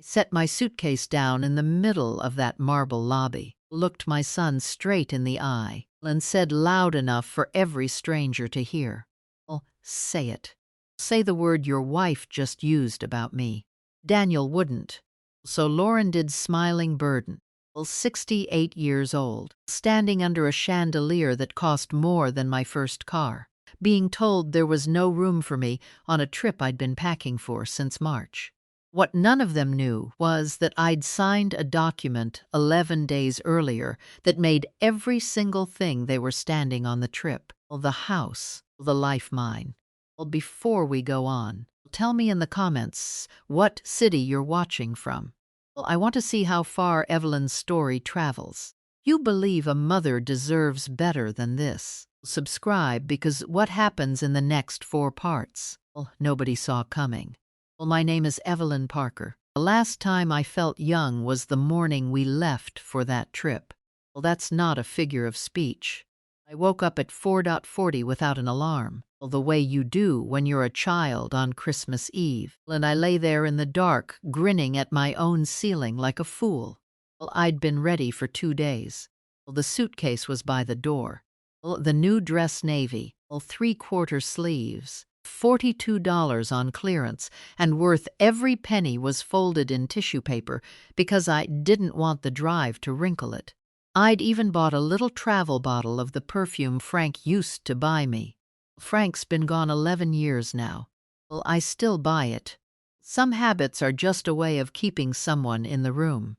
I set my suitcase down in the middle of that marble lobby, looked my son straight in the eye, and said loud enough for every stranger to hear, "Oh, say it. Say the word your wife just used about me." Daniel wouldn't. So Lauren did, smiling burden, 68 years old, standing under a chandelier that cost more than my first car, being told there was no room for me on a trip I'd been packing for since March. What none of them knew was that I'd signed a document 11 days earlier that made every single thing they were standing on the trip, the house, the life mine. Well, before we go on, tell me in the comments what city you're watching from. Well, I want to see how far Evelyn's story travels. You believe a mother deserves better than this. Subscribe, because what happens in the next 4 parts, well, nobody saw coming. Well, my name is Evelyn Parker. The last time I felt young was the morning we left for that trip. Well, that's not a figure of speech. I woke up at 4:40 without an alarm, well, the way you do when you're a child on Christmas Eve, and I lay there in the dark, grinning at my own ceiling like a fool. Well, I'd been ready for 2 days. Well, the suitcase was by the door. Well, the new dress navy, well, 3/4 sleeves, $42 on clearance, and worth every penny, was folded in tissue paper because I didn't want the drive to wrinkle it. I'd even bought a little travel bottle of the perfume Frank used to buy me. Frank's been gone 11 years now. Well, I still buy it. Some habits are just a way of keeping someone in the room.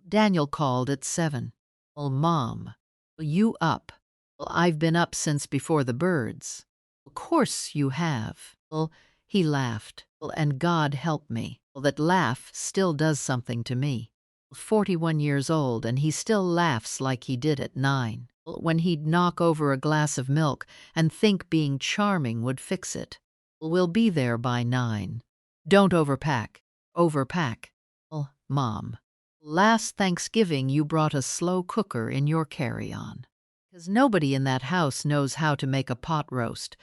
Daniel called at 7. Well, Mom, you up? Well, I've been up since before the birds. Of course you have. Well, he laughed. Well, and God help me. Well, that laugh still does something to me. 41 years old, and he still laughs like he did at 9. Well, when he'd knock over a glass of milk and think being charming would fix it. Well, we'll be there by 9. Don't overpack. Overpack. Well, Mom, last Thanksgiving you brought a slow cooker in your carry-on, because nobody in that house knows how to make a pot roast.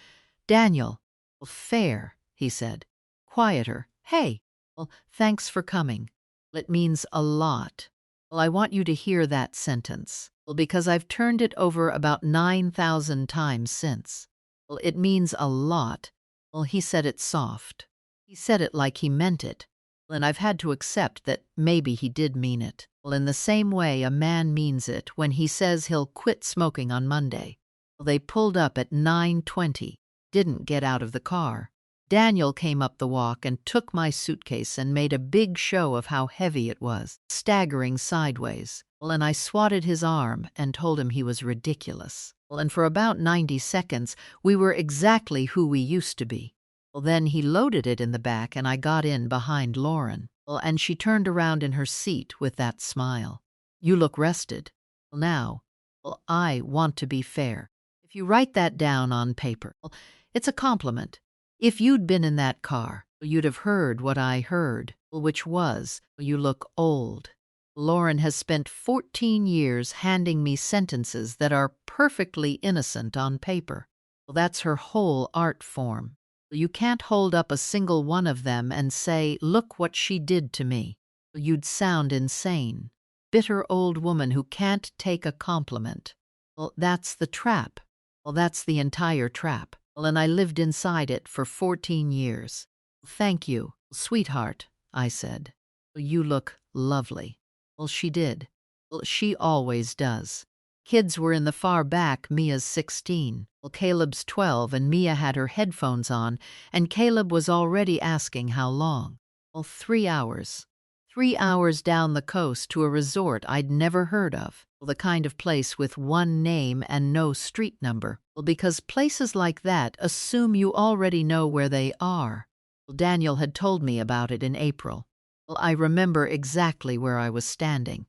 Daniel, well, fair, he said. Quieter. Hey, well, thanks for coming. It means a lot. Well, I want you to hear that sentence. Well, because I've turned it over about 9,000 times since. Well, it means a lot. Well, he said it soft. He said it like he meant it. And I've had to accept that maybe he did mean it. Well, in the same way a man means it when he says he'll quit smoking on Monday. Well, they pulled up at 9:20, didn't get out of the car. Daniel came up the walk and took my suitcase and made a big show of how heavy it was, staggering sideways. Well, and I swatted his arm and told him he was ridiculous. Well, and for about 90 seconds, we were exactly who we used to be. Well, then he loaded it in the back and I got in behind Lauren. Well, and she turned around in her seat with that smile. You look rested. Well, now, well, I want to be fair. If you write that down on paper, well, it's a compliment. If you'd been in that car, you'd have heard what I heard, which was, you look old. Lauren has spent 14 years handing me sentences that are perfectly innocent on paper. Well, that's her whole art form. You can't hold up a single one of them and say, look what she did to me. You'd sound insane. Bitter old woman who can't take a compliment. Well, that's the trap. Well, that's the entire trap. Well, and I lived inside it for 14 years. Thank you, sweetheart, I said. You look lovely. Well, she did. Well, she always does. Kids were in the far back. Mia's 16. Well, Caleb's 12, and Mia had her headphones on, and Caleb was already asking how long. Well, 3 hours. 3 hours down the coast to a resort I'd never heard of. Well, the kind of place with one name and no street number. Well, because places like that assume you already know where they are. Well, Daniel had told me about it in April. Well, I remember exactly where I was standing.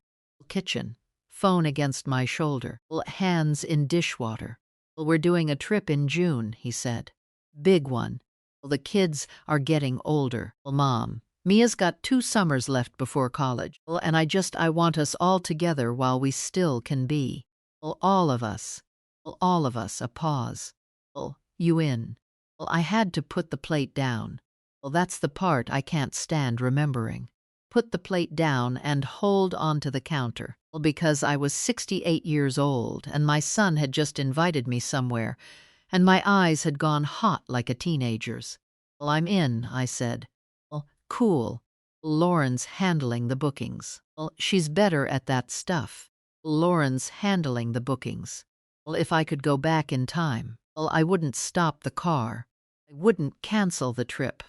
Kitchen. Phone against my shoulder. Well, hands in dishwater. Well, we're doing a trip in June, he said. Big one. Well, the kids are getting older. Well, Mom, Mia's got 2 summers left before college. Well, and I want us all together while we still can be. Well, all of us. Well, all of us. A pause. Well, you in. Well, I had to put the plate down. Well, that's the part I can't stand remembering. put the plate down and hold onto the counter. Well, because I was 68 years old and my son had just invited me somewhere, and my eyes had gone hot like a teenager's. Well, I'm in, I said. Well, cool. Lauren's handling the bookings. Well, she's better at that stuff. Lauren's handling the bookings. Well, if I could go back in time, well, I wouldn't stop the car. I wouldn't cancel the trip.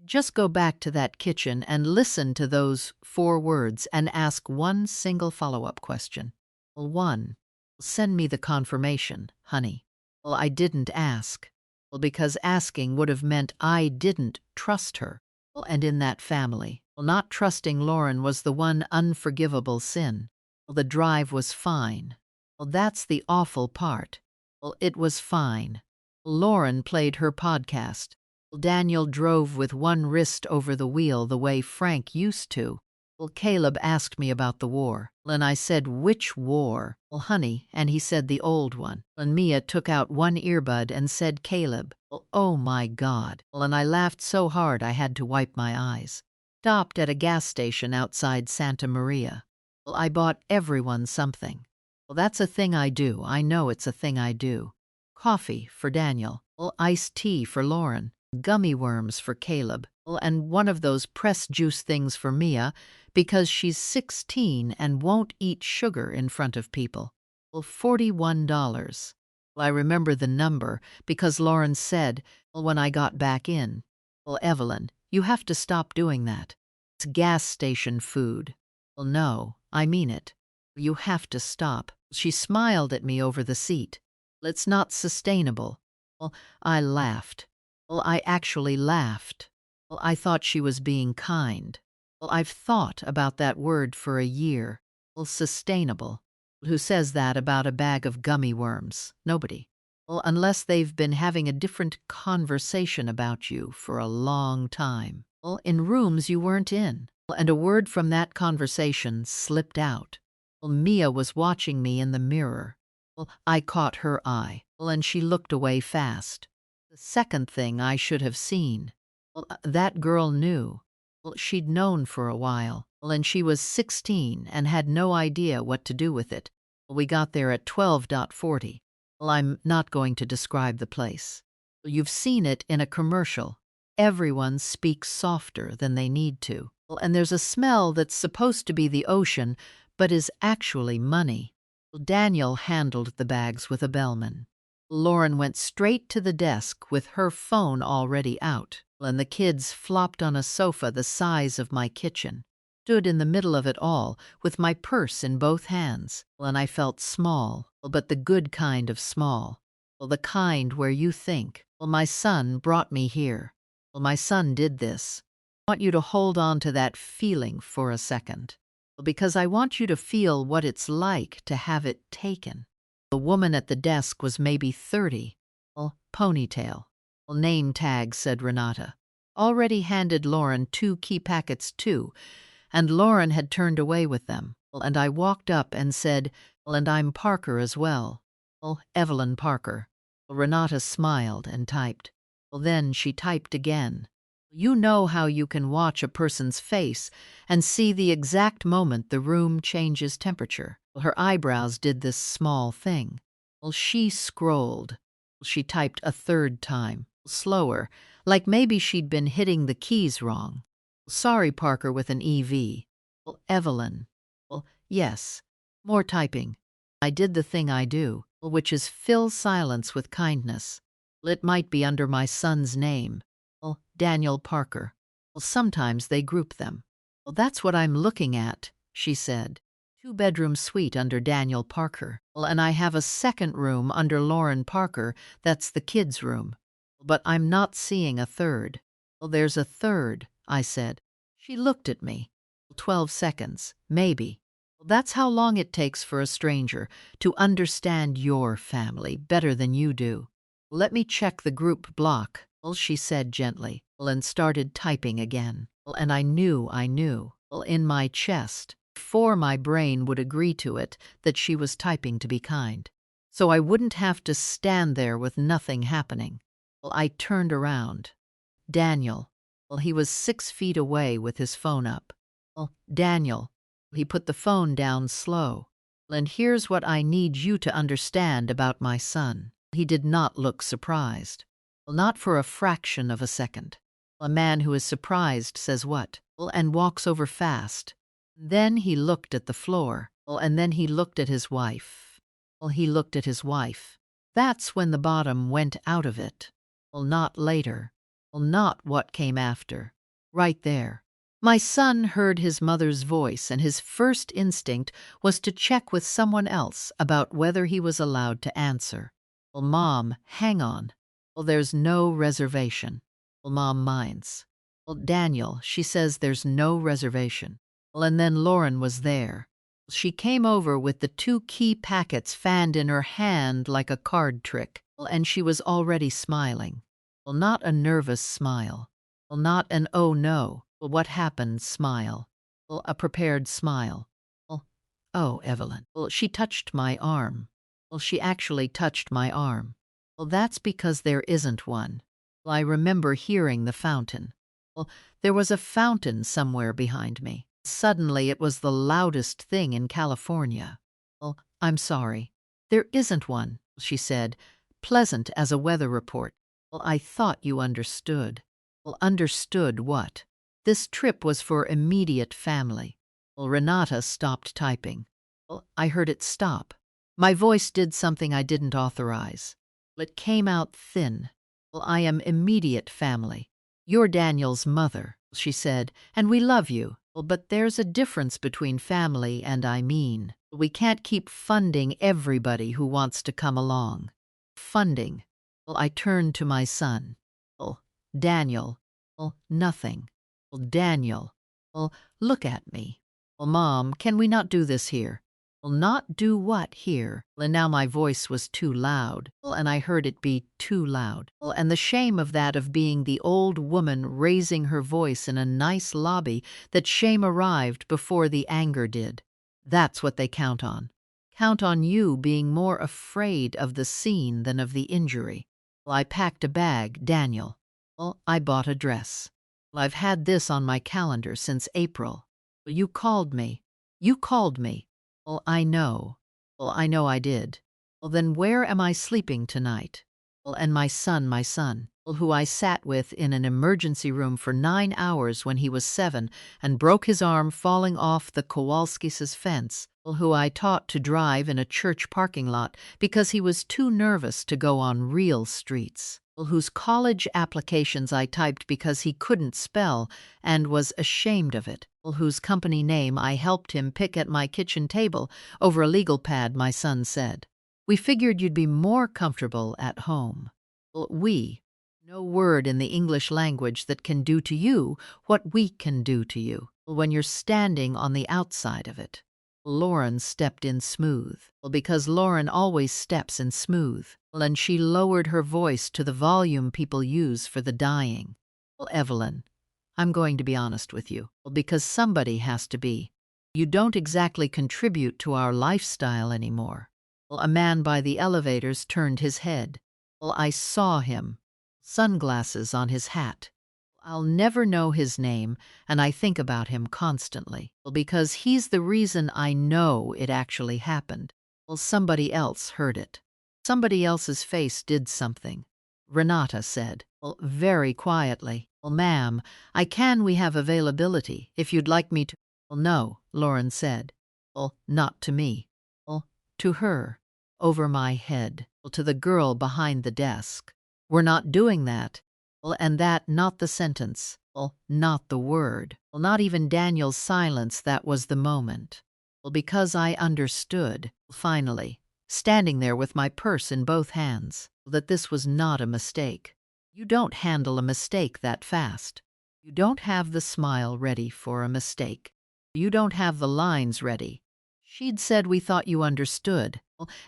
Just go back to that kitchen and listen to those 4 words and ask one single follow-up question. Well, one, send me the confirmation, honey. Well, I didn't ask. Well, because asking would have meant I didn't trust her. Well, and in that family, well, not trusting Lauren was the one unforgivable sin. Well, the drive was fine. Well, that's the awful part. Well, it was fine. Lauren played her podcast. Daniel drove with one wrist over the wheel the way Frank used to. Well, Caleb asked me about the war, and I said, "Which war?" Well, honey, and he said the old one. And Mia took out one earbud and said, "Caleb." Well, oh my God. Well, and I laughed so hard I had to wipe my eyes. Stopped at a gas station outside Santa Maria. Well, I bought everyone something. Well, that's a thing I do. I know it's a thing I do. Coffee for Daniel. Well, iced tea for Lauren. Gummy worms for Caleb. Well, and one of those pressed juice things for Mia because she's 16 and won't eat sugar in front of people. Well, $41. Well, I remember the number because Lauren said, well, when I got back in, well, Evelyn, you have to stop doing that. It's gas station food. Well, no, I mean it. You have to stop. She smiled at me over the seat. Well, it's not sustainable. Well, I laughed. Well, I actually laughed. Well, I thought she was being kind. Well, I've thought about that word for a year. Well, sustainable. Who says that about a bag of gummy worms? Nobody. Well, unless they've been having a different conversation about you for a long time. Well, in rooms you weren't in. Well, and a word from that conversation slipped out. Well, Mia was watching me in the mirror. Well, I caught her eye. Well, and she looked away fast. The second thing I should have seen. Well, that girl knew. Well, she'd known for a while. Well, and she was 16 and had no idea what to do with it. Well, we got there at 12:40. Well, I'm not going to describe the place. Well, you've seen it in a commercial. Everyone speaks softer than they need to. Well, and there's a smell that's supposed to be the ocean, but is actually money. Well, Daniel handled the bags with a bellman. Lauren went straight to the desk with her phone already out, and the kids flopped on a sofa the size of my kitchen. Stood in the middle of it all with my purse in both hands, and I felt small, but the good kind of small. Well, the kind where you think, well, my son brought me here. Well, my son did this. I want you to hold on to that feeling for a second. Well, because I want you to feel what it's like to have it taken. The woman at the desk was maybe 30. Well, ponytail. Well, name tag, said Renata. Already handed Lauren 2 key packets too, and Lauren had turned away with them. Well, and I walked up and said, well, and I'm Parker as well. Well, Evelyn Parker. Well, Renata smiled and typed. Well, then she typed again. You know how you can watch a person's face and see the exact moment the room changes temperature. Well, her eyebrows did this small thing. Well, she scrolled. She typed a third time, slower, like maybe she'd been hitting the keys wrong. Sorry, Parker, with an EV. Well, Evelyn. Well, yes. More typing. I did the thing I do, which is fill silence with kindness. It might be under my son's name. Well, Daniel Parker. Well, sometimes they group them. Well, that's what I'm looking at, she said. 2-bedroom suite under Daniel Parker. Well, and I have a second room under Lauren Parker. That's the kids' room. But I'm not seeing a third. Well, there's a third, I said. She looked at me. 12 seconds, maybe. Well, that's how long it takes for a stranger to understand your family better than you do. Let me check the group block, well, she said gently, well, and started typing again. Well, and I knew, well, in my chest, before my brain would agree to it, that she was typing to be kind. So I wouldn't have to stand there with nothing happening. Well, I turned around. Daniel. Well, he was 6 feet away with his phone up. Well, Daniel, he put the phone down slow. And here's what I need you to understand about my son. He did not look surprised. Well, not for a fraction of a second. A man who is surprised says what? Well, and walks over fast. Then he looked at the floor. Well, and then he looked at his wife. Well, he looked at his wife. That's when the bottom went out of it. Well, not later. Well, not what came after. Right there. My son heard his mother's voice, and his first instinct was to check with someone else about whether he was allowed to answer. Well, Mom, hang on. Well, there's no reservation. Well, Mom minds. Well, Daniel, she says there's no reservation. Well, and then Lauren was there. She came over with the 2 key packets fanned in her hand like a card trick. Well, and she was already smiling. Well, not a nervous smile. Well, not an oh no. Well, what happened smile. Well, a prepared smile. Well, oh, Evelyn. Well, she touched my arm. Well, she actually touched my arm. Well, that's because there isn't one. Well, I remember hearing the fountain. Well, there was a fountain somewhere behind me. Suddenly it was the loudest thing in California. Well, I'm sorry. There isn't one, she said, pleasant as a weather report. Well, I thought you understood. Well, understood what? This trip was for immediate family. Well, Renata stopped typing. Well, I heard it stop. My voice did something I didn't authorize. It came out thin. Well, I am immediate family. You're Daniel's mother, she said, and we love you. Well, but there's a difference between family and I mean. We can't keep funding everybody who wants to come along. Funding. Well, I turned to my son. Well, Daniel. Well, nothing. Well, Daniel. Well, look at me. Well, Mom, can we not do this here? Well, not do what here? Well, and now my voice was too loud. Well, and I heard it be too loud. Well, and the shame of that of being the old woman raising her voice in a nice lobby, that shame arrived before the anger did. That's what they count on. Count on you being more afraid of the scene than of the injury. Well, I packed a bag, Daniel. Well, I bought a dress. Well, I've had this on my calendar since April. Well, you called me. You called me. Well, I know. Well, I know I did. Well, then where am I sleeping tonight? Well, and my son, well, who I sat with in an emergency room for 9 hours when he was 7 and broke his arm falling off the Kowalskis' fence, well, who I taught to drive in a church parking lot because he was too nervous to go on real streets. Well, whose college applications I typed because he couldn't spell and was ashamed of it. Well, whose company name I helped him pick at my kitchen table over a legal pad, my son said. We figured you'd be more comfortable at home. Well, no word in the English language that can do to you what we can do to you when you're standing on the outside of it. Lauren stepped in smooth. Well, because Lauren always steps in smooth. Well, and she lowered her voice to the volume people use for the dying. Well, Evelyn, I'm going to be honest with you. Well, because somebody has to be. You don't exactly contribute to our lifestyle anymore. Well, a man by the elevators turned his head. Well, I saw him. Sunglasses on his hat. I'll never know his name, and I think about him constantly. Well, because he's the reason I know it actually happened. Well, somebody else heard it. Somebody else's face did something. Renata said, well, very quietly, well, ma'am, we have availability, if you'd like me to. Well, no, Lauren said. Well, not to me. Well, to her, over my head. Well, to the girl behind the desk. We're not doing that. Well, and that not the sentence. Well, not the word. Well, not even Daniel's silence, that was the moment. Well, because I understood, finally, standing there with my purse in both hands, that this was not a mistake. You don't handle a mistake that fast. You don't have the smile ready for a mistake. You don't have the lines ready. She'd said we thought you understood.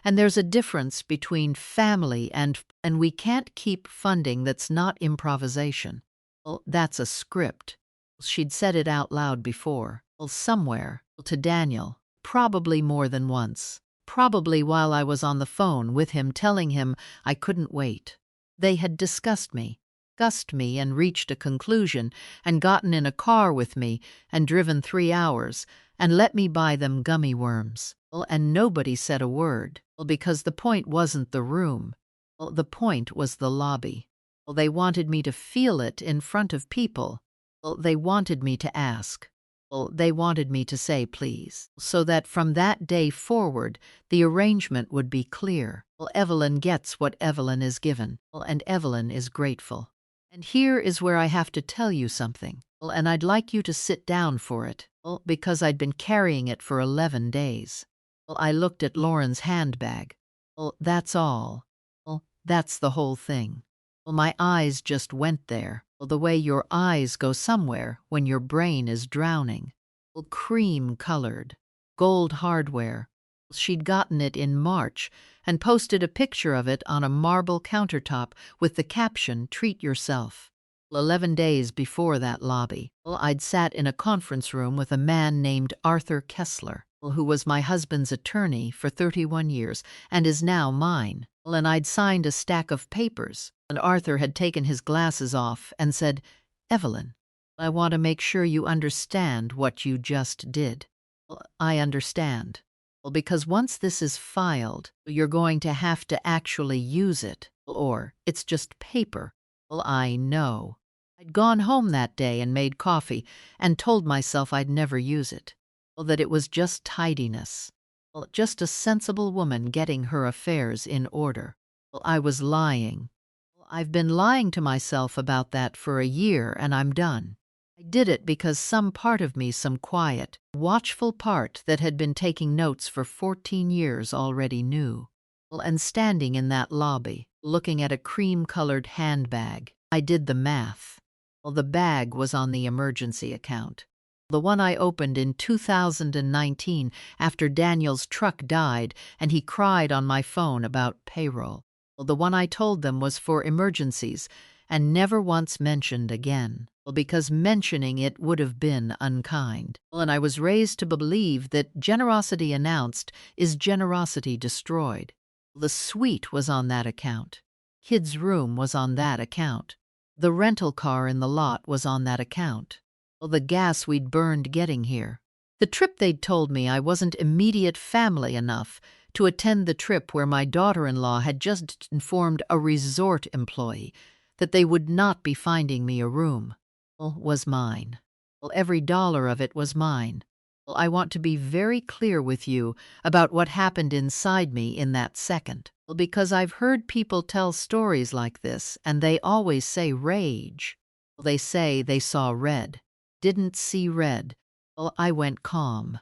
And there's a difference between family and we can't keep funding that's not improvisation. Well, that's a script. She'd said it out loud before. Well, somewhere. To Daniel. Probably more than once. Probably while I was on the phone with him telling him I couldn't wait. They had discussed me. discussed me and reached a conclusion, and gotten in a car with me and driven 3 hours, and let me buy them gummy worms. Well, and nobody said a word. Well, because the point wasn't the room. Well, the point was the lobby. Well, they wanted me to feel it in front of people. Well, they wanted me to ask. Well, they wanted me to say please, so that from that day forward the arrangement would be clear. Well, Evelyn gets what Evelyn is given. Well, and Evelyn is grateful. And here is where I have to tell you something. Well, and I'd like you to sit down for it. Well, because I'd been carrying it for 11 days. Well, I looked at Lauren's handbag. Well, that's all. Well, that's the whole thing. Well, my eyes just went there. Well, the way your eyes go somewhere when your brain is drowning. Well, cream-colored, gold hardware. She'd gotten it in March and posted a picture of it on a marble countertop with the caption, "Treat yourself." 11 days before that lobby, well, I'd sat in a conference room with a man named Arthur Kessler, who was my husband's attorney for 31 years and is now mine. Well, and I'd signed a stack of papers, and Arthur had taken his glasses off and said, "Evelyn, I want to make sure you understand what you just did." Well, I understand. Well, because once this is filed, you're going to have to actually use it, or it's just paper. Well, I know. I'd gone home that day and made coffee and told myself I'd never use it. Well, that it was just tidiness. Well, just a sensible woman getting her affairs in order. Well, I was lying. Well, I've been lying to myself about that for a year, and I'm done. I did it because some part of me, some quiet, watchful part that had been taking notes for 14 years already knew. Well, and standing in that lobby, looking at a cream-colored handbag, I did the math. Well, the bag was on the emergency account. The one I opened in 2019 after Daniel's truck died and he cried on my phone about payroll. Well, the one I told them was for emergencies and never once mentioned again. Well, because mentioning it would have been unkind. Well, and I was raised to believe that generosity announced is generosity destroyed. The suite was on that account. Kid's room was on that account. The rental car in the lot was on that account. Well, the gas we'd burned getting here. The trip they'd told me I wasn't immediate family enough to attend the trip where my daughter-in-law had just informed a resort employee that they would not be finding me a room. Well, was mine. Well, every dollar of it was mine. Well, I want to be very clear with you about what happened inside me in that second. Well, because I've heard people tell stories like this, and they always say rage. Well, they say they saw red. Didn't see red. Well, I went calm.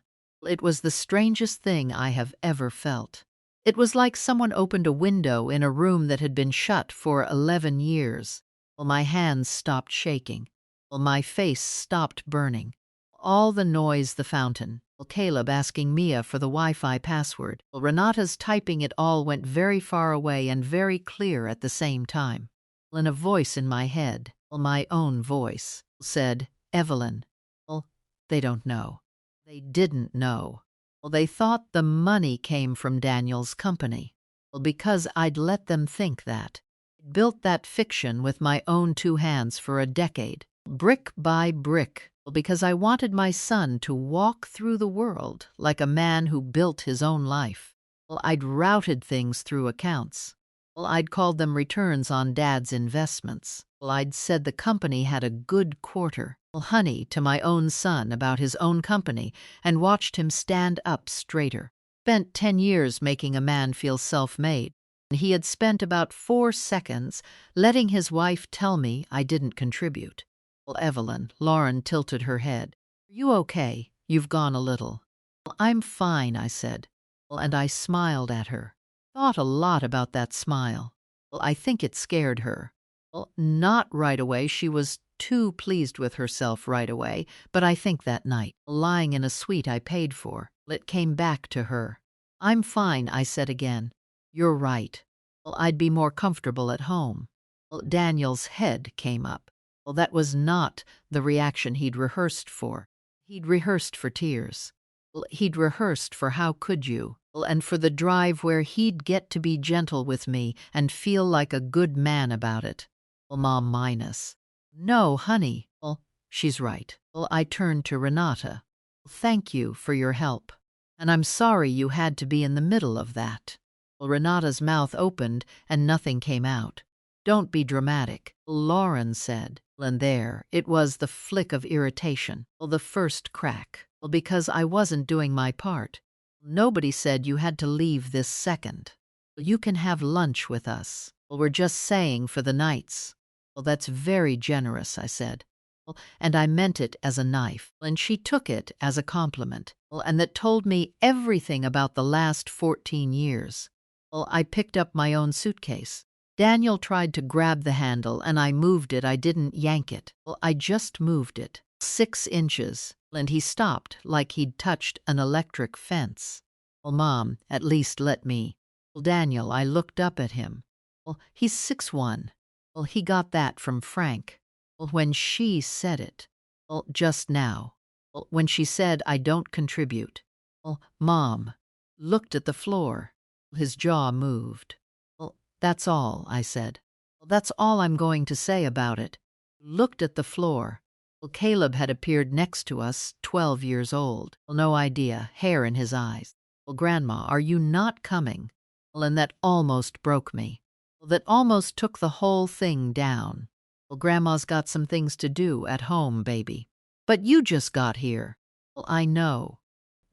It was the strangest thing I have ever felt. It was like someone opened a window in a room that had been shut for 11 years. Well, my hands stopped shaking. Well, my face stopped burning. All the noise, the fountain. Well, Caleb asking Mia for the Wi-Fi password. Well, Renata's typing, it all went very far away and very clear at the same time. Well, and a voice in my head, well, my own voice, said, "Evelyn." Well, they don't know. They didn't know. Well, they thought the money came from Daniel's company. Well, because I'd let them think that. I built that fiction with my own 2 hands for a decade, brick by brick. Well, because I wanted my son to walk through the world like a man who built his own life. Well, I'd routed things through accounts. Well, I'd called them returns on Dad's investments. Well, I'd said the company had a good quarter. Well, honey, to my own son about his own company and watched him stand up straighter. Spent 10 years making a man feel self-made. He had spent about 4 seconds letting his wife tell me I didn't contribute. Well, Evelyn, Lauren tilted her head. "Are you okay? You've gone a little." "Well, I'm fine," I said. Well, and I smiled at her. Thought a lot about that smile. Well, I think it scared her. Well, not right away. She was too pleased with herself right away, but I think that night, lying in a suite I paid for, it came back to her. "I'm fine," I said again. "You're right. Well, I'd be more comfortable at home." Well, Daniel's head came up. Well, that was not the reaction he'd rehearsed for. He'd rehearsed for tears. Well, he'd rehearsed for how could you? Well, and for the drive where he'd get to be gentle with me and feel like a good man about it. Well, Mom minus. No, honey. Well, she's right. Well, I turned to Renata. Thank you for your help. And I'm sorry you had to be in the middle of that. Well, Renata's mouth opened and nothing came out. Don't be dramatic, Lauren said. And there, it was the flick of irritation. Well, the first crack. Well, because I wasn't doing my part. Nobody said you had to leave this second. Well, you can have lunch with us. Well, we're just saying for the nights. Well, that's very generous, I said. Well, and I meant it as a knife. And she took it as a compliment. Well, and that told me everything about the last 14 years. Well, I picked up my own suitcase. Daniel tried to grab the handle, and I moved it. I didn't yank it. Well, I just moved it. 6 inches. And he stopped like he'd touched an electric fence. Well, Mom, at least let me. Well, Daniel, I looked up at him. Well, he's 6'1". Well, he got that from Frank. Well, when she said it. Well, just now. Well, when she said I don't contribute. Well, Mom looked at the floor. His jaw moved. Well, that's all, I said. Well, that's all I'm going to say about it. Looked at the floor. Well, Caleb had appeared next to us, 12 years old. Well, no idea, hair in his eyes. Well, Grandma, are you not coming? Well, and that almost broke me. Well, that almost took the whole thing down. Well, Grandma's got some things to do at home, baby. But you just got here. Well, I know.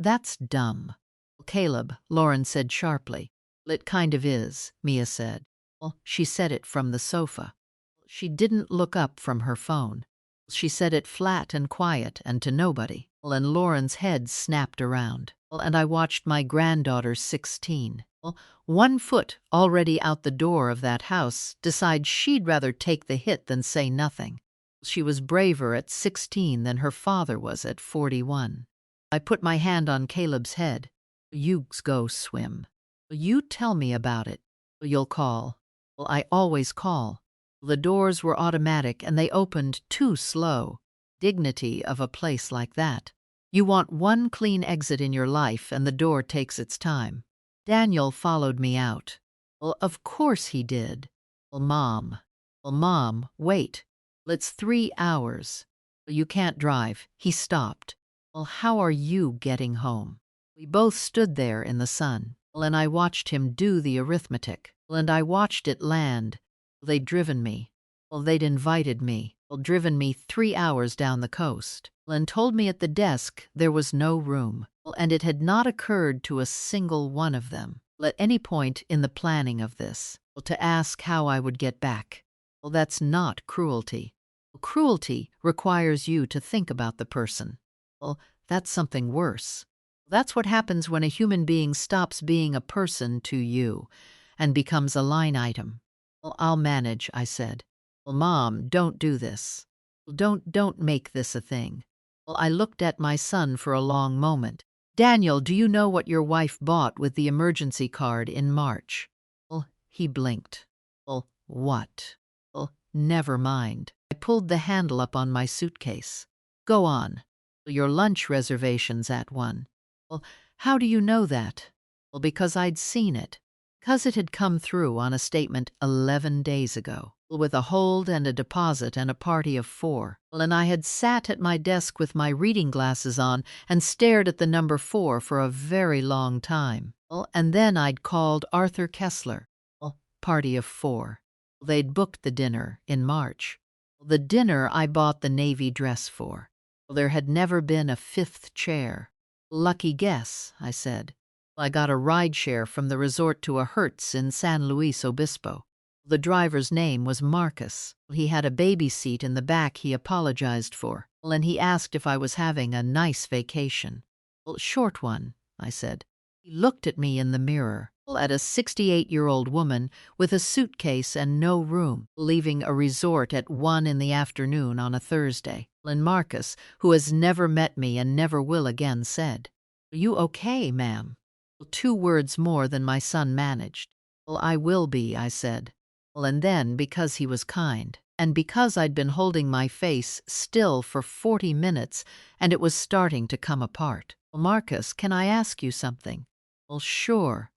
That's dumb. Well, Caleb, Lauren said sharply. Well, it kind of is, Mia said. Well, she said it from the sofa. She didn't look up from her phone. She said it flat and quiet and to nobody. Well, and Lauren's head snapped around. Well, and I watched my granddaughter, 16. Well, 1 foot already out the door of that house, decide she'd rather take the hit than say nothing. She was braver at 16 than her father was at 41. I put my hand on Caleb's head. You go swim. You tell me about it. You'll call. Well, I always call. The doors were automatic and they opened too slow. Dignity of a place like that. You want one clean exit in your life and the door takes its time. Daniel followed me out. Well, of course he did. Well, Mom, wait. It's 3 hours. Well, you can't drive. He stopped. Well, how are you getting home? We both stood there in the sun. Well, and I watched him do the arithmetic. Well, and I watched it land. They'd driven me. Well, they'd invited me. Well, driven me 3 hours down the coast. Well, and told me at the desk there was no room. Well, and it had not occurred to a single one of them, at any point in the planning of this, well, to ask how I would get back. Well, that's not cruelty. Well, cruelty requires you to think about the person. Well, that's something worse. That's what happens when a human being stops being a person to you and becomes a line item. Well, I'll manage, I said. Well, Mom, don't do this. Well, don't make this a thing. Well, I looked at my son for a long moment. Daniel, do you know what your wife bought with the emergency card in March? Well, he blinked. Well, what? Well, never mind. I pulled the handle up on my suitcase. Go on. Well, your lunch reservation's at 1. Well, how do you know that? Well, because I'd seen it. Because it had come through on a statement 11 days ago. Well, with a hold and a deposit and a party of 4. Well, and I had sat at my desk with my reading glasses on and stared at the number 4 for a very long time. Well, and then I'd called Arthur Kessler. Well, party of 4. Well, they'd booked the dinner in March. Well, the dinner I bought the navy dress for. Well, there had never been a 5th chair. Lucky guess, I said. Well, I got a ride share from the resort to a Hertz in San Luis Obispo. The driver's name was Marcus. He had a baby seat in the back he apologized for. Well, and he asked if I was having a nice vacation. Well, short one, I said. He looked at me in the mirror, at a 68-year-old woman with a suitcase and no room, leaving a resort at 1 in the afternoon on a Thursday. And Marcus, who has never met me and never will again, said, "Are you okay, ma'am?" 2 words more than my son managed. Well, I will be, I said. Well, and then, because he was kind, and because I'd been holding my face still for 40 minutes and it was starting to come apart. Well, Marcus, can I ask you something? Well, sure.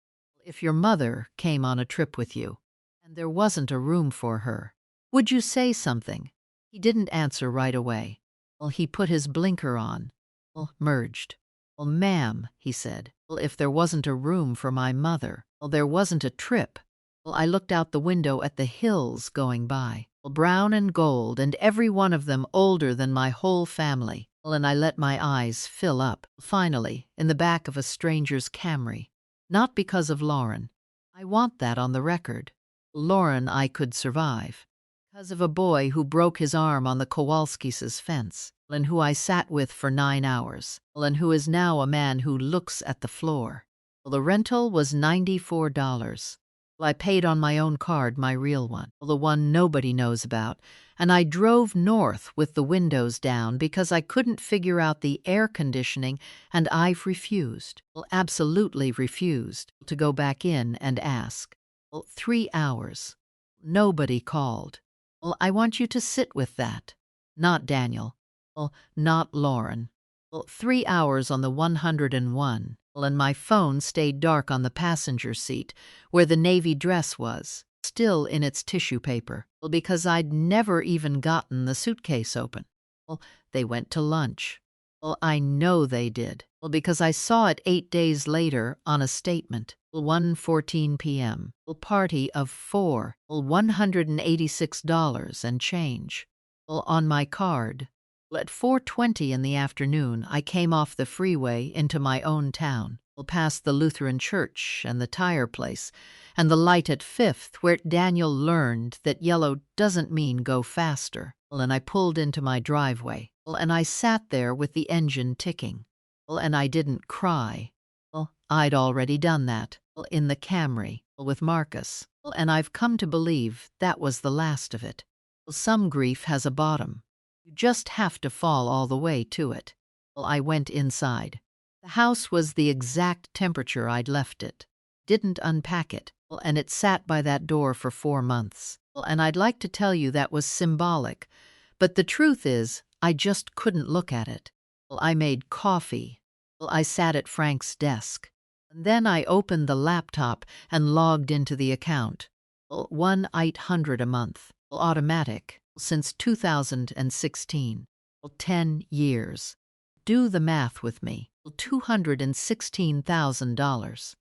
If your mother came on a trip with you, and there wasn't a room for her, Would you say something? He didn't answer right away. Well, he put his blinker on. Well, merged. Well, ma'am, he said. Well, if there wasn't a room for my mother. Well, there wasn't a trip. Well, I looked out the window at the hills going by. Well, brown and gold, and every one of them older than my whole family. Well, and I let my eyes fill up, finally, in the back of a stranger's Camry. Not because of Lauren. I want that on the record. Lauren I could survive. Because of a boy who broke his arm on the Kowalskis' fence, and who I sat with for 9 hours, and who is now a man who looks at the floor. Well, the rental was $94. Well, I paid on my own card, my real one, the one nobody knows about, and I drove north with the windows down because I couldn't figure out the air conditioning, and I've refused, well, absolutely refused, to go back in and ask. Well, 3 hours. Nobody called. Well, I want you to sit with that. Not Daniel. Well, not Lauren. Well, 3 hours on the 101. Well, and my phone stayed dark on the passenger seat, where the navy dress was, still in its tissue paper. Well, because I'd never even gotten the suitcase open. Well, they went to lunch. Well, I know they did. Well, because I saw it 8 days later on a statement. 1:14 p.m. Well, party of 4. Well, $186 and change. Well, on my card. Well, at 4:20 in the afternoon, I came off the freeway into my own town. Well, past the Lutheran church and the tire place, and the light at 5th, where Daniel learned that yellow doesn't mean go faster. Well, and I pulled into my driveway. Well, and I sat there with the engine ticking. Well, and I didn't cry. Well, I'd already done that. Well, in the Camry. Well, with Marcus. Well, and I've come to believe that was the last of it. Well, some grief has a bottom. You just have to fall all the way to it. Well, I went inside. The house was the exact temperature I'd left it. Didn't unpack it. Well, and it sat by that door for 4 months. Well, and I'd like to tell you that was symbolic. But the truth is, I just couldn't look at it. Well, I made coffee. Well, I sat at Frank's desk. And then I opened the laptop and logged into the account. Well, 1,800 a month. Well, automatic. Since 2016. Well, 10 years. Do the math with me. Well, $216,000.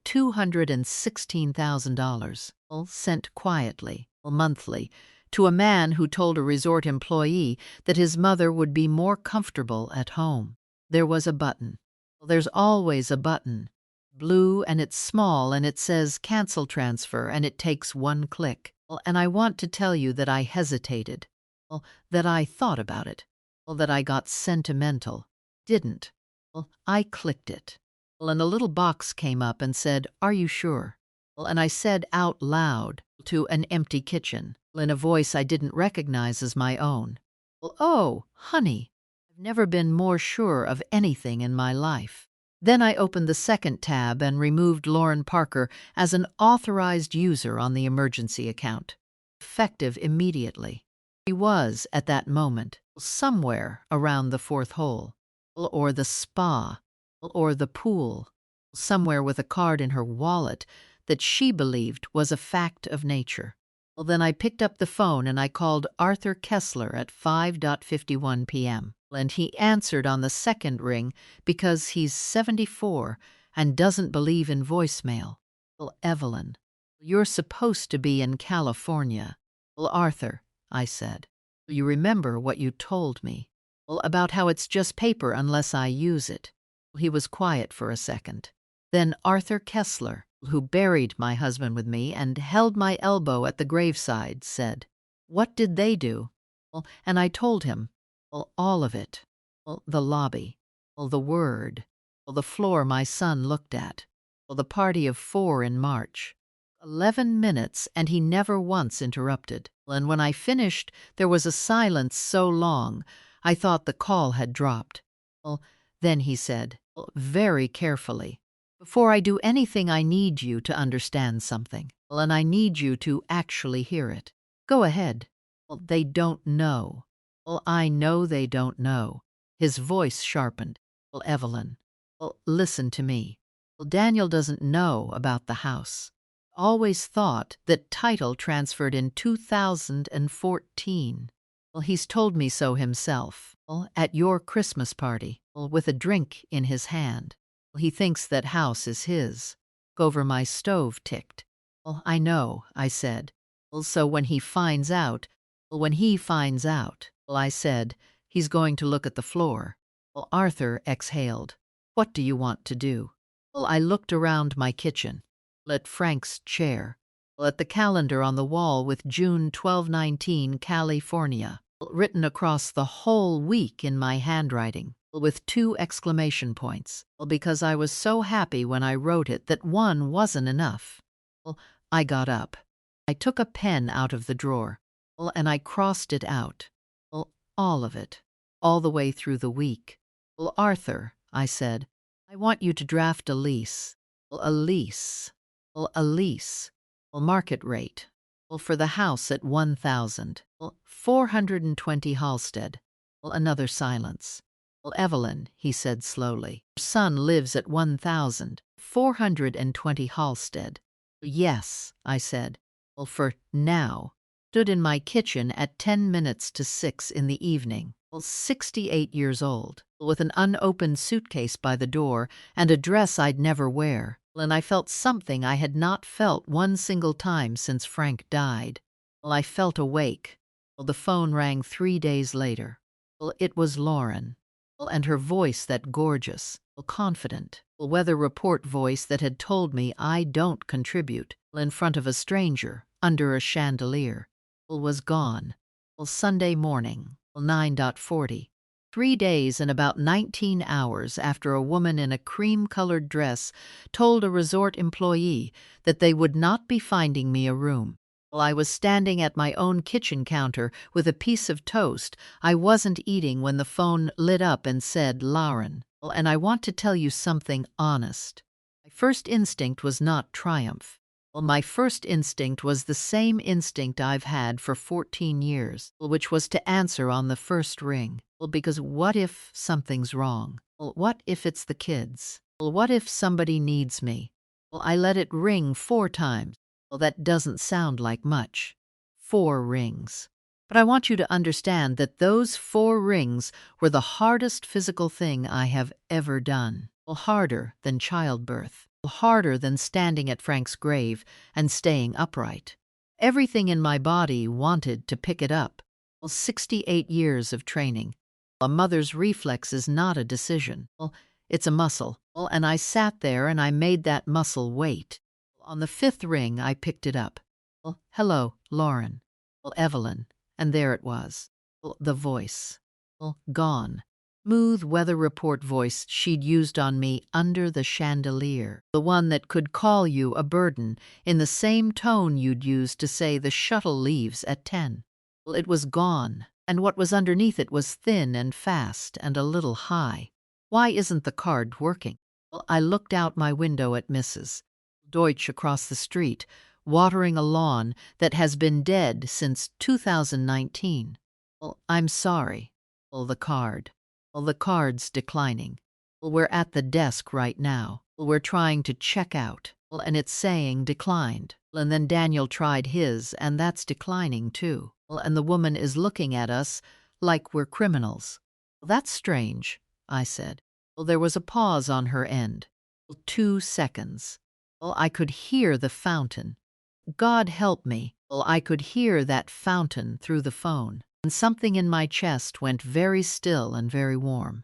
$216,000. Well, sent quietly, well, monthly, to a man who told a resort employee that his mother would be more comfortable at home. There was a button. Well, there's always a button. Blue, and it's small, and it says cancel transfer, and it takes 1 click. Well, and I want to tell you that I hesitated. Well, that I thought about it. Well, that I got sentimental. Didn't. Well, I clicked it. Well, and a little box came up and said, "Are you sure?" Well, and I said out loud to an empty kitchen, in a voice I didn't recognize as my own. Well, oh, honey, I've never been more sure of anything in my life. Then I opened the second tab and removed Evelyn Parker as an authorized user on the emergency account. Effective immediately. She was, at that moment, somewhere around the 4th hole, or the spa, or the pool, somewhere with a card in her wallet that she believed was a fact of nature. Well, then I picked up the phone and I called Arthur Kessler at 5:51 p.m. And he answered on the second ring because he's 74 and doesn't believe in voicemail. Well, Evelyn, you're supposed to be in California. Well, Arthur, I said, you remember what you told me? Well, about how it's just paper unless I use it. He was quiet for a second. Then Arthur Kessler, who buried my husband with me and held my elbow at the graveside, said, "What did they do?" Well, and I told him, well, all of it. Well, the lobby. Well, the word. Well, the floor my son looked at. Well, the party of 4 in March. 11 minutes, and he never once interrupted. And when I finished, there was a silence so long, I thought the call had dropped. Well, then he said, well, very carefully, "Before I do anything, I need you to understand something. Well, and I need you to actually hear it. Go ahead." Well, they don't know. Well, I know they don't know. His voice sharpened. Well, Evelyn, well, listen to me. Well, Daniel doesn't know about the house. Always thought that title transferred in 2014. Well, he's told me so himself. Well, at your Christmas party, well, with a drink in his hand. Well, he thinks that house is his. Over my stove ticked. Well, I know, I said. Well, so when he finds out, well, I said, he's going to look at the floor. Well, Arthur exhaled. What do you want to do? Well, I looked around my kitchen. At Frank's chair. Well, at the calendar on the wall with June 12/19, California, written across the whole week in my handwriting, with 2 exclamation points, because I was so happy when I wrote it that one wasn't enough. Well, I got up. I took a pen out of the drawer, and I crossed it out. Well, all of it, all the way through the week. Well, Arthur, I said, I want you to draft a lease. Well, a lease. Well, a lease. Well, market rate. Well, for the house at 1,000. Well, 420 Halstead. Well, another silence. Well, Evelyn, he said slowly, your son lives at 1,420 Halstead. Yes, I said. Well, for now. Stood in my kitchen at 10 minutes to 6 in the evening. Well, 68 years old, with an unopened suitcase by the door and a dress I'd never wear. And I felt something I had not felt one single time since Frank died. Well, I felt awake. Well, the phone rang 3 days later. Well, it was Lauren. Well, and her voice that gorgeous, well, confident, well, weather report voice that had told me I don't contribute, well, in front of a stranger, under a chandelier, well, was gone. Well, Sunday morning, well, 9:40. 3 days and about 19 hours after a woman in a cream-colored dress told a resort employee that they would not be finding me a room. While I was standing at my own kitchen counter with a piece of toast I wasn't eating when the phone lit up and said, Lauren, and I want to tell you something honest. My first instinct was not triumph. Well, my first instinct was the same instinct I've had for 14 years, which was to answer on the first ring. Well, because what if something's wrong? Well, what if it's the kids? Well, what if somebody needs me? Well, I let it ring 4 times. Well, that doesn't sound like much. 4 rings. But I want you to understand that those 4 rings were the hardest physical thing I have ever done. Well, harder than childbirth. Harder than standing at Frank's grave and staying upright. Everything in my body wanted to pick it up. Well, 68 years of training. A mother's reflex is not a decision. Well, it's a muscle. Well, and I sat there and I made that muscle wait. On the 5th ring, I picked it up. Well, hello, Lauren. Well, Evelyn. And there it was. Well, the voice. Well, gone. Smooth weather report voice she'd used on me under the chandelier. The one that could call you a burden in the same tone you'd use to say the shuttle leaves at 10. Well, it was gone, and what was underneath it was thin and fast and a little high. Why isn't the card working? Well, I looked out my window at Mrs. Deutsch across the street, watering a lawn that has been dead since 2019. Well, I'm sorry. Well, the card. Well, the card's declining. Well, we're at the desk right now. Well, we're trying to check out. Well, and it's saying declined. Well, and then Daniel tried his, and that's declining too. Well, and the woman is looking at us like we're criminals. Well, that's strange, I said. Well, there was a pause on her end. Well, 2 seconds. Well, I could hear the fountain. God help me. Well, I could hear that fountain through the phone. And something in my chest went very still and very warm.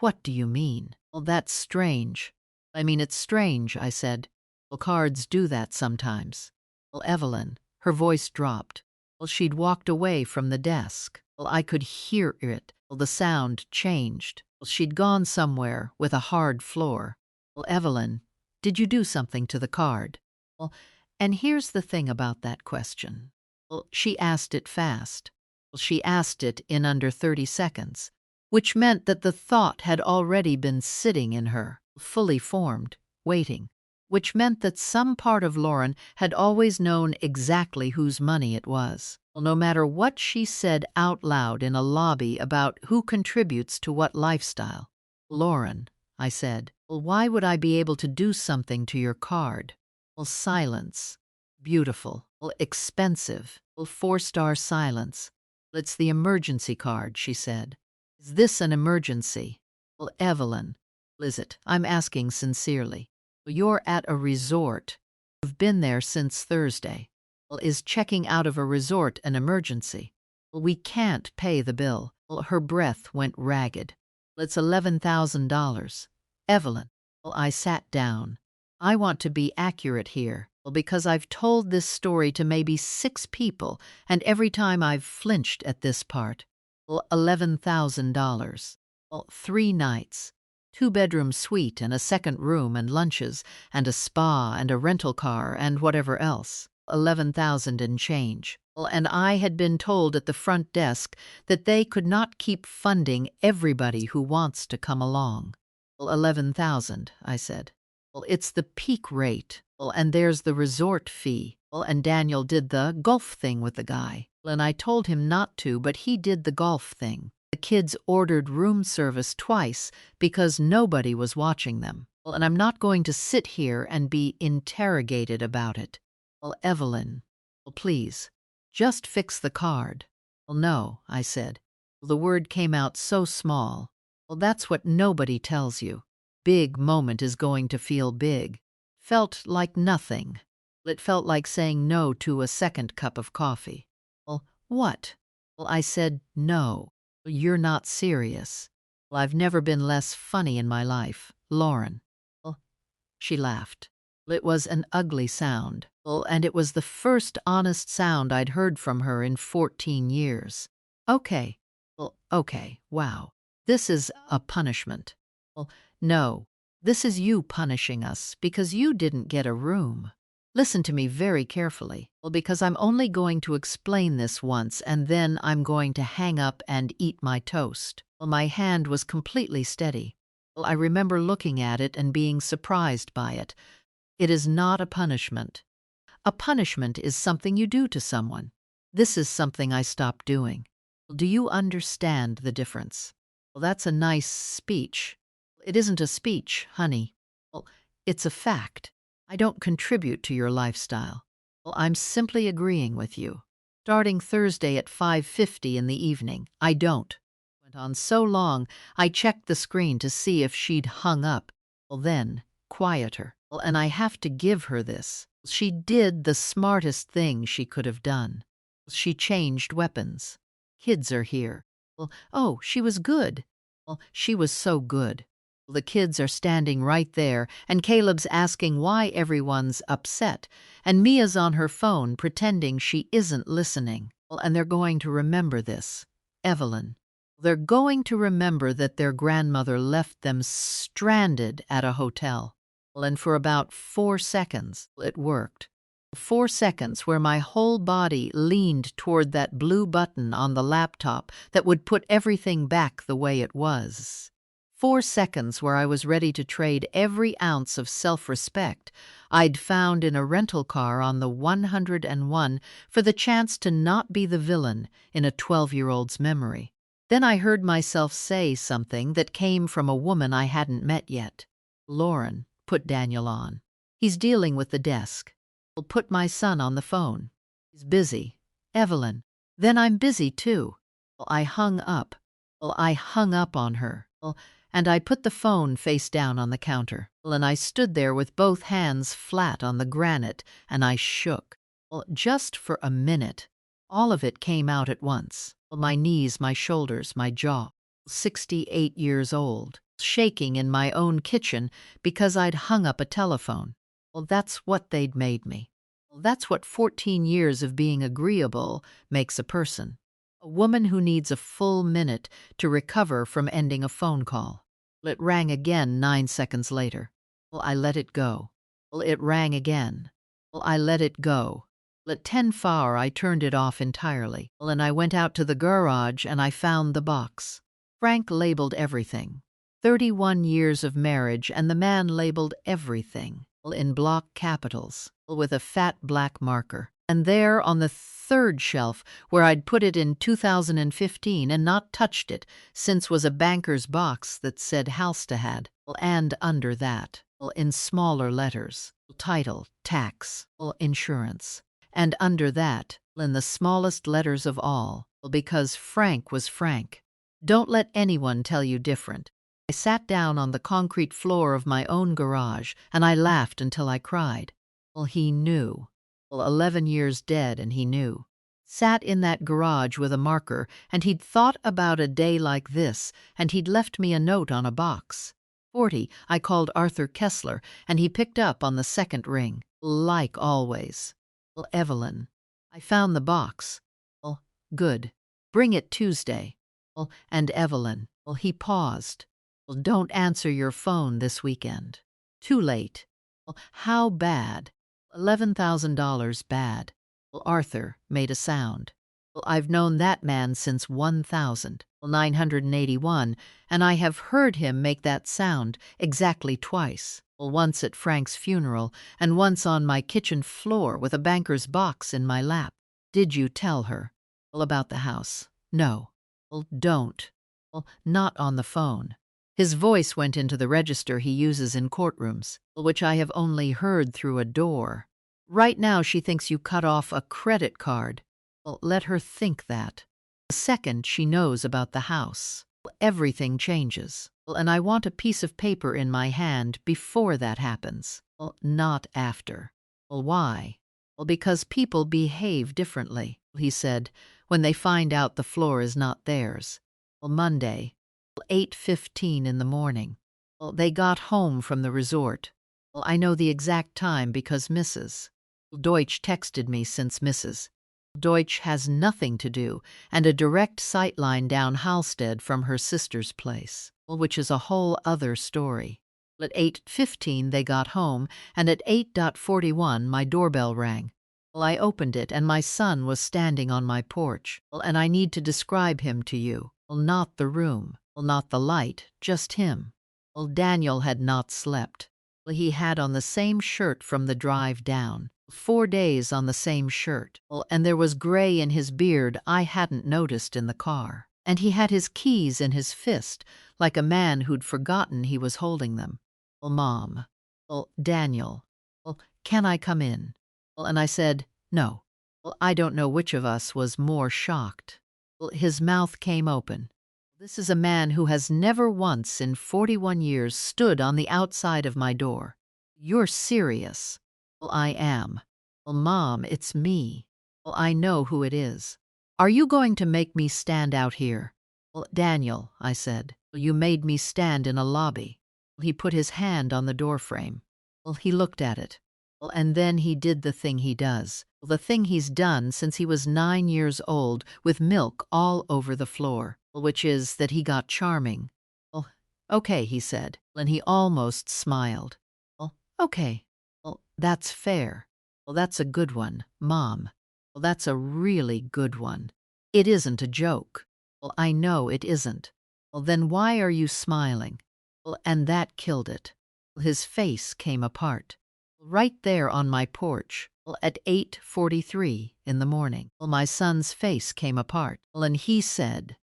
What do you mean? Well, that's strange. I mean, it's strange, I said. Well, cards do that sometimes. Well, Evelyn, her voice dropped. Well, she'd walked away from the desk. Well, I could hear it. Well, the sound changed. Well, she'd gone somewhere with a hard floor. Well, Evelyn, did you do something to the card? Well, and here's the thing about that question. Well, she asked it fast. Well, she asked it in under 30 seconds, which meant that the thought had already been sitting in her, fully formed, waiting, which meant that some part of Lauren had always known exactly whose money it was. Well, no matter what she said out loud in a lobby about who contributes to what lifestyle. Lauren, I said, well, why would I be able to do something to your card? Well, silence. Beautiful. Expensive. 4-star silence. It's the emergency card, she said. Is this an emergency? Evelyn. Is it? I'm asking sincerely. You're at a resort. You've been there since Thursday. Is checking out of a resort an emergency? We can't pay the bill. Her breath went ragged. It's $11,000. Evelyn. I sat down. I want to be accurate here. Because I've told this story to maybe 6 people, and every time I've flinched at this part. $11,000. 3 nights. 2-bedroom suite and a second room and lunches and a spa and a rental car and whatever else. 11,000 and change. And I had been told at the front desk that they could not keep funding everybody who wants to come along. 11,000, I said. It's the peak rate. And there's the resort fee. And Daniel did the golf thing with the guy. And I told him not to, but he did the golf thing. The kids ordered room service twice because nobody was watching them. And I'm not going to sit here and be interrogated about it. Evelyn, please, just fix the card. No, I said. The word came out so small. That's what nobody tells you. Big moment is going to feel big. Felt like nothing. It felt like saying no to a second cup of coffee. What? I said no. You're not serious. I've never been less funny in my life, Lauren. She laughed. It was an ugly sound, and it was the first honest sound I'd heard from her in 14 years. Okay. Okay, wow. This is a punishment. No. This is you punishing us because you didn't get a room. Listen to me very carefully, because I'm only going to explain this once and then I'm going to hang up and eat my toast. My hand was completely steady. I remember looking at it and being surprised by it. It is not a punishment. A punishment is something you do to someone. This is something I stopped doing. Do you understand the difference? That's a nice speech. It isn't a speech, honey. It's a fact. I don't contribute to your lifestyle. I'm simply agreeing with you. Starting Thursday at 5:50 in the evening, I don't. Went on so long, I checked the screen to see if she'd hung up. Then, quieter. And I have to give her this. She did the smartest thing she could have done. She changed weapons. Kids are here. Oh, she was good. She was so good. The kids are standing right there, and Caleb's asking why everyone's upset, and Mia's on her phone pretending she isn't listening. And they're going to remember this. Evelyn. They're going to remember that their grandmother left them stranded at a hotel. And for about 4 seconds, it worked. 4 seconds where my whole body leaned toward that blue button on the laptop that would put everything back the way it was. 4 seconds where I was ready to trade every ounce of self-respect I'd found in a rental car on the 101 for the chance to not be the villain in a 12-year-old's memory. Then I heard myself say something that came from a woman I hadn't met yet. Lauren, put Daniel on. He's dealing with the desk. I'll put my son on the phone. He's busy. Evelyn. Then I'm busy too. I hung up. I hung up on her. And I put the phone face down on the counter. And I stood there with both hands flat on the granite, and I shook. Just for a minute. All of it came out at once. My knees, my shoulders, my jaw. 68 years old, shaking in my own kitchen because I'd hung up a telephone. That's what they'd made me. That's what 14 years of being agreeable makes a person. A woman who needs a full minute to recover from ending a phone call. It rang again 9 seconds later. I let it go. It rang again. I let it go. At 10:04 I turned it off entirely, and I went out to the garage and I found the box. Frank labeled everything. 31 years of marriage, and the man labeled everything in block capitals with a fat black marker. And there on the third shelf, where I'd put it in 2015 and not touched it since was a banker's box that said Halstad, And under that, in smaller letters, title, tax, insurance. And under that, in the smallest letters of all, because Frank was Frank. Don't let anyone tell you different. I sat down on the concrete floor of my own garage, and I laughed until I cried. He knew. 11 years dead, and he knew. Sat in that garage with a marker, and he'd thought about a day like this, and he'd left me a note on a box. 40, I called Arthur Kessler, and he picked up on the second ring, like always. Evelyn. I found the box. Good. Bring it Tuesday. And Evelyn. He paused. Don't answer your phone this weekend. Too late. How bad? $11,000 bad. Arthur made a sound. I've known that man since 1981, and I have heard him make that sound exactly twice. Once at Frank's funeral, and once on my kitchen floor with a banker's box in my lap. Did you tell her? About the house? No. Don't. Not on the phone. His voice went into the register he uses in courtrooms, which I have only heard through a door. Right now she thinks you cut off a credit card. Let her think that. The second she knows about the house, everything changes. And I want a piece of paper in my hand before that happens. Not after. Why? Because people behave differently, he said, when they find out the floor is not theirs. Monday, 8:15 in the morning. They got home from the resort. I know the exact time because Mrs. Deutsch texted me since Mrs. Deutsch has nothing to do and a direct sight line down Halstead from her sister's place, which is a whole other story. At 8:15 they got home, and at 8:41 my doorbell rang. I opened it, and my son was standing on my porch, and I need to describe him to you. Not the room, not the light, just him. Daniel had not slept. He had on the same shirt from the drive down, 4 days on the same shirt, and there was gray in his beard I hadn't noticed in the car. And he had his keys in his fist, like a man who'd forgotten he was holding them. Mom. Daniel. Can I come in? And I said, no. I don't know which of us was more shocked. His mouth came open. This is a man who has never once in 41 years stood on the outside of my door. You're serious. I am. Mom, it's me. I know who it is. Are you going to make me stand out here? Daniel, I said, you made me stand in a lobby. He put his hand on the doorframe. He looked at it. And then he did the thing he does, the thing he's done since he was 9 years old, with milk all over the floor, which is that he got charming. Okay, he said, and he almost smiled. Okay. That's fair. That's a good one, Mom. That's a really good one. It isn't a joke. I know it isn't. Then why are you smiling? And that killed it. His face came apart. Right there on my porch, at 8:43 in the morning, my son's face came apart, and he said,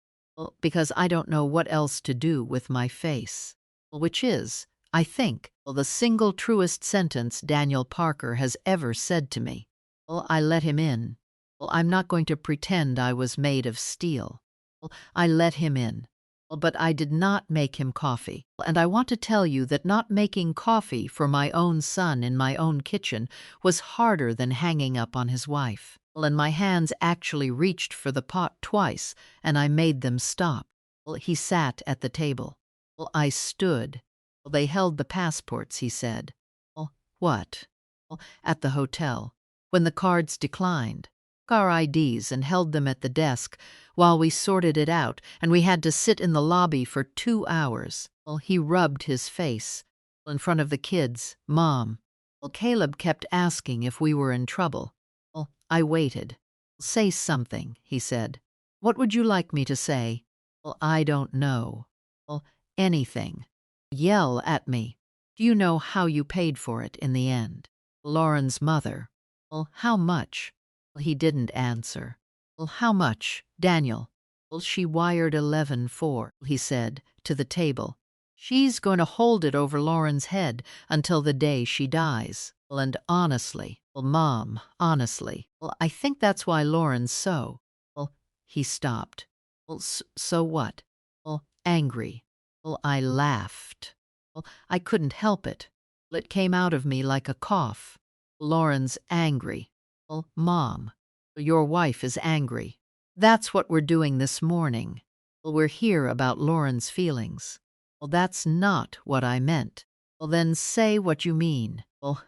because I don't know what else to do with my face, which is, I think, the single truest sentence Daniel Parker has ever said to me. I let him in. I'm not going to pretend I was made of steel. I let him in. But I did not make him coffee, and I want to tell you that not making coffee for my own son in my own kitchen was harder than hanging up on his wife. And my hands actually reached for the pot twice, and I made them stop. He sat at the table. I stood. They held the passports, he said. What? At the hotel. When the cards declined. Our IDs and held them at the desk while we sorted it out, and we had to sit in the lobby for 2 hours. He rubbed his face in front of the kids. Mom. Caleb kept asking if we were in trouble. I waited. Say something, he said. What would you like me to say? I don't know. Anything. Yell at me. Do you know how you paid for it in the end? Lauren's mother. How much? He didn't answer. How much, Daniel? She wired 11.4, he said, to the table. She's going to hold it over Lauren's head until the day she dies. Well, and honestly, well, Mom, honestly, well, I think that's why Lauren's so. Well, he stopped. Well, so what? Well, angry. Well, I laughed. Well, I couldn't help it. Well, it came out of me like a cough. Lauren's angry. Well, Mom, your wife is angry. That's what we're doing this morning. Well, we're here about Lauren's feelings. Well, that's not what I meant. Well, then say what you mean. Well,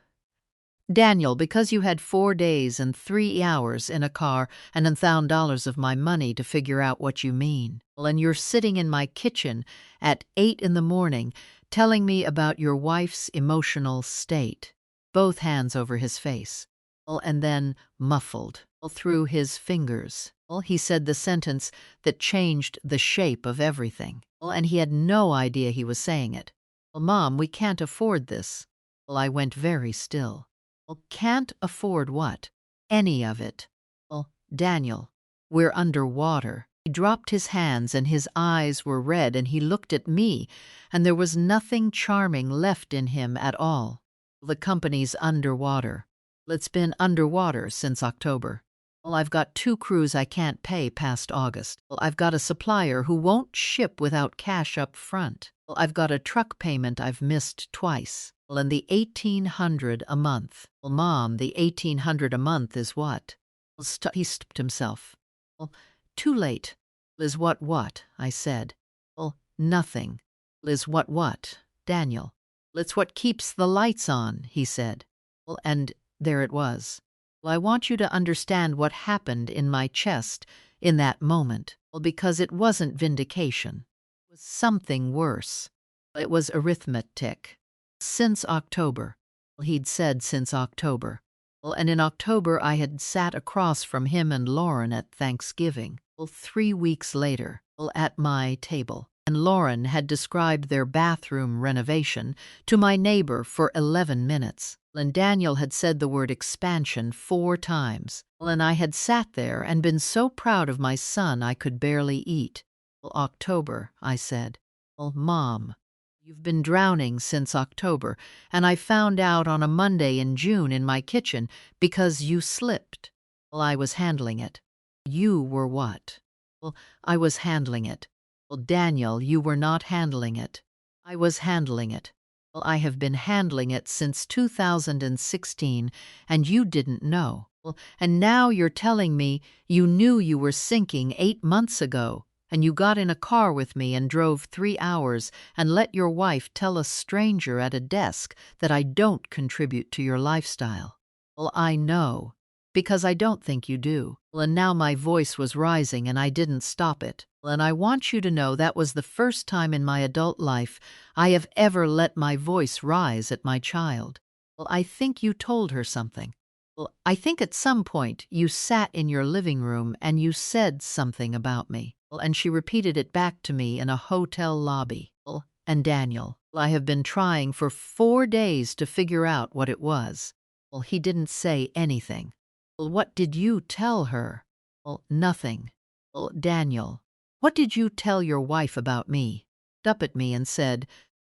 Daniel, because you had 4 days and 3 hours in a car and $1,000 of my money to figure out what you mean. Well, and you're sitting in my kitchen at 8 in the morning telling me about your wife's emotional state. Both hands over his face. Well, and then muffled. Well, through his fingers. Well, he said the sentence that changed the shape of everything. Well, and he had no idea he was saying it. Well, Mom, we can't afford this. Well, I went very still. Well, can't afford what? Any of it. Well, Daniel, we're underwater. He dropped his hands and his eyes were red and he looked at me and there was nothing charming left in him at all. The company's underwater. It's been underwater since October. Well, I've got 2 crews I can't pay past August. Well, I've got a supplier who won't ship without cash up front. Well, I've got a truck payment I've missed twice. Well, and the $1,800 a month. Well, Mom, the $1,800 a month is what? Well, he stopped himself. Well, too late. Liz, what? I said. Well, nothing. Liz, what? Daniel. It's what keeps the lights on, he said. Well, and there it was. Well, I want you to understand what happened in my chest in that moment. Well, because it wasn't vindication. It was something worse. It was arithmetic. Since October. Well, he'd said since October. Well, and in October I had sat across from him and Lauren at Thanksgiving. Well, 3 weeks later, well, at my table. And Lauren had described their bathroom renovation to my neighbor for 11 minutes. And Daniel had said the word expansion 4 times. Well, and I had sat there and been so proud of my son I could barely eat. Well, October, I said. Well, Mom, you've been drowning since October, and I found out on a Monday in June in my kitchen because you slipped. Well, I was handling it. You were what? Well, I was handling it. Well, Daniel, you were not handling it. I was handling it. Well, I have been handling it since 2016, and you didn't know. Well, and now you're telling me you knew you were sinking 8 months ago, and you got in a car with me and drove 3 hours and let your wife tell a stranger at a desk that I don't contribute to your lifestyle. Well, I know, because I don't think you do. Well, and now my voice was rising and I didn't stop it. Well, and I want you to know that was the first time in my adult life I have ever let my voice rise at my child. Well, I think you told her something. Well, I think at some point you sat in your living room and you said something about me. Well, and she repeated it back to me in a hotel lobby. Well, and Daniel, I have been trying for 4 days to figure out what it was. Well, he didn't say anything. Well, what did you tell her? Well, nothing. Well, Daniel, what did you tell your wife about me? Up at me and said,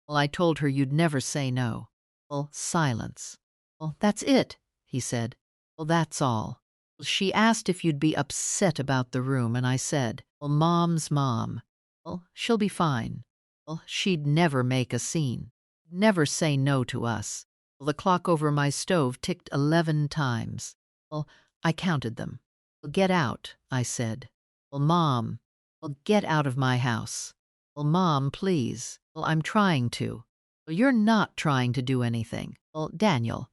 well, I told her you'd never say no. Well, silence. Well, that's it, he said. Well, that's all. Well, she asked if you'd be upset about the room, and I said, well, Mom's mom. Well, she'll be fine. Well, she'd never make a scene. Never say no to us. Well, the clock over my stove ticked 11 times. Well, I counted them. Well, get out, I said. Well, Mom. Well, get out of my house. Well, Mom, please. Well, I'm trying to. Well, you're not trying to do anything. Well, Daniel,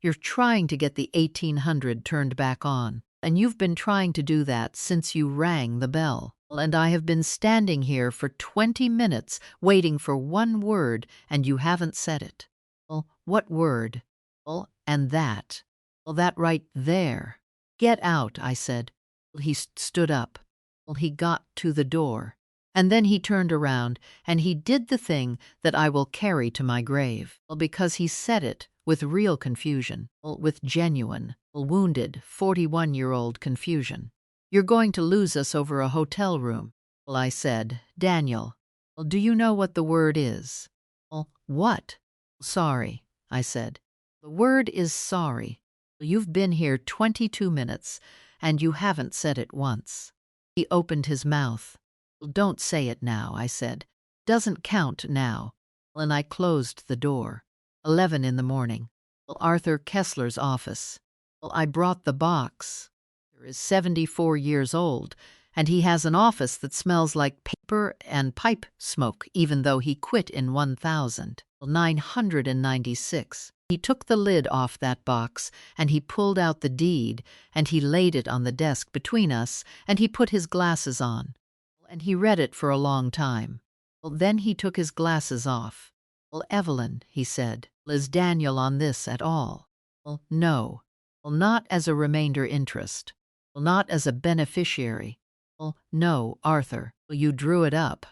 you're trying to get the 1800 turned back on, and you've been trying to do that since you rang the bell. Well, and I have been standing here for 20 minutes waiting for one word, and you haven't said it. Well, what word? Well, and that. Well, that right there. Get out, I said. Well, he stood up. Well, he got to the door. And then he turned around, and he did the thing that I will carry to my grave. Well, because he said it with real confusion. Well, with genuine, wounded, 41-year-old confusion. You're going to lose us over a hotel room. Well, I said, Daniel, Well, do you know what the word is? Well, what? Sorry, I said. The word is sorry. You've been here 22 minutes, and you haven't said it once. He opened his mouth. Well, don't say it now, I said. Doesn't count now. And I closed the door. 11 in the morning. Well, Arthur Kessler's office. Well, I brought the box. He is 74 years old, and he has an office that smells like paper and pipe smoke, even though he quit in 1996. He took the lid off that box, and he pulled out the deed, and he laid it on the desk between us, and he put his glasses on. And he read it for a long time. Well, then he took his glasses off. Well, Evelyn, he said, is Daniel on this at all? Well, no. Well, not as a remainder interest. Well, not as a beneficiary. Well, no, Arthur. Well, you drew it up.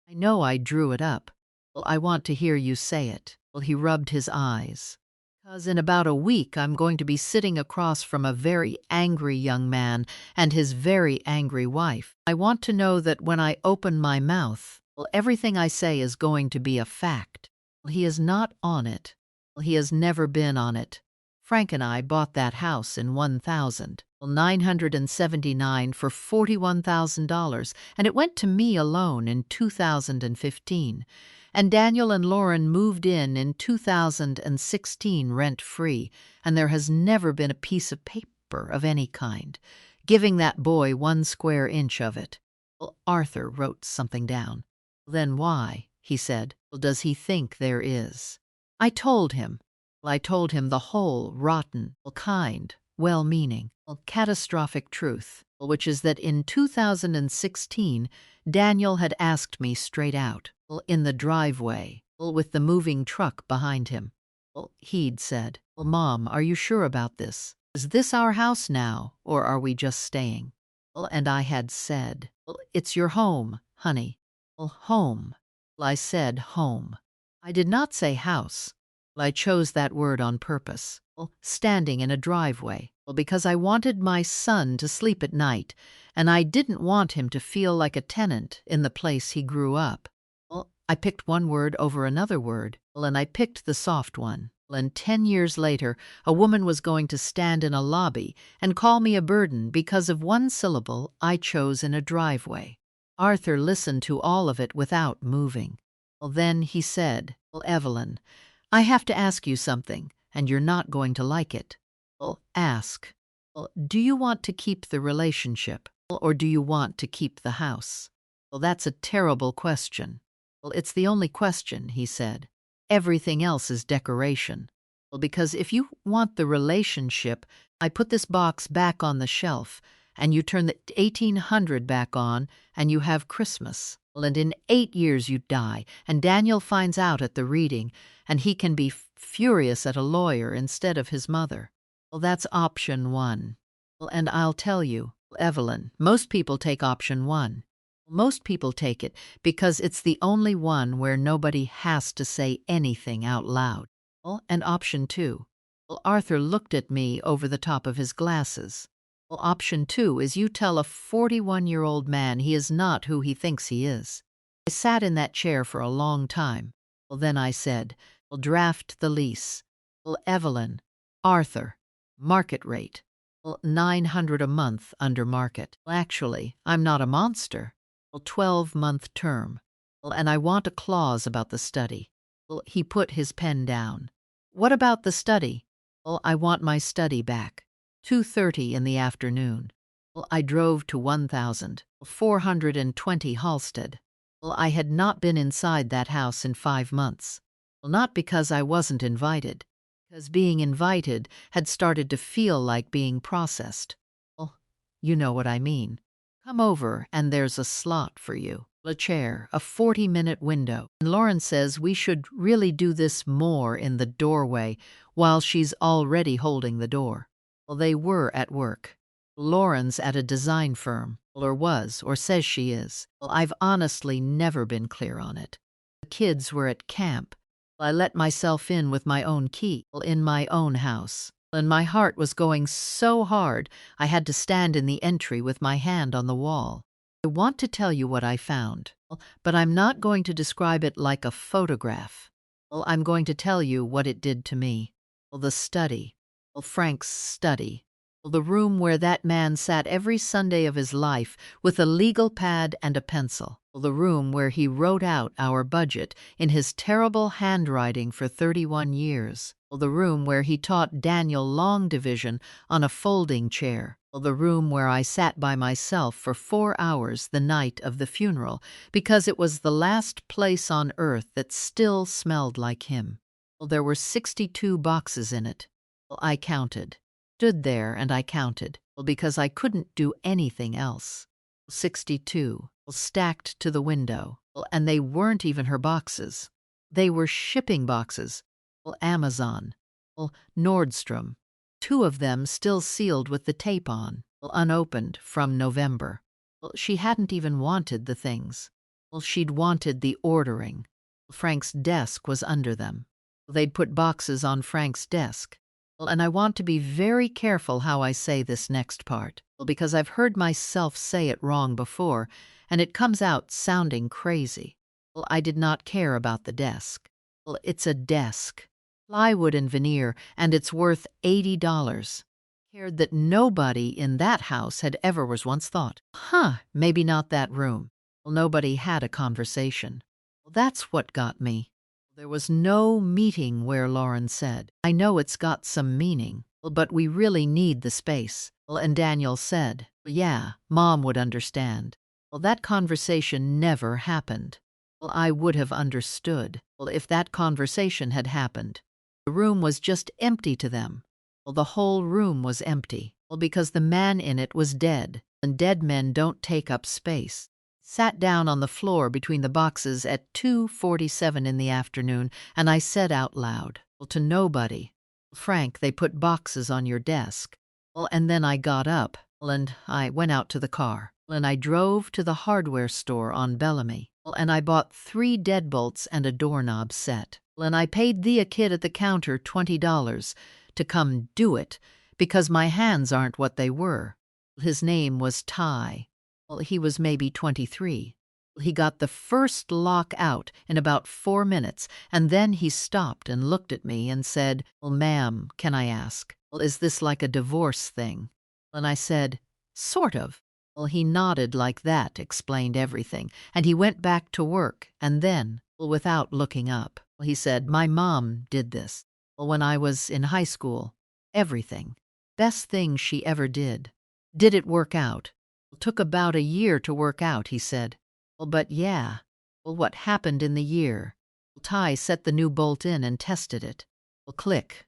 I know I drew it up. Well, I want to hear you say it. Well, he rubbed his eyes. Because in about a week I'm going to be sitting across from a very angry young man and his very angry wife. I want to know that when I open my mouth, well, everything I say is going to be a fact. Well, he is not on it. Well, he has never been on it. Frank and I bought that house in 1979 for $41,000, and it went to me alone in 2015. And Daniel and Lauren moved in 2016 rent-free, and there has never been a piece of paper of any kind, giving that boy 1 square inch of it. Well, Arthur wrote something down. Then why, he said, well, does he think there is? I told him. Well, I told him the whole rotten, kind, well-meaning, catastrophic truth, which is that in 2016, Daniel had asked me straight out, in the driveway, with the moving truck behind him. He'd said, Mom, are you sure about this? Is this our house now, or are we just staying? And I had said, it's your home, honey. Home. I said home. I did not say house. I chose that word on purpose. Standing in a driveway. Because I wanted my son to sleep at night, and I didn't want him to feel like a tenant in the place he grew up. I picked one word over another word, and I picked the soft one. And 10 years later, a woman was going to stand in a lobby and call me a burden because of one syllable I chose in a driveway. Arthur listened to all of it without moving. Then he said, Evelyn, I have to ask you something, and you're not going to like it. Ask. Do you want to keep the relationship, or do you want to keep the house? That's a terrible question. It's the only question, he said. Everything else is decoration. Because if you want the relationship, I put this box back on the shelf, and you turn the 1800 back on, and you have Christmas. And in 8 years you die, and Daniel finds out at the reading, and he can be furious at a lawyer instead of his mother. That's option 1. And I'll tell you, Evelyn, most people take option 1. Most people take it because it's the only one where nobody has to say anything out loud. And option 2. Arthur looked at me over the top of his glasses. Option 2 is you tell a 41-year-old man he is not who he thinks he is. I sat in that chair for a long time. Then I said, draft the lease. Evelyn, Arthur, market rate. $900 a month under market. Actually, I'm not a monster. 12-month term. And I want a clause about the study. He put his pen down. What about the study? I want my study back. 2:30 in the afternoon. I drove to 1420 Halsted. I had not been inside that house in 5 months. Not because I wasn't invited, because being invited had started to feel like being processed. You know what I mean. Come over and there's a slot for you. A chair, a 40-minute window. And Lauren says we should really do this more in the doorway while she's already holding the door. They were at work. Lauren's at a design firm, or was, or says she is. I've honestly never been clear on it. The kids were at camp. I let myself in with my own key, in my own house. And my heart was going so hard I had to stand in the entry with my hand on the wall. I want to tell you what I found, but I'm not going to describe it like a photograph. I'm going to tell you what it did to me. The study. Frank's study. The room where that man sat every Sunday of his life with a legal pad and a pencil. The room where he wrote out our budget in his terrible handwriting for 31 years. The room where he taught Daniel long division on a folding chair. The room where I sat by myself for 4 hours the night of the funeral because it was the last place on earth that still smelled like him. There were 62 boxes in it. I counted. Stood there and I counted, because I couldn't do anything else. 62, stacked to the window, and they weren't even her boxes. They were shipping boxes, Amazon, Nordstrom, 2 of them still sealed with the tape on, unopened from November. She hadn't even wanted the things. She'd wanted the ordering. Frank's desk was under them. They'd put boxes on Frank's desk. And I want to be very careful how I say this next part, because I've heard myself say it wrong before, and it comes out sounding crazy. I did not care about the desk. It's a desk, plywood and veneer, and it's worth $80. Cared that nobody in that house had ever was once thought, maybe not that room. Nobody had a conversation. That's what got me. There was no meeting where Lauren said, I know it's got some meaning, but we really need the space. And Daniel said, yeah, Mom would understand. That conversation never happened. I would have understood if that conversation had happened. The room was just empty to them. The whole room was empty, because the man in it was dead, and dead men don't take up space. Sat down on the floor between the boxes at 2:47 in the afternoon, and I said out loud, to nobody, Frank, they put boxes on your desk. And then I got up, and I went out to the car, and I drove to the hardware store on Bellamy, and I bought 3 deadbolts and a doorknob set. And I paid the kid at the counter $20 to come do it, because my hands aren't what they were. His name was Ty. He was maybe 23. He got the first lock out in about 4 minutes, and then he stopped and looked at me and said, ma'am, can I ask, is this like a divorce thing? And I said, sort of. He nodded like that, explained everything, and he went back to work, and then, without looking up, he said, my mom did this. When I was in high school, everything. Best thing she ever did. Did it work out? Took about a year to work out, he said. But yeah. What happened in the year? Ty set the new bolt in and tested it. Click.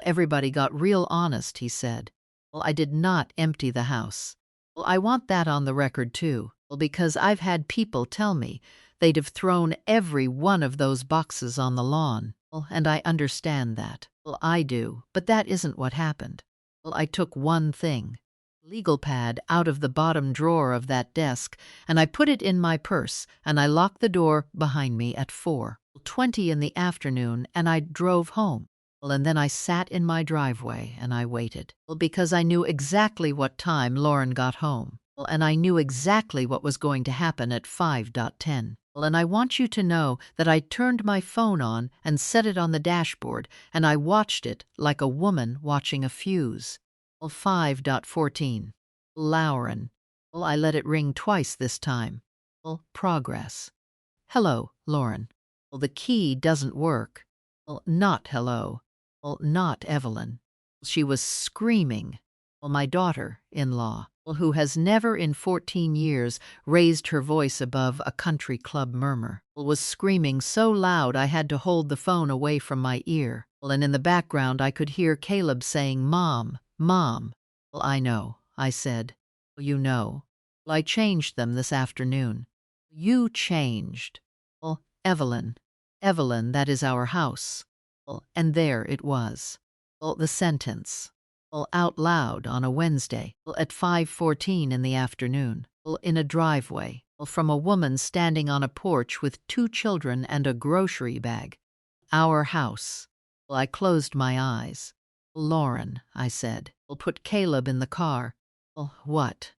Everybody got real honest, he said. I did not empty the house. I want that on the record, too, because I've had people tell me they'd have thrown every one of those boxes on the lawn. And I understand that. I do, but that isn't what happened. I took one thing. Legal pad out of the bottom drawer of that desk, and I put it in my purse, and I locked the door behind me at 4:20 in the afternoon, and I drove home. And then I sat in my driveway, and I waited. Because I knew exactly what time Lauren got home. And I knew exactly what was going to happen at 5:10. And I want you to know that I turned my phone on and set it on the dashboard, and I watched it like a woman watching a fuse. 5:14. Lauren. I let it ring twice this time. Progress. Hello, Lauren. The key doesn't work. Not hello. Not Evelyn. She was screaming. My daughter-in-law, who has never in 14 years raised her voice above a country club murmur, was screaming so loud I had to hold the phone away from my ear. And in the background I could hear Caleb saying, Mom, Mom. I know, I said. You know. I changed them this afternoon. You changed. Evelyn. Evelyn, that is our house. And there it was. The sentence. Out loud on a Wednesday, at 5:14 in the afternoon, in a driveway, from a woman standing on a porch with 2 children and a grocery bag. Our house. I closed my eyes. Lauren, I said, put Caleb in the car. What?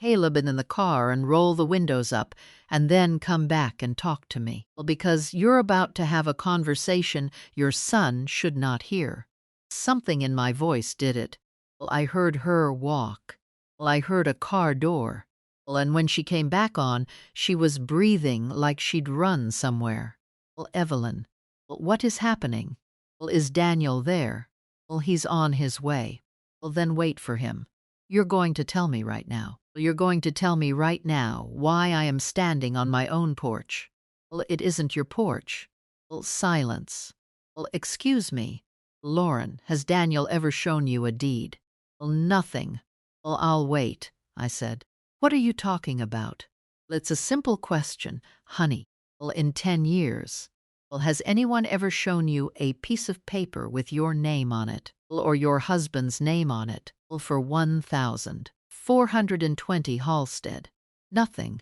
Caleb in the car and roll the windows up and then come back and talk to me. Well, because you're about to have a conversation your son should not hear. Something in my voice did it. Well, I heard her walk. Well, I heard a car door. Well, and when she came back on, she was breathing like she'd run somewhere. Well, Evelyn, well, what is happening? Well, is Daniel there? Well, he's on his way. Well, then wait for him. You're going to tell me right now. Well, you're going to tell me right now why I am standing on my own porch. Well, it isn't your porch. Well, silence. Well, excuse me. Lauren, has Daniel ever shown you a deed? Well, nothing. Well, I'll wait, I said. What are you talking about? Well, it's a simple question, honey. Well, in 10 years. Well, has anyone ever shown you a piece of paper with your name on it? Well, or your husband's name on it? Well, for 1,420 Halstead. Nothing.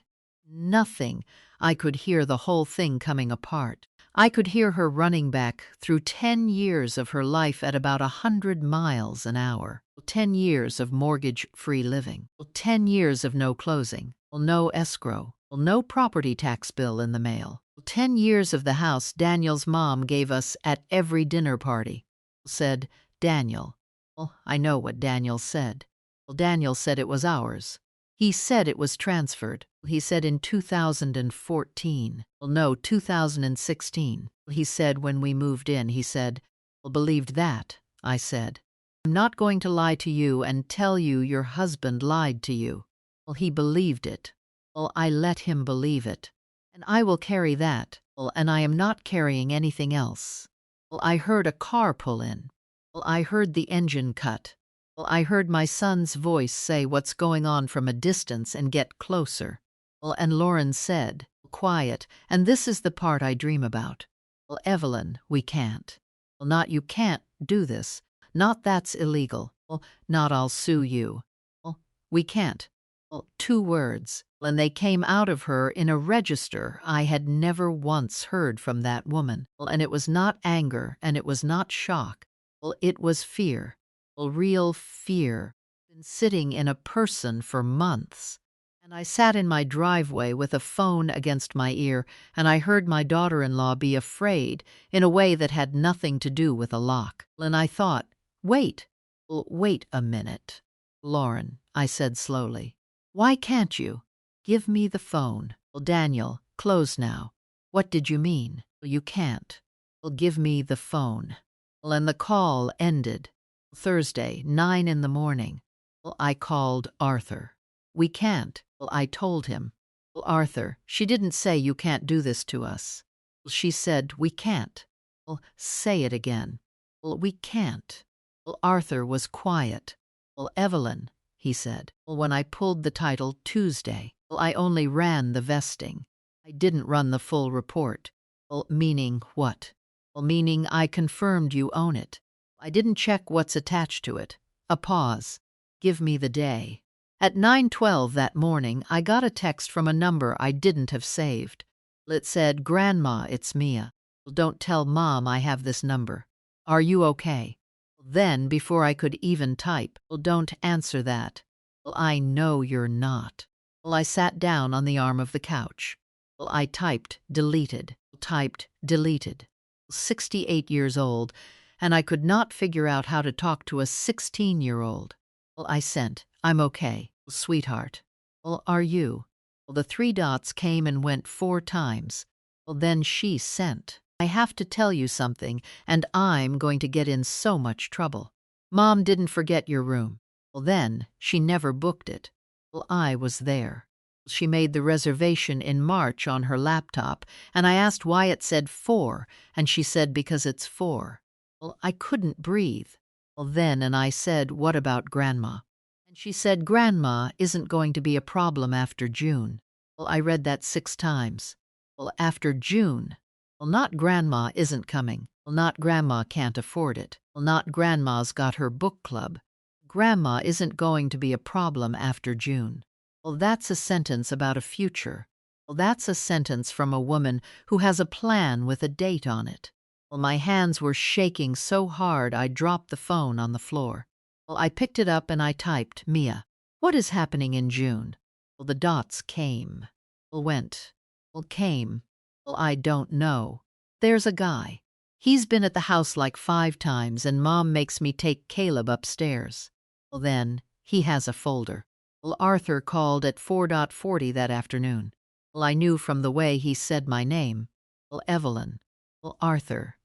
Nothing. I could hear the whole thing coming apart. I could hear her running back through 10 years of her life at about 100 miles an hour. 10 years of mortgage-free living. 10 years of no closing. No escrow. No property tax bill in the mail. 10 years of the house Daniel's mom gave us at every dinner party. Said, Daniel. Well, I know what Daniel said. Well, Daniel said it was ours. He said it was transferred. He said in 2014. Well, no, 2016. He said when we moved in, he said, well, believed that, I said. I'm not going to lie to you and tell you your husband lied to you. Well, he believed it. Well, I let him believe it. And I will carry that. Well, and I am not carrying anything else. Well, I heard a car pull in. Well, I heard the engine cut. Well, I heard my son's voice say what's going on from a distance and get closer. Well, and Lauren said, quiet, and this is the part I dream about. Well, Evelyn, we can't. Well, not you can't do this. Not that's illegal. Well, not I'll sue you. Well, we can't. Well, 2 words. And they came out of her in a register I had never once heard from that woman. Well, and it was not anger, and it was not shock. Well, it was fear. Well, real fear. Been sitting in a person for months. And I sat in my driveway with a phone against my ear, and I heard my daughter-in-law be afraid in a way that had nothing to do with a lock. And I thought, wait. Well, wait a minute. Lauren, I said slowly. Why can't you? Give me the phone. Well, Daniel, close now. What did you mean? Well, you can't. Well, give me the phone. Well, and the call ended. Thursday, 9 in the morning. Well, I called Arthur. We can't. Well, I told him. Well, Arthur, she didn't say you can't do this to us. Well, she said we can't. Well, say it again. Well, we can't. Well, Arthur was quiet. Well, Evelyn, he said. Well, when I pulled the title Tuesday, well, I only ran the vesting. I didn't run the full report. Well, meaning what? Well, meaning I confirmed you own it. I didn't check what's attached to it. A pause. Give me the day. At 9:12 that morning, I got a text from a number I didn't have saved. It said, Grandma, it's Mia. Well, don't tell Mom I have this number. Are you okay? Then, before I could even type, well, don't answer that. Well, I know you're not. Well, I sat down on the arm of the couch. Well, I typed, deleted, typed, deleted. 68 years old, and I could not figure out how to talk to a 16-year-old. Well, I sent, I'm okay, sweetheart. Well, are you? Well, the 3 dots came and went 4 times. Well, then she sent. I have to tell you something, and I'm going to get in so much trouble. Mom didn't forget your room. Well, then, she never booked it. Well, I was there. She made the reservation in March on her laptop, and I asked why it said 4, and she said because it's 4. Well, I couldn't breathe. Well, then, and I said, what about Grandma? And she said, Grandma isn't going to be a problem after June. Well, I read that 6 times. Well, after June. Well, not Grandma isn't coming. Well, not Grandma can't afford it. Well, not Grandma's got her book club. Grandma isn't going to be a problem after June. Well, that's a sentence about a future. Well, that's a sentence from a woman who has a plan with a date on it. Well, my hands were shaking so hard I dropped the phone on the floor. Well, I picked it up and I typed, Mia, what is happening in June? Well, the dots came. Well, went. Well, came. Well, I don't know. There's a guy. He's been at the house like 5 times, and Mom makes me take Caleb upstairs. Well, then, he has a folder. Well, Arthur called at 4:40 that afternoon. Well, I knew from the way he said my name. Well, Evelyn. Well, Arthur.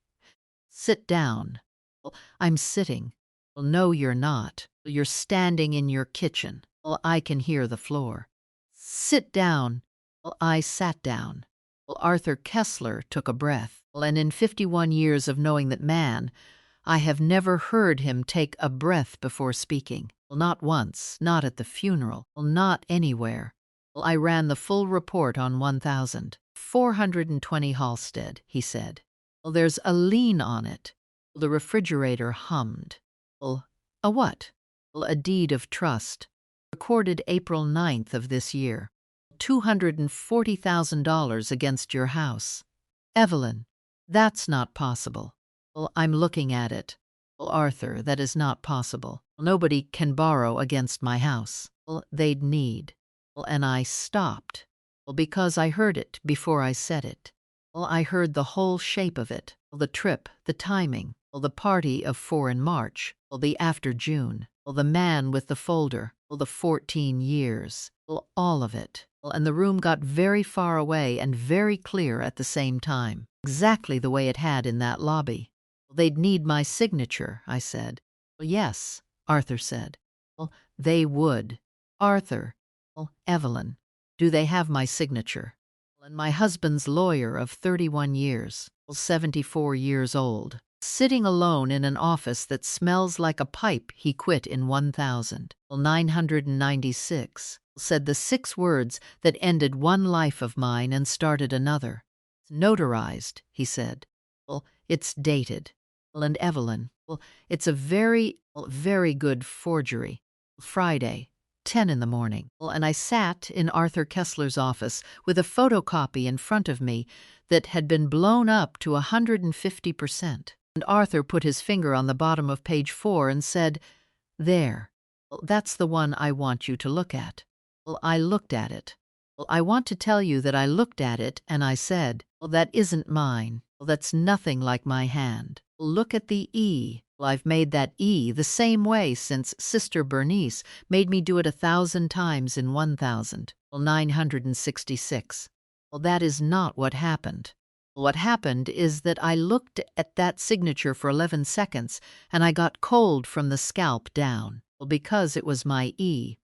Sit down. Well, I'm sitting. Well, no, you're not. Well, you're standing in your kitchen. Well, I can hear the floor. Sit down. Well, I sat down. Well, Arthur Kessler took a breath. Well, and in 51 years of knowing that man, I have never heard him take a breath before speaking. Well, not once, not at the funeral, well, not anywhere. Well, I ran the full report on 1,420 Halstead, he said. Well, there's a lien on it. Well, the refrigerator hummed. Well, a what? Well, a deed of trust. Recorded April 9th of this year. $240,000 against your house. Evelyn, that's not possible. Well, I'm looking at it. Well, Arthur, that is not possible. Well, nobody can borrow against my house. Well, they'd need. Well, and I stopped. Well, because I heard it before I said it. Well, I heard the whole shape of it. Well, the trip, the timing. Well, the party of 4 in March. Well, the after June. Well, the man with the folder. Well, the 14 years. Well, all of it. Well, and the room got very far away and very clear at the same time. Exactly the way it had in that lobby. Well, they'd need my signature, I said. Well, yes, Arthur said. Well, they would. Arthur. Well, Evelyn. Do they have my signature? Well, and my husband's lawyer of 31 years. Well, 74 years old. Sitting alone in an office that smells like a pipe he quit in 1996, said the 6 words that ended one life of mine and started another. Notarized, he said. Well, it's dated. Well, and Evelyn, well, it's a very good forgery. Friday, 10 in the morning. Well, and I sat in Arthur Kessler's office with a photocopy in front of me that had been blown up to 150%. And Arthur put his finger on the bottom of page 4 and said, "There. Well, that's the one I want you to look at." Well, I looked at it. Well, I want to tell you that I looked at it and I said, "Well, that isn't mine. Well, that's nothing like my hand. Well, look at the E. Well, I've made that E the same way since Sister Bernice made me do it 1,000 times in 1,966. Well, that is not what happened. What happened is that I looked at that signature for 11 seconds and I got cold from the scalp down. Well, because it was my E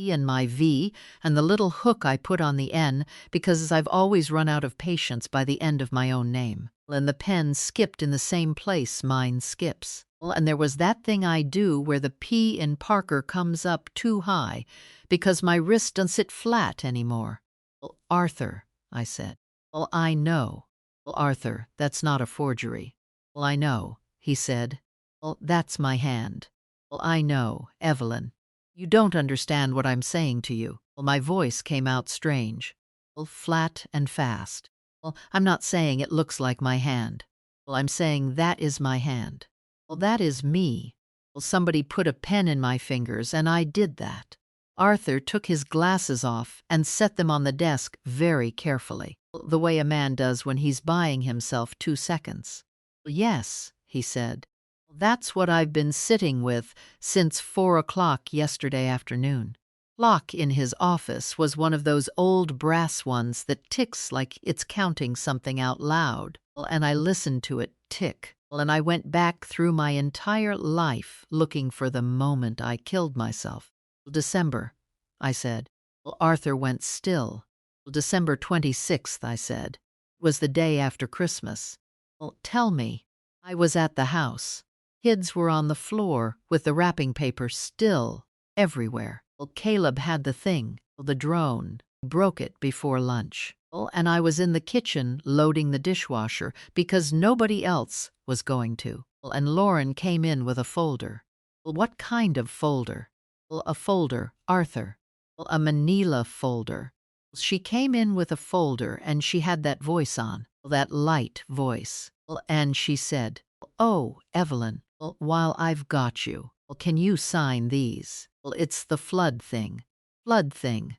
and my V and the little hook I put on the N because I've always run out of patience by the end of my own name. And the pen skipped in the same place mine skips. Well, and there was that thing I do where the P in Parker comes up too high because my wrist doesn't sit flat anymore. Well, Arthur, I said. Well, I know. Well, Arthur, that's not a forgery. Well, I know, he said. Well, that's my hand. Well, I know, Evelyn. You don't understand what I'm saying to you. Well, my voice came out strange. Well, flat and fast. Well, I'm not saying it looks like my hand. Well, I'm saying that is my hand. Well, that is me. Well, somebody put a pen in my fingers, and I did that. Arthur took his glasses off and set them on the desk very carefully, the way a man does when he's buying himself 2 seconds. "Yes," he said. "That's what I've been sitting with since 4 o'clock yesterday afternoon." Clock in his office was one of those old brass ones that ticks like it's counting something out loud. And I listened to it tick. And I went back through my entire life looking for the moment I killed myself. "December," I said. Well, Arthur went still. "Well, December 26th, I said. It was the day after Christmas. "Well, tell me." I was at the house. Kids were on the floor with the wrapping paper still everywhere. Well, Caleb had the thing, the drone, broke it before lunch. Well, and I was in the kitchen loading the dishwasher because nobody else was going to. Well, and Lauren came in with a folder. Well, what kind of folder? Well, a folder, Arthur. Well, a manila folder. She came in with a folder and she had that voice on, that light voice. Well, and she said, "Oh, Evelyn, well, while I've got you, well, can you sign these? Well, it's the flood thing. Flood thing."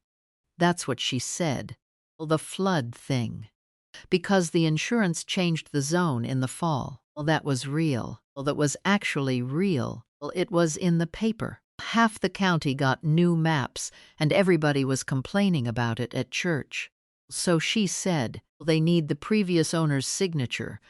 That's what she said. Well, the flood thing. Because the insurance changed the zone in the fall. Well, that was real. Well, that was actually real. Well, it was in the paper. Half the county got new maps, and everybody was complaining about it at church. So she said, well, they need the previous owner's signature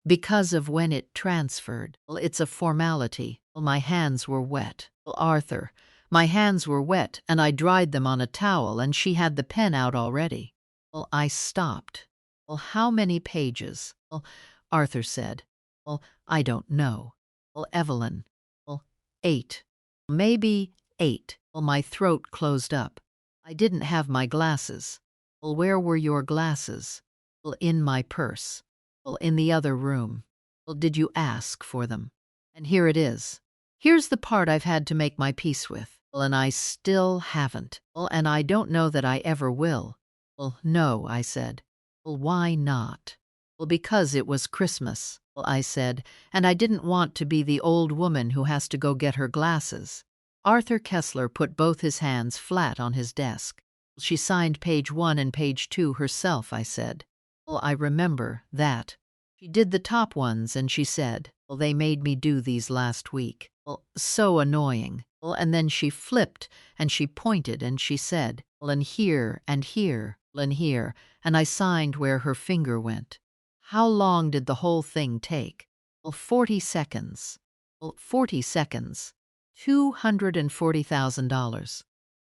because of when it transferred. Well, it's a formality. Well, my hands were wet. Well, Arthur, my hands were wet, and I dried them on a towel, and she had the pen out already. Well, I stopped. Well, how many pages? Well, Arthur said. Well, I don't know. Well, Evelyn. Well, 8. Maybe 8. Well, my throat closed up. I didn't have my glasses. Well, where were your glasses? Well, in my purse. Well, in the other room. Well, did you ask for them? And here it is. Here's the part I've had to make my peace with. Well, and I still haven't. Well, and I don't know that I ever will. Well, no, I said. Well, why not? Well, because it was Christmas. Well, I said, and I didn't want to be the old woman who has to go get her glasses. Arthur Kessler put both his hands flat on his desk. She signed page 1 and page 2 herself, I said. Well, I remember that. She did the top ones, and she said, well, they made me do these last week. Well, so annoying. Well, and then she flipped, and she pointed, and she said, well, and here, and here, and here, and I signed where her finger went. How long did the whole thing take? Well, 40 seconds. Well, 40 seconds. $240,000.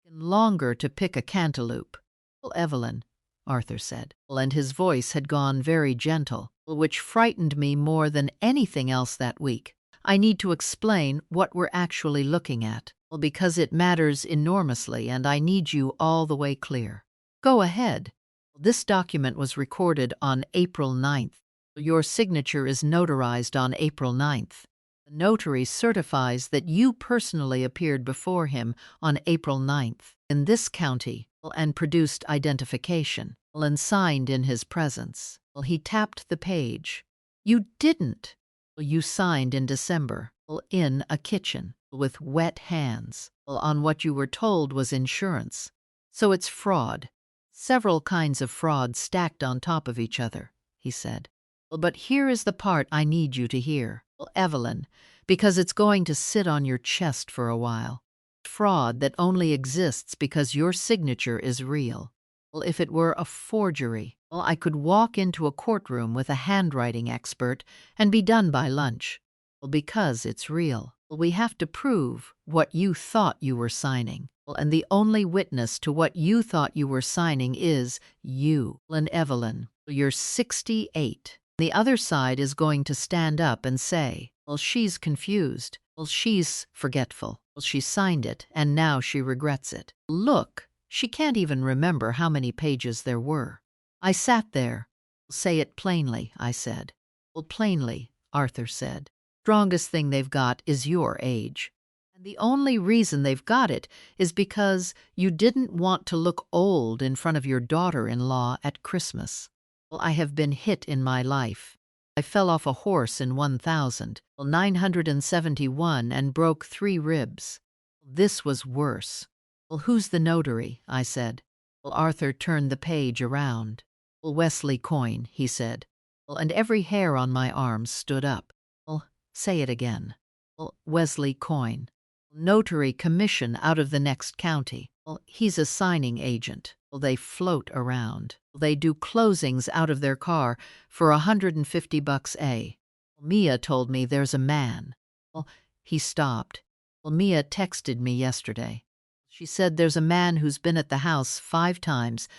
Longer to pick a cantaloupe. Well, Evelyn, Arthur said, well, and his voice had gone very gentle, which frightened me more than anything else that week. I need to explain what we're actually looking at, well, because it matters enormously, and I need you all the way clear. Go ahead. This document was recorded on April 9th. Your signature is notarized on April 9th. The notary certifies that you personally appeared before him on April 9th in this county and produced identification and signed in his presence. Well, he tapped the page. You didn't. Well, you signed in December in a kitchen with wet hands on what you were told was insurance. So it's fraud. Several kinds of fraud stacked on top of each other, he said. Well, but here is the part I need you to hear. Well, Evelyn, because it's going to sit on your chest for a while. Fraud that only exists because your signature is real. Well, if it were a forgery, well, I could walk into a courtroom with a handwriting expert and be done by lunch. Well, because it's real. Well, we have to prove what you thought you were signing. Well, and the only witness to what you thought you were signing is you. And Evelyn, you're 68. The other side is going to stand up and say, well, she's confused. Well, she's forgetful. Well, she signed it, and now she regrets it. Look, she can't even remember how many pages there were. I sat there. Say it plainly, I said. Well, plainly, Arthur said. Strongest thing they've got is your age. And the only reason they've got it is because you didn't want to look old in front of your daughter-in-law at Christmas. Well, I have been hit in my life. I fell off a horse in 1971 and broke 3 ribs. This was worse. Well, who's the notary? I said. Well, Arthur turned the page around. Well, Wesley Coyne, he said. Well, and every hair on my arms stood up. Well, say it again. Well, Wesley Coyne. Notary commission out of the next county. Well, he's a signing agent. Well, they float around. They do closings out of their car for $150 a. Mia told me there's a man. Well, he stopped. Well, Mia texted me yesterday. She said there's a man who's been at the house 5 times,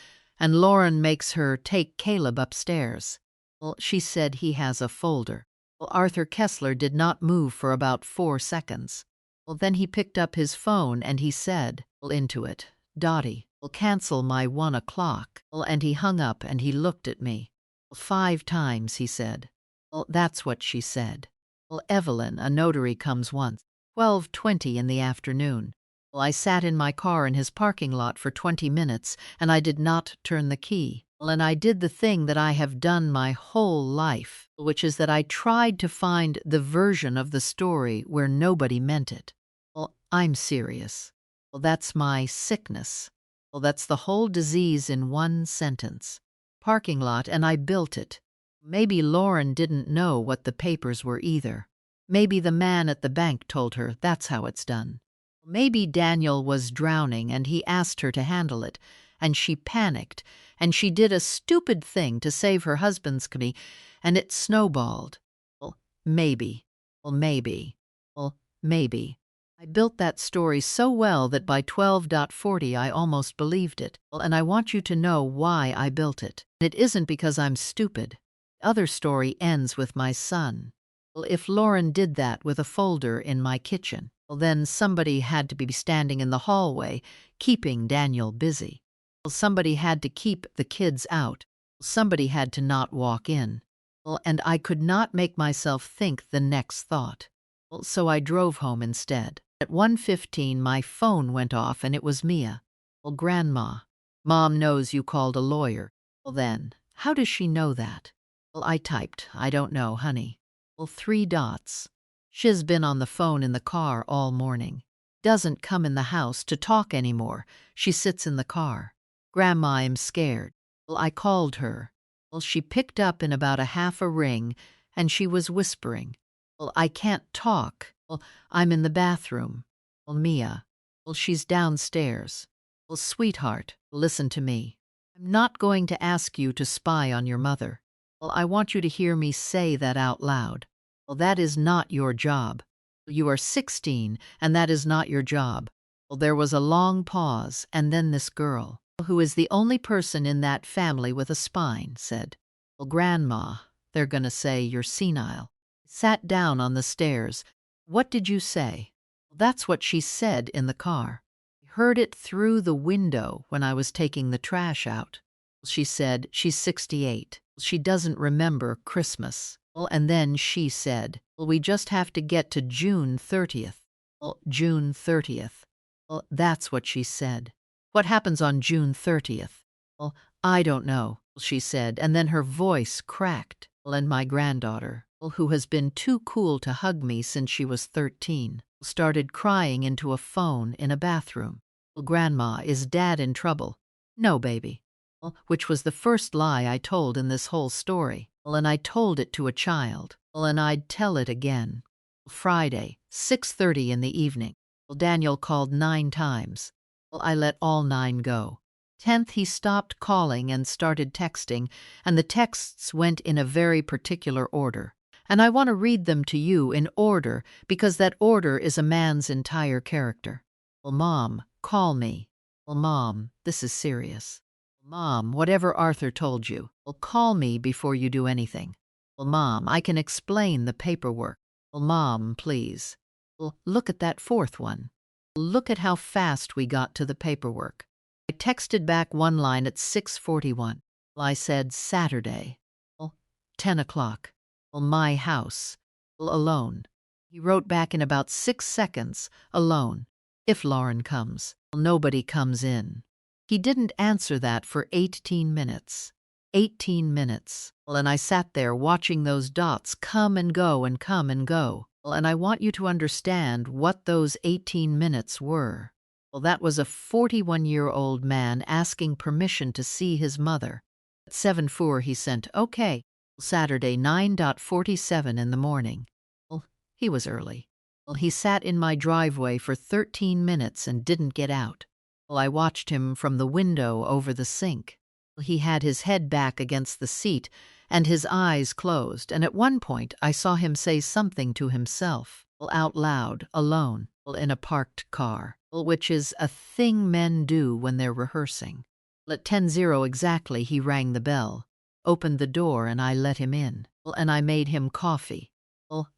and Lauren makes her take Caleb upstairs. Well, she said he has a folder. Well, Arthur Kessler did not move for about 4 seconds. Well, then he picked up his phone and he said, well, into it, Dottie, will cancel my 1 o'clock. Well, and he hung up and he looked at me. Well, 5 times, he said. Well, that's what she said. Well, Evelyn, a notary comes once, 12:20 in the afternoon. Well, I sat in my car in his parking lot for 20 minutes, and I did not turn the key. Well, and I did the thing that I have done my whole life, which is that I tried to find the version of the story where nobody meant it. Well, I'm serious. Well, that's my sickness. Well, that's the whole disease in one sentence. Parking lot, and I built it. Maybe Lauren didn't know what the papers were either. Maybe the man at the bank told her that's how it's done. Maybe Daniel was drowning and he asked her to handle it, and she panicked, and she did a stupid thing to save her husband's company, and it snowballed. Well, maybe. Well, maybe. Well, maybe. I built that story so well that by 12:40 I almost believed it. Well, and I want you to know why I built it. It isn't because I'm stupid. The other story ends with my son. Well, if Lauren did that with a folder in my kitchen, well, then somebody had to be standing in the hallway, keeping Daniel busy. Well, somebody had to keep the kids out. Somebody had to not walk in. Well, and I could not make myself think the next thought. Well, so I drove home instead. At 1:15, my phone went off, and it was Mia. Well, Grandma. Mom knows you called a lawyer. Well, then, how does she know that? Well, I typed, I don't know, honey. Well, 3 dots. She's been on the phone in the car all morning. Doesn't come in the house to talk anymore. She sits in the car. Grandma, I'm scared. Well, I called her. Well, she picked up in about a half a ring, and she was whispering. Well, I can't talk. Well, I'm in the bathroom. Well, Mia. Well, she's downstairs. Well, sweetheart, listen to me. I'm not going to ask you to spy on your mother. Well, I want you to hear me say that out loud. Well, that is not your job. You are 16, and that is not your job. Well, there was a long pause, and then this girl, who is the only person in that family with a spine, said, Well, Grandma, they're going to say you're senile. Sat down on the stairs. What did you say? That's what she said in the car. I heard it through the window when I was taking the trash out. She said she's 68. She doesn't remember Christmas. Well, and then she said, Well, we just have to get to June 30th. Well, June 30th. Well, that's what she said. What happens on June 30th? Well, I don't know, she said, and then her voice cracked. Well, and my granddaughter, who has been too cool to hug me since she was 13, started crying into a phone in a bathroom. Well, Grandma, is Dad in trouble? No, baby. Well, which was the first lie I told in this whole story. Well, and I told it to a child. Well, and I'd tell it again. Friday, 6:30 in the evening. Well, Daniel called 9 times. Well, I let all 9 go. 10th, he stopped calling and started texting, and the texts went in a very particular order. And I want to read them to you in order because that order is a man's entire character. Well, Mom, call me. Well, Mom, this is serious. Mom, whatever Arthur told you. Well, call me before you do anything. Well, Mom, I can explain the paperwork. Well, Mom, please. Well, look at that 4th one. Look at how fast we got to the paperwork. I texted back one line at 6:41. Well, I said Saturday. Well, 10 o'clock. Well, my house. Well, alone. He wrote back in about 6 seconds, alone. If Lauren comes. Well, nobody comes in. He didn't answer that for 18 minutes. 18 minutes. Well, and I sat there watching those dots come and go and come and go. Well, and I want you to understand what those 18 minutes were. Well, that was a 41-year-old man asking permission to see his mother. At 7:04 he sent, okay. Saturday, 9:47 in the morning. Well, he was early. Well, he sat in my driveway for 13 minutes and didn't get out. Well, I watched him from the window over the sink. He had his head back against the seat and his eyes closed, and at one point I saw him say something to himself, out loud, alone, in a parked car, which is a thing men do when they're rehearsing. At 10:00 exactly he rang the bell, opened the door, and I let him in. And I made him coffee.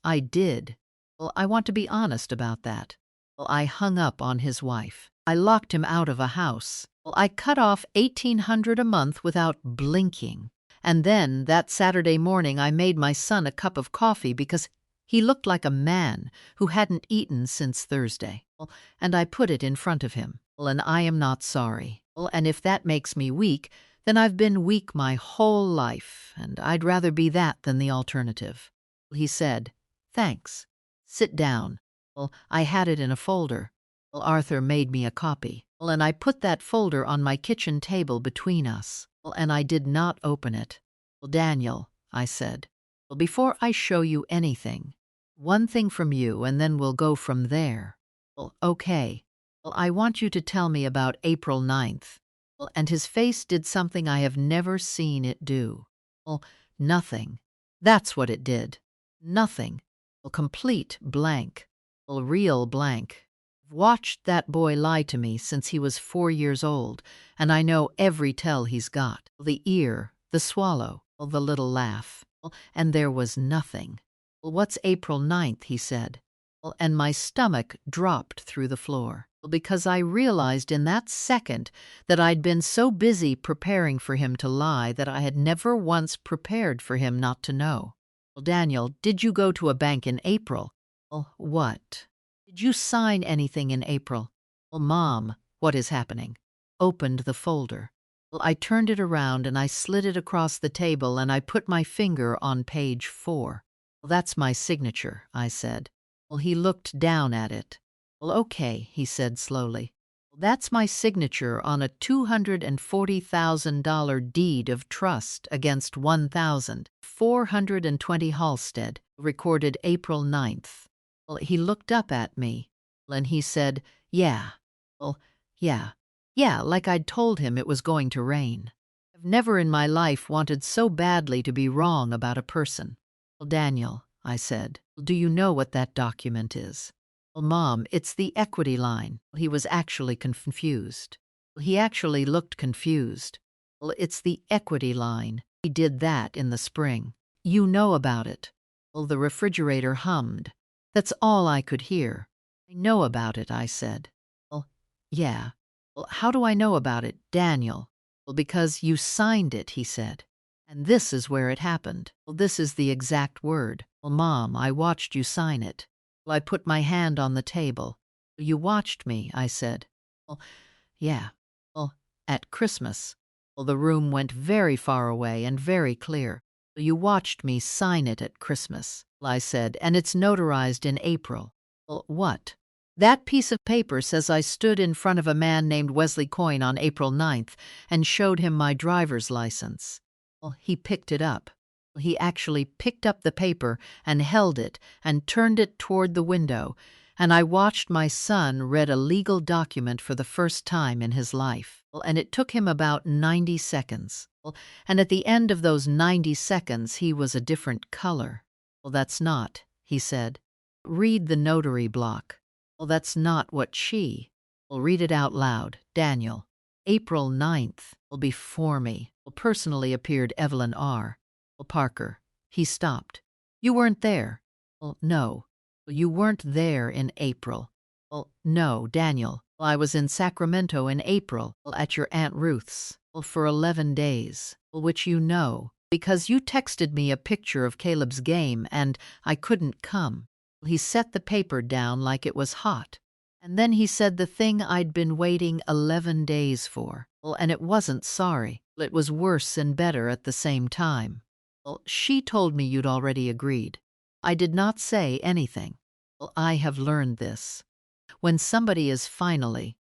I did. I want to be honest about that. I hung up on his wife. I locked him out of a house. I cut off $1,800 a month without blinking. And then, that Saturday morning, I made my son a cup of coffee because he looked like a man who hadn't eaten since Thursday. And I put it in front of him. And I am not sorry. And if that makes me weak, then I've been weak my whole life, and I'd rather be that than the alternative. He said, thanks. Sit down. I had it in a folder. Arthur made me a copy. Well, and I put that folder on my kitchen table between us. Well, and I did not open it. Well, Daniel, I said, well, before I show you anything, one thing from you and then we'll go from there. Well, okay. Well, I want you to tell me about April 9th. Well, and his face did something I have never seen it do. Well, nothing. That's what it did. Nothing. Well, complete blank. Well, real blank. I've watched that boy lie to me since he was 4 years old, and I know every tell he's got. The ear, the swallow, well, the little laugh. Well, and there was nothing. Well, what's April 9th, he said. Well, and my stomach dropped through the floor. Well, because I realized in that second that I'd been so busy preparing for him to lie that I had never once prepared for him not to know. Well, Daniel, did you go to a bank in April? Well, what? Did you sign anything in April? Well, Mom, what is happening? Opened the folder. Well, I turned it around and I slid it across the table and I put my finger on page 4. Well, that's my signature, I said. Well, he looked down at it. Well, okay, he said slowly. Well, that's my signature on a $240,000 deed of trust against 1,420 Halstead, recorded April 9th. Well, he looked up at me, and he said, yeah. Well, yeah, like I'd told him it was going to rain. I've never in my life wanted so badly to be wrong about a person. Well, Daniel, I said, do you know what that document is? Well, Mom, it's the equity line. He was actually confused. He actually looked confused. Well, it's the equity line. He did that in the spring. You know about it. Well, the refrigerator hummed. That's all I could hear. I know about it, I said. Well, yeah. Well, how do I know about it, Daniel? Well, because you signed it, he said. And this is where it happened. Well, this is the exact word. Well, Mom, I watched you sign it. Well, I put my hand on the table. You watched me, I said. Well, yeah. Well, at Christmas. Well, the room went very far away and very clear. Well, you watched me sign it at Christmas, well, I said, and it's notarized in April. Well, what? That piece of paper says I stood in front of a man named Wesley Coyne on April 9th and showed him my driver's license. Well, he picked it up. He actually picked up the paper and held it and turned it toward the window, and I watched my son read a legal document for the first time in his life. Well, and it took him about 90 seconds. Well, and at the end of those 90 seconds, he was a different color. Well, that's not, he said. Read the notary block. Well, that's not what she. Well, read it out loud, Daniel. April 9th. Well, before me. Well, personally appeared Evelyn Parker. He stopped. You weren't there. Well, no. Well, you weren't there in April. Well, no, Daniel. Well, I was in Sacramento in April, well, at your Aunt Ruth's, well, for 11 days, well, which you know, because you texted me a picture of Caleb's game and I couldn't come. Well, he set the paper down like it was hot. And then he said the thing I'd been waiting 11 days for. Well, and it wasn't sorry. It was worse and better at the same time. Well, she told me you'd already agreed. I did not say anything. Well, I have learned this. When somebody is finally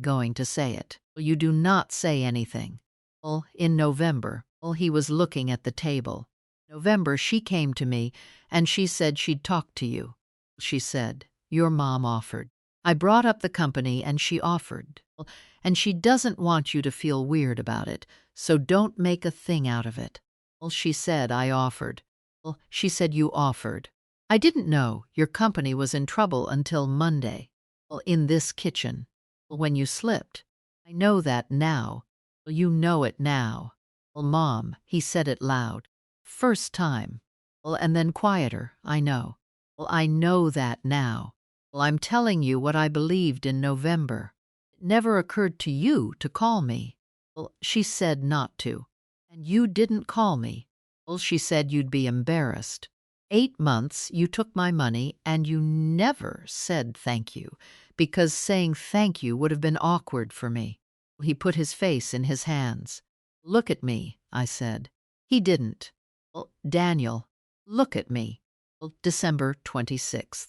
going to say it, well, you do not say anything. Well, in November, well, he was looking at the table. November, she came to me, and she said she'd talk to you. She said, your mom offered. I brought up the company, and she offered. Well, and she doesn't want you to feel weird about it, so don't make a thing out of it. Well, she said I offered. Well, she said you offered. I didn't know your company was in trouble until Monday. Well, in this kitchen. Well, when you slipped. I know that now. Well, you know it now. Well, Mom, he said it loud. First time. Well, and then quieter, I know. Well, I know that now. Well, I'm telling you what I believed in November. It never occurred to you to call me. Well, she said not to. And you didn't call me. Well, she said you'd be embarrassed. 8 months you took my money and you never said thank you, because saying thank you would have been awkward for me. He put his face in his hands. Look at me, I said. He didn't. Well, Daniel, look at me. Well, December 26th.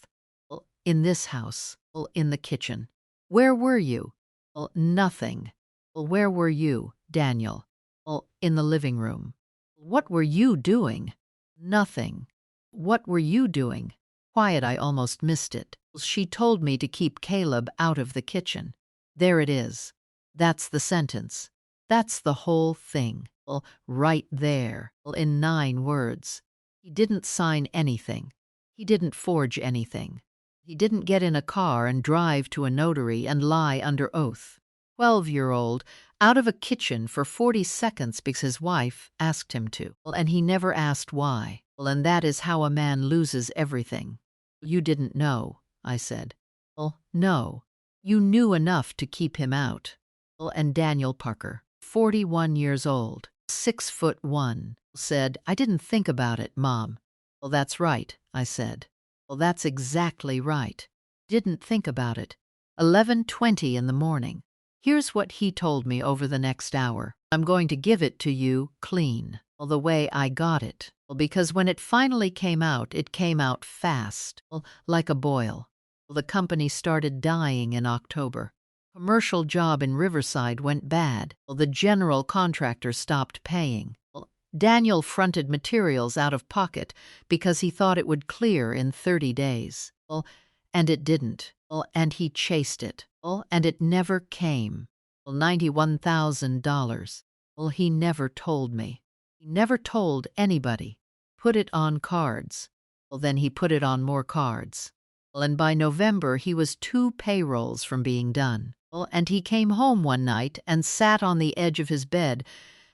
Well, in this house. Well, in the kitchen. Where were you? Well, nothing. Well, where were you, Daniel? Well, in the living room. What were you doing? Nothing. What were you doing? Quiet, I almost missed it. She told me to keep Caleb out of the kitchen. There it is. That's the sentence. That's the whole thing. Well, right there. Well, in 9 words. He didn't sign anything. He didn't forge anything. He didn't get in a car and drive to a notary and lie under oath. 12-year-old out of a kitchen for 40 seconds because his wife asked him to. Well, and he never asked why. Well, and that is how a man loses everything. You didn't know, I said. Well, no. You knew enough to keep him out. Well, and Daniel Parker, 41 years old, 6'1", said, I didn't think about it, Mom. Well, that's right, I said. Well, that's exactly right. Didn't think about it. 11:20 in the morning. Here's what he told me over the next hour. I'm going to give it to you clean. Well, the way I got it. Well, because when it finally came out fast. Well, like a boil. Well, the company started dying in October. Commercial job in Riverside went bad. Well, the general contractor stopped paying. Well, Daniel fronted materials out of pocket because he thought it would clear in 30 days. Well, and it didn't. Well, and he chased it. Well, and it never came. Well, $91,000. Well, he never told me. He never told anybody. Put it on cards. Well, then he put it on more cards. Well, and by November he was 2 payrolls from being done. Well, and he came home one night and sat on the edge of his bed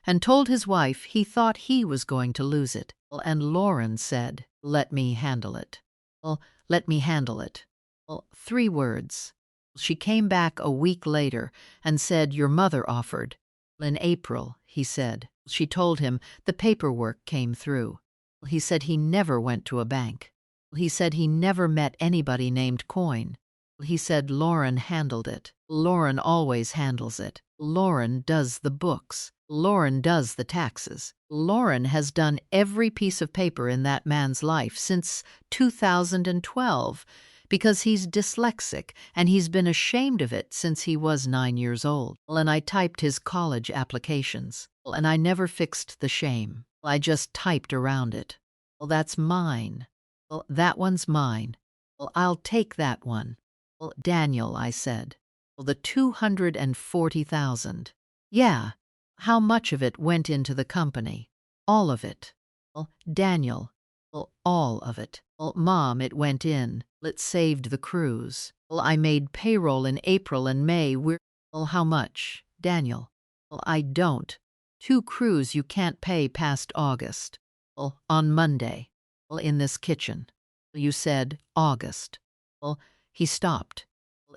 and told his wife he thought he was going to lose it. Well, and Lauren said, let me handle it. Well, let me handle it. Well, 3 words. She came back a week later and said, your mother offered. In April, he said. She told him the paperwork came through. He said he never went to a bank. He said he never met anybody named Coyne. He said Lauren handled it. Lauren always handles it. Lauren does the books. Lauren does the taxes. Lauren has done every piece of paper in that man's life since 2012 because he's dyslexic and he's been ashamed of it since he was 9 years old. And I typed his college applications. And I never fixed the shame. I just typed around it. Well, that's mine. Well, that one's mine. Well, I'll take that one. Well, Daniel, I said. Well, the $240,000. Yeah. How much of it went into the company? All of it. Well, Daniel. Well, all of it. Well, Mom, it went in. It saved the cruise. Well, I made payroll in April and May. Well, how much? Daniel. Well, I don't. 2 crews you can't pay past August. Well, on Monday. Well, in this kitchen. You said August. Well, he stopped.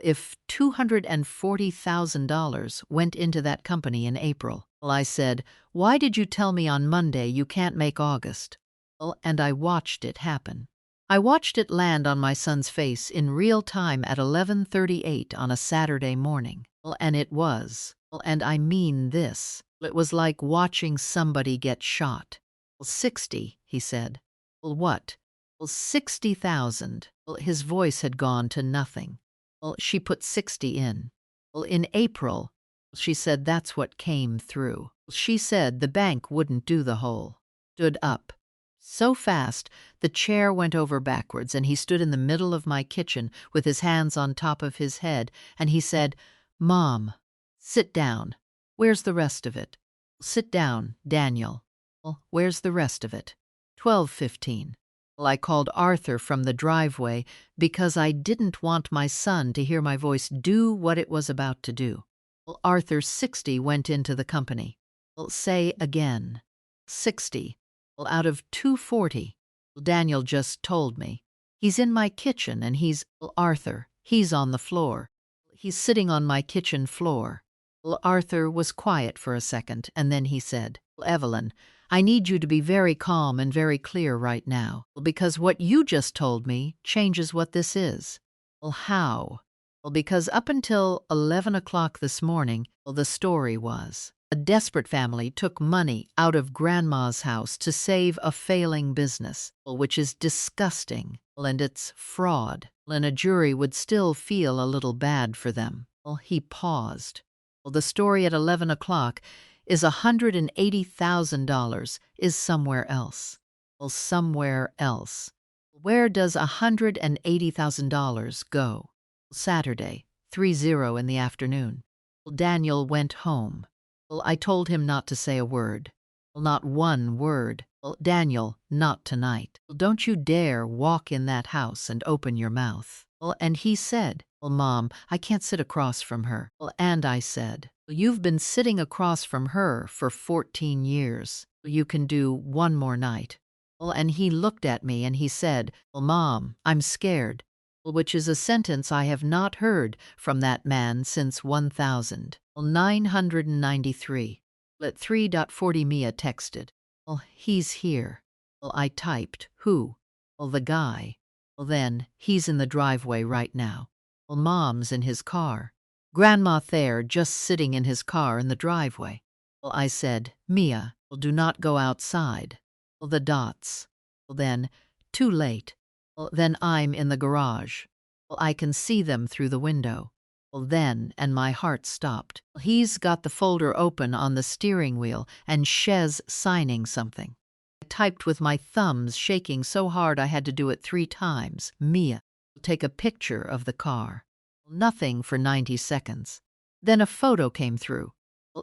If $240,000 went into that company in April. Well, I said, why did you tell me on Monday you can't make August? Well, and I watched it happen. I watched it land on my son's face in real time at 11:38 on a Saturday morning. Well, and it was. Well, and I mean this. It was like watching somebody get shot. Well, 60, he said. Well, what? Well, 60,000. Well, his voice had gone to nothing. Well, she put 60 in. Well, in April, she said that's what came through. She said the bank wouldn't do the whole. Stood up. So fast, the chair went over backwards, and he stood in the middle of my kitchen with his hands on top of his head, and he said, Mom, sit down. Where's the rest of it? Sit down, Daniel. Well, where's the rest of it? 12:15. Well, I called Arthur from the driveway because I didn't want my son to hear my voice do what it was about to do. Well, Arthur, 60 went into the company. Well, say again. 60. Well, out of 240. Well, Daniel just told me. He's in my kitchen and well, Arthur, he's on the floor. He's sitting on my kitchen floor. Well, Arthur was quiet for a second, and then he said, well, Evelyn, I need you to be very calm and very clear right now, because what you just told me changes what this is. Well, how? Well, because up until 11 o'clock this morning, well, the story was a desperate family took money out of Grandma's house to save a failing business, well, which is disgusting, well, and it's fraud, well, and a jury would still feel a little bad for them. Well, he paused. Well, the story at 11 o'clock is $180,000 is somewhere else. Well, somewhere else. Where does $180,000 go? Saturday, 3:00 in the afternoon. Well, Daniel went home. Well, I told him not to say a word. Well, not one word. Well, Daniel, not tonight. Well, don't you dare walk in that house and open your mouth. Well, and he said, well, Mom, I can't sit across from her. Well, and I said, well, you've been sitting across from her for 14 years. You can do one more night. Well, and he looked at me and he said, well, Mom, I'm scared. Well, which is a sentence I have not heard from that man since 1993. At 3:40 Mia texted. Well, he's here. Well, I typed, who? Well, the guy. Well, then, he's in the driveway right now. Well, Mom's in his car. Grandma there, just sitting in his car in the driveway. Well, I said, Mia, well, do not go outside. Well, the dots. Well, then, too late. Well, then I'm in the garage. Well, I can see them through the window. Well, then, and my heart stopped. He's got the folder open on the steering wheel and Shez signing something. I typed with my thumbs shaking so hard I had to do it 3 times. Mia, take a picture of the car. Nothing for 90 seconds. Then a photo came through.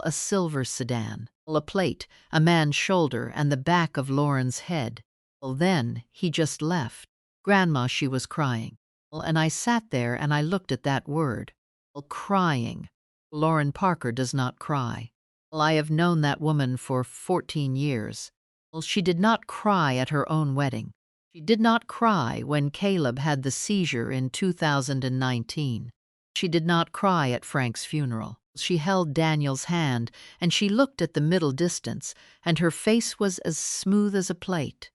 A silver sedan. A plate, a man's shoulder, and the back of Lauren's head. Well, then he just left. Grandma, she was crying. Well, and I sat there and I looked at that word. Well, crying. Evelyn Parker does not cry. Well, I have known that woman for 14 years. Well, she did not cry at her own wedding. She did not cry when Caleb had the seizure in 2019. She did not cry at Frank's funeral. She held Daniel's hand, and she looked at the middle distance, and her face was as smooth as a plate.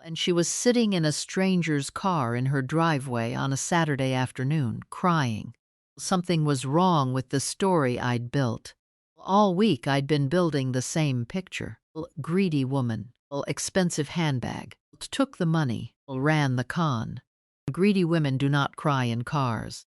And she was sitting in a stranger's car in her driveway on a Saturday afternoon, crying. Something was wrong with the story I'd built. All week I'd been building the same picture. Greedy woman, expensive handbag, took the money, ran the con. Greedy women do not cry in cars.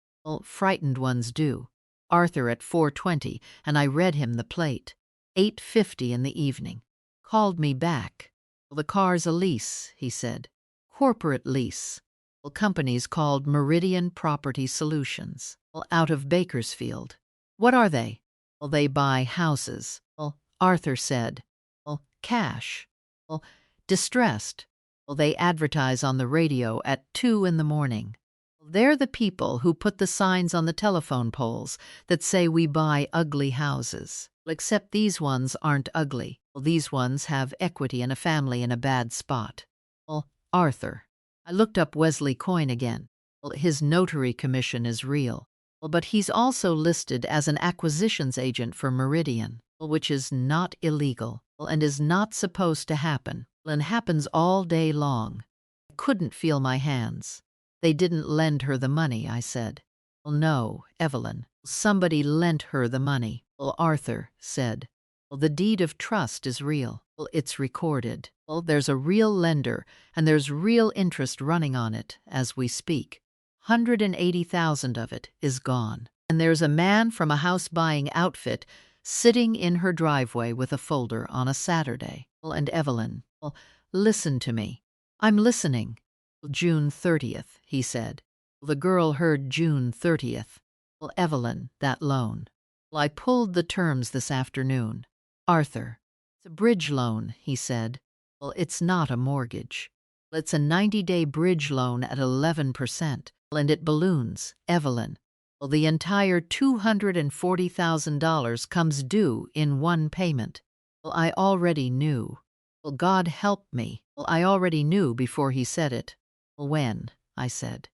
Frightened ones do. Arthur at 4:20, and I read him the plate. 8:50 in the evening. Called me back. The car's a lease, he said. Corporate lease. Companies called Meridian Property Solutions. Out of Bakersfield. What are they? They buy houses. Arthur said. Cash. Distressed. They advertise on the radio at 2 in the morning. They're the people who put the signs on the telephone poles that say we buy ugly houses. Except these ones aren't ugly. These ones have equity and a family in a bad spot. Arthur. I looked up Wesley Coyne again. His notary commission is real. But he's also listed as an acquisitions agent for Meridian, which is not illegal and is not supposed to happen, and happens all day long. I couldn't feel my hands. They didn't lend her the money, I said. No, Evelyn. Somebody lent her the money. Arthur said. The deed of trust is real. It's recorded. There's a real lender, and there's real interest running on it as we speak. 180,000 of it is gone. And there's a man from a house-buying outfit sitting in her driveway with a folder on a Saturday. And Evelyn, listen to me. I'm listening. June 30th, he said. The girl heard June 30th. Evelyn, that loan. I pulled the terms this afternoon. Arthur, it's a bridge loan, he said. It's not a mortgage. It's a 90-day bridge loan at 11%, and it balloons. Evelyn, the entire $240,000 comes due in one payment. I already knew. God help me. I already knew before he said it. When? I said.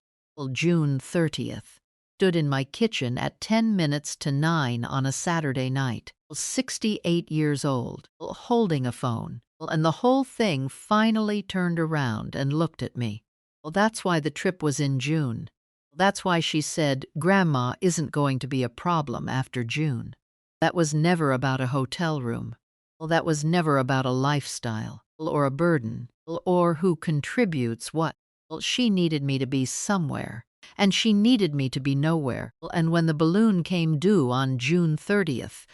June 30th. Stood in my kitchen at 10 minutes to 9 on a Saturday night. 68 years old, holding a phone. And the whole thing finally turned around and looked at me. That's why the trip was in June. That's why she said Grandma isn't going to be a problem after June. That was never about a hotel room. That was never about a lifestyle, or a burden, or who contributes what. She needed me to be somewhere, And she needed me to be nowhere. And when the balloon came due on June 30th,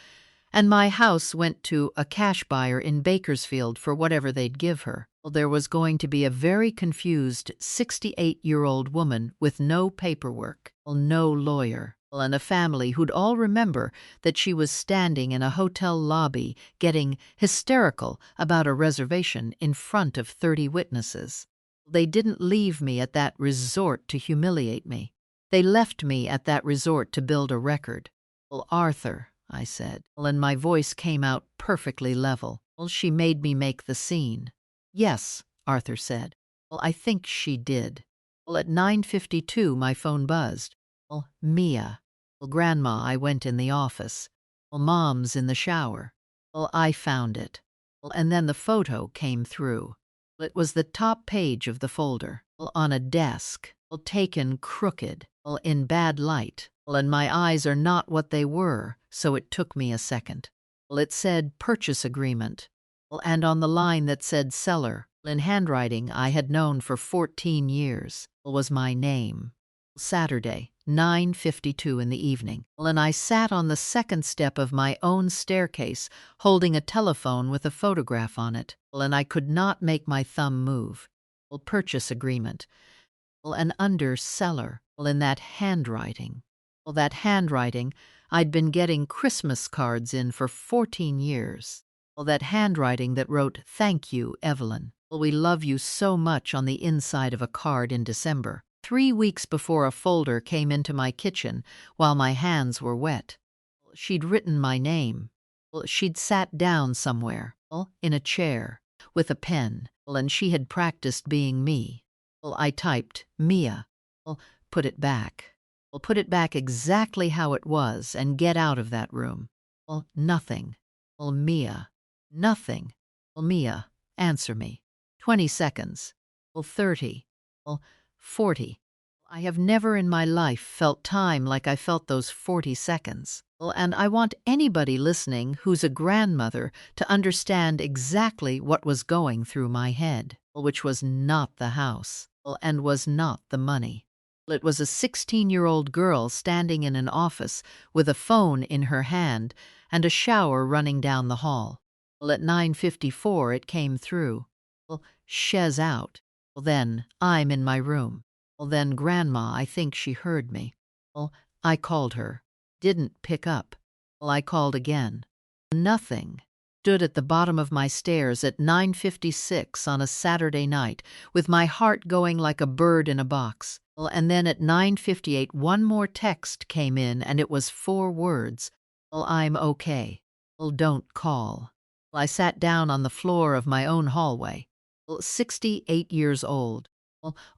and my house went to a cash buyer in Bakersfield for whatever they'd give her, there was going to be a very confused 68-year-old woman with no paperwork, no lawyer, and a family who'd all remember that she was standing in a hotel lobby getting hysterical about a reservation in front of 30 witnesses. They didn't leave me at that resort to humiliate me. They left me at that resort to build a record. Arthur, I said, and my voice came out perfectly level. She made me make the scene. Yes, Arthur said. I think she did. At 9:52 my phone buzzed. Mia. Grandma, I went in the office. Mom's in the shower. I found it. And then the photo came through. It was the top page of the folder, on a desk, taken crooked, in bad light, and my eyes are not what they were, so it took me a second. It said purchase agreement, and on the line that said seller, in handwriting I had known for 14 years, was my name. Saturday, 9:52 in the evening, and I sat on the second step of my own staircase holding a telephone with a photograph on it, and I could not make my thumb move. Purchase agreement, and under seller, in that handwriting. That handwriting I'd been getting Christmas cards in for 14 years. That handwriting that wrote, "Thank you, Evelyn. We love you so much" on the inside of a card in December. 3 weeks before a folder came into my kitchen while my hands were wet. She'd written my name. She'd sat down somewhere, in a chair, with a pen, and she had practiced being me. I typed, Mia. Put it back. Put it back exactly how it was and get out of that room. Nothing. Mia. Nothing. Mia, answer me. 20 seconds. 30. 40. I have never in my life felt time like I felt those 40 seconds. And I want anybody listening who's a grandmother to understand exactly what was going through my head, which was not the house, and was not the money. It was a 16-year-old girl standing in an office with a phone in her hand and a shower running down the hall. At 9:54 it came through. She's out. Then I'm in my room. Then Grandma, I think she heard me. I called her. Didn't pick up. I called again. Nothing. Stood at the bottom of my stairs at 9:56 on a Saturday night, with my heart going like a bird in a box. And then at 9:58 one more text came in, and it was 4 words. I'm okay. Don't call. I sat down on the floor of my own hallway. 68 years old.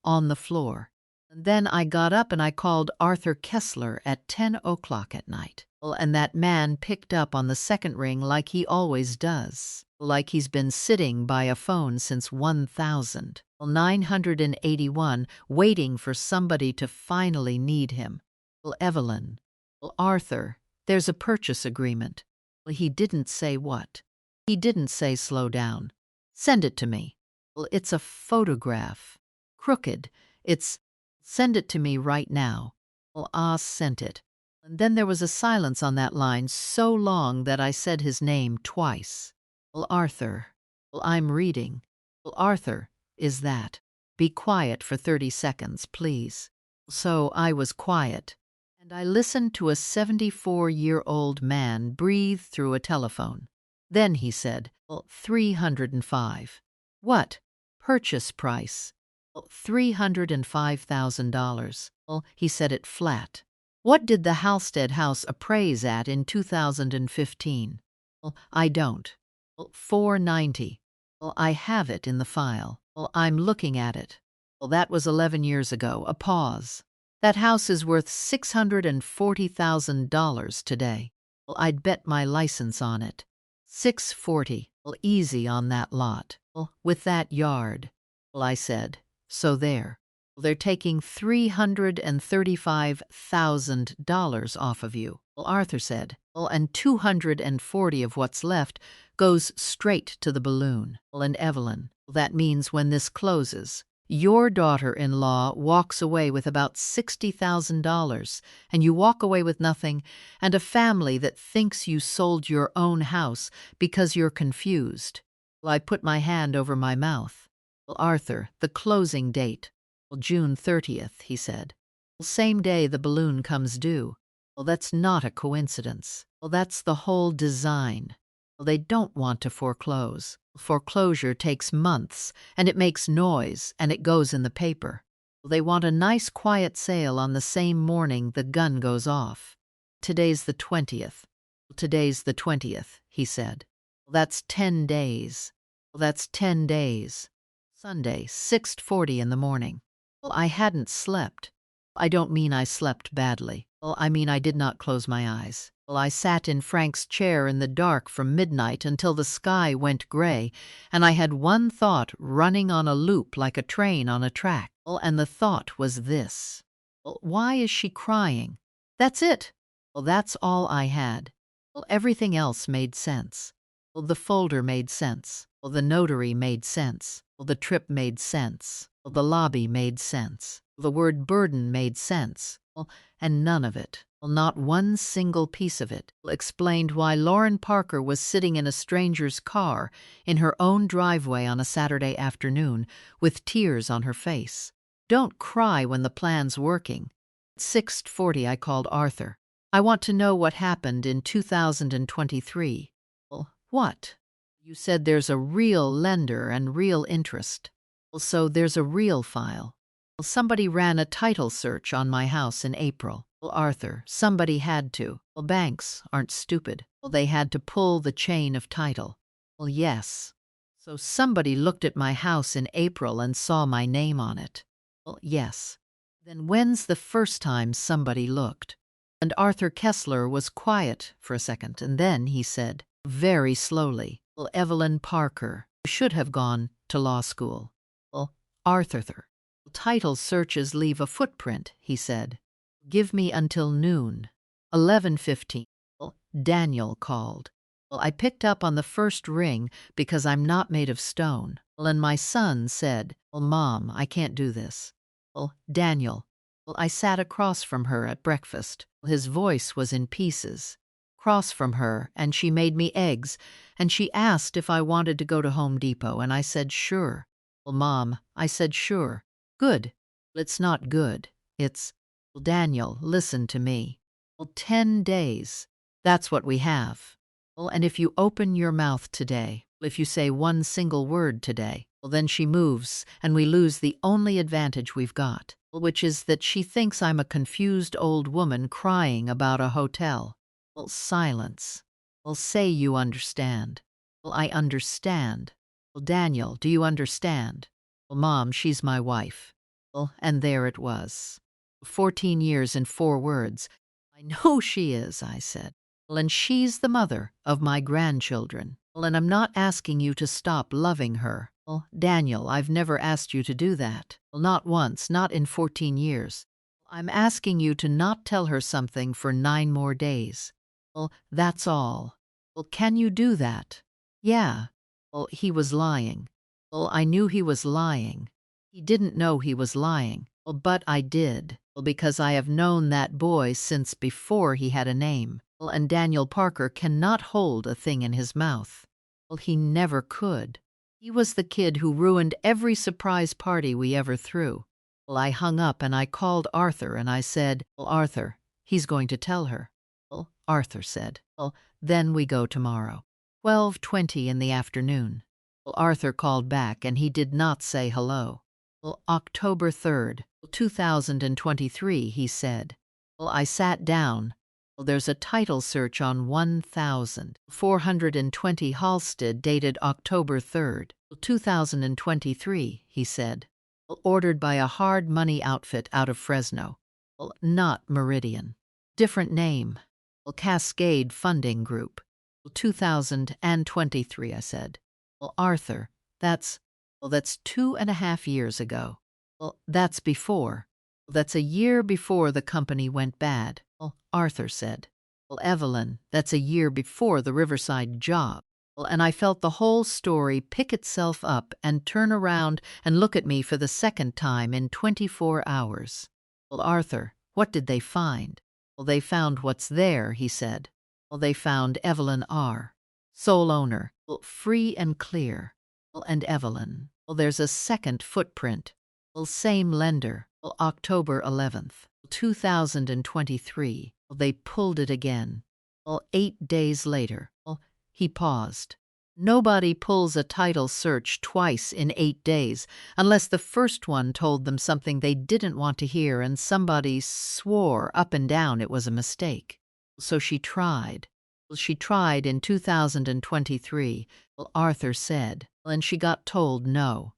On the floor. And then I got up and I called Arthur Kessler at 10 o'clock at night. And that man picked up on the second ring like he always does, like he's been sitting by a phone since 1981, waiting for somebody to finally need him. Evelyn. Arthur, there's a purchase agreement. He didn't say what. He didn't say slow down. Send it to me. It's a photograph. Crooked. Send it to me right now. I sent it. And then there was a silence on that line so long that I said his name twice. Arthur. I'm reading. Arthur, is that? Be quiet for 30 seconds, please. So I was quiet, and I listened to a 74-year-old man breathe through a telephone. Then he said, 305. What? Purchase price. $305,000. He said it flat. What did the Halstead house appraise at in 2015? I don't. 490. I have it in the file. I'm looking at it. That was 11 years ago. A pause. That house is worth $640,000 today. I'd bet my license on it. 640. Easy on that lot. With that yard. I said. So there. They're taking $335,000 off of you. Arthur said. And 240 of what's left goes straight to the balloon. And Evelyn, that means when this closes, your daughter-in-law walks away with about $60,000, and you walk away with nothing, and a family that thinks you sold your own house because you're confused. Well, I put my hand over my mouth. Well, Arthur, the closing date. Well, June 30th, he said. Well, same day the balloon comes due. Well, that's not a coincidence. Well, that's the whole design. Well, they don't want to foreclose. Foreclosure takes months, and it makes noise, and it goes in the paper. Well, they want a nice quiet sale on the same morning the gun goes off. Today's the 20th. Today's the 20th, he said. Well, that's 10 days. Well, that's 10 days. Sunday, 6:40 in the morning. Well, I hadn't slept. I don't mean I slept badly. Well, I mean I did not close my eyes. Well, I sat in Frank's chair in the dark from midnight until the sky went gray, and I had one thought running on a loop like a train on a track. Well, and the thought was this. Well, why is she crying? That's it. Well, that's all I had. Well, everything else made sense. Well, the folder made sense. Well, the notary made sense. Well, the trip made sense. Well, the lobby made sense. Well, the word burden made sense. Well, and none of it, well, not one single piece of it, explained why Evelyn Parker was sitting in a stranger's car in her own driveway on a Saturday afternoon with tears on her face. Don't cry when the plan's working. At 6:40 I called Arthur. I want to know what happened in 2023. Well, what? You said there's a real lender and real interest. Well, so there's a real file. Well, somebody ran a title search on my house in April. Well, Arthur, somebody had to. Well, banks aren't stupid. Well, they had to pull the chain of title. Well, yes. So somebody looked at my house in April and saw my name on it. Well, yes. Then when's the first time somebody looked? And Arthur Kessler was quiet for a second, and then he said, very slowly, well, Evelyn Parker should have gone to law school. Well, Arthur. Title searches leave a footprint, he said. Give me until noon. 11:15. Well, Daniel called. Well, I picked up on the first ring because I'm not made of stone. Well, and my son said, well, Mom, I can't do this. Well, Daniel. Well, I sat across from her at breakfast. His voice was in pieces. Across from her, and she made me eggs, and she asked if I wanted to go to Home Depot, and I said, sure. Well, Mom, I said, sure. Good. Well, it's not good. It's, well, Daniel, listen to me. Well, 10 days. That's what we have. Well, and if you open your mouth today, if you say one single word today, well, then she moves, and we lose the only advantage we've got, which is that she thinks I'm a confused old woman crying about a hotel. Well, silence. Well, say you understand. Well, I understand. Well, Daniel, do you understand? Well, Mom, she's my wife. Well, and there it was. 14 years and 4 words. I know she is, I said. Well, and she's the mother of my grandchildren. Well, and I'm not asking you to stop loving her. Well, Daniel, I've never asked you to do that. Well, not once, not in 14 years. I'm asking you to not tell her something for 9 more days. Well, that's all. Well, can you do that? Yeah. Well, he was lying. Well, I knew he was lying. He didn't know he was lying. Well, but I did. Well, because I have known that boy since before he had a name. Well, and Daniel Parker cannot hold a thing in his mouth. Well, he never could. He was the kid who ruined every surprise party we ever threw. Well, I hung up and I called Arthur and I said, well, Arthur, he's going to tell her. Well, Arthur said, well, then we go tomorrow. 12:20 in the afternoon. Well, Arthur called back, and he did not say hello. Well, October 3rd, 2023, he said. Well, I sat down. Well, there's a title search on 1,420 Halsted dated October 3rd, 2023, he said. Well, ordered by a hard money outfit out of Fresno. Well, not Meridian. Different name. Well, Cascade Funding Group. Well, 2023, I said. Well, Arthur, that's 2.5 years ago. Well, that's before. Well, that's a year before the company went bad. Well, Arthur said. Well, Evelyn, that's a year before the Riverside job. And I felt the whole story pick itself up and turn around and look at me for the second time in 24 hours. Well, Arthur, what did they find? Well, they found what's there, he said. Well, they found Evelyn R., sole owner, well, free and clear. Well, and Evelyn. Well, there's a second footprint. Well, same lender. Well, October 11th, 2023. Well, they pulled it again. Well, 8 days later. Well, he paused. Nobody pulls a title search twice in 8 days unless the first one told them something they didn't want to hear and somebody swore up and down it was a mistake. So she tried. Well, she tried in 2023. Well, Arthur said. And she got told no.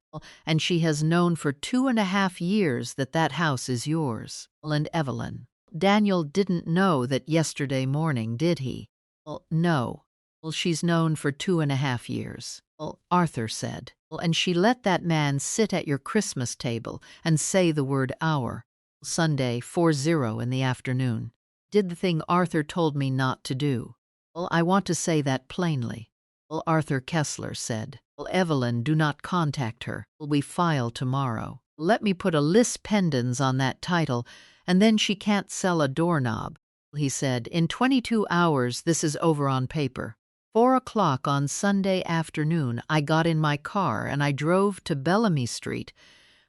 And she has known for 2.5 years that that house is yours. Well, and Evelyn. Daniel didn't know that yesterday morning, did he? Well, no. Well, she's known for 2.5 years. Well, Arthur said. Well, and she let that man sit at your Christmas table and say the word hour. Sunday, 4:00 in the afternoon. Did the thing Arthur told me not to do. Well, I want to say that plainly. Well, Arthur Kessler said. Well, Evelyn, do not contact her. Will we file tomorrow? Let me put a lis pendens on that title, and then she can't sell a doorknob. He said, in 22 hours this is over on paper. 4 o'clock on Sunday afternoon, I got in my car and I drove to Bellamy Street,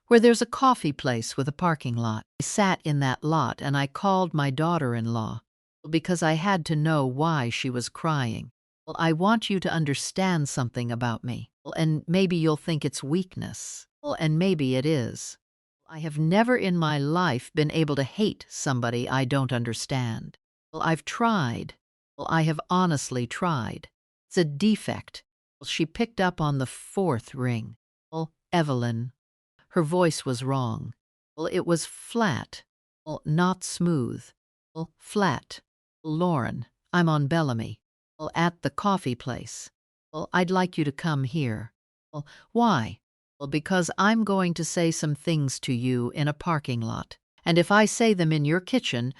where there's a coffee place with a parking lot. I sat in that lot and I called my daughter-in-law because I had to know why she was crying. Well, I want you to understand something about me. Well, and maybe you'll think it's weakness. Well, and maybe it is. I have never in my life been able to hate somebody I don't understand. Well, I've tried. Well, I have honestly tried. It's a defect. Well, she picked up on the 4th ring. Well, Evelyn. Her voice was wrong. Well, it was flat. Well, not smooth. Well, flat. Lauren, I'm on Bellamy. Well, at the coffee place. Well, I'd like you to come here. Well, why? Well, because I'm going to say some things to you in a parking lot. And if I say them in your kitchen,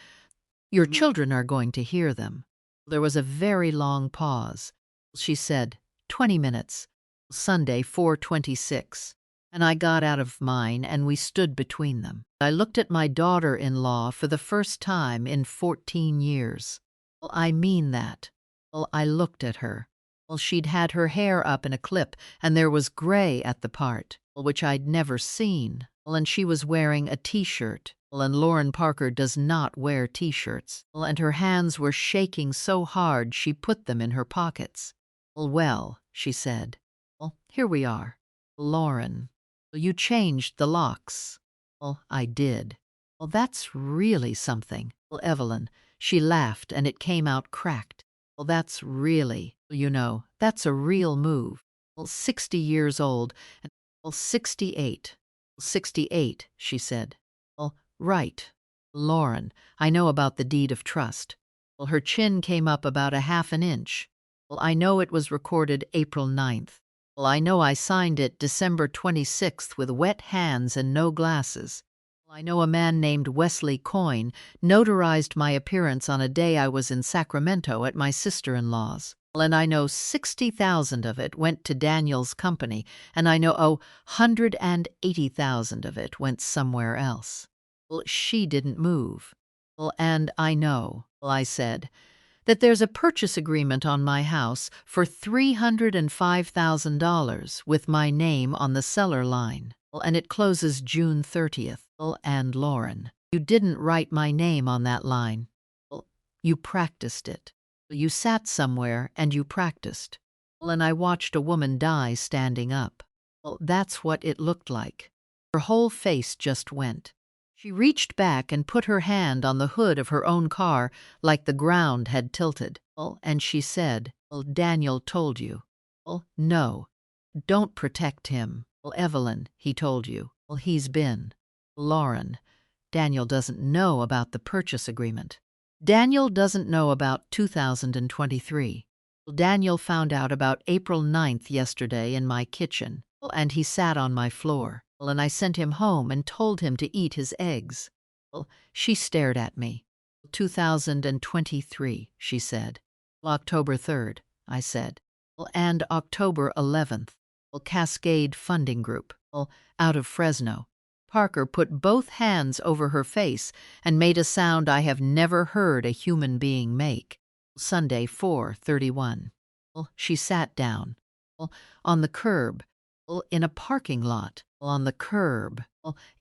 your children are going to hear them. There was a very long pause. She said, 20 minutes. Sunday, 4:26. And I got out of mine and we stood between them. I looked at my daughter-in-law for the first time in 14 years. Well, I mean that. Well, I looked at her. Well, she'd had her hair up in a clip, and there was gray at the part, which I'd never seen. Well, and she was wearing a T-shirt. Well, and Evelyn Parker does not wear T-shirts. Well, and her hands were shaking so hard she put them in her pockets. Well, she said. Well, here we are. Lauren, well, you changed the locks. Well, I did. Well, that's really something. Well, Evelyn, she laughed, and it came out cracked. Well, that's really, that's a real move. Well, 60 years old, and, 68. 68, she said. Well, right. Lauren, I know about the deed of trust. Well, her chin came up about a half an inch. Well, I know it was recorded April 9th. Well, I know I signed it December 26th with wet hands and no glasses. I know a man named Wesley Coyne notarized my appearance on a day I was in Sacramento at my sister-in-law's. And I know 60,000 of it went to Daniel's company, and I know 180,000 of it went somewhere else. Well, she didn't move. Well, and I know, I said, that there's a purchase agreement on my house for $305,000 with my name on the seller line. And it closes June 30th. And Lauren, you didn't write my name on that line. You practiced it. You sat somewhere and you practiced. And I watched a woman die standing up. That's what it looked like. Her whole face just went. She reached back and put her hand on the hood of her own car like the ground had tilted. And she said, Daniel told you. No, don't protect him. Evelyn, he told you. He's been. Lauren, Daniel doesn't know about the purchase agreement. Daniel doesn't know about 2023. Daniel found out about April 9th yesterday in my kitchen, and he sat on my floor. And I sent him home and told him to eat his eggs. She stared at me. 2023, she said. October 3rd, I said. and October 11th, Cascade Funding Group, out of Fresno. Parker put both hands over her face and made a sound I have never heard a human being make. Sunday, 4:31. She sat down. On the curb. In a parking lot. On the curb.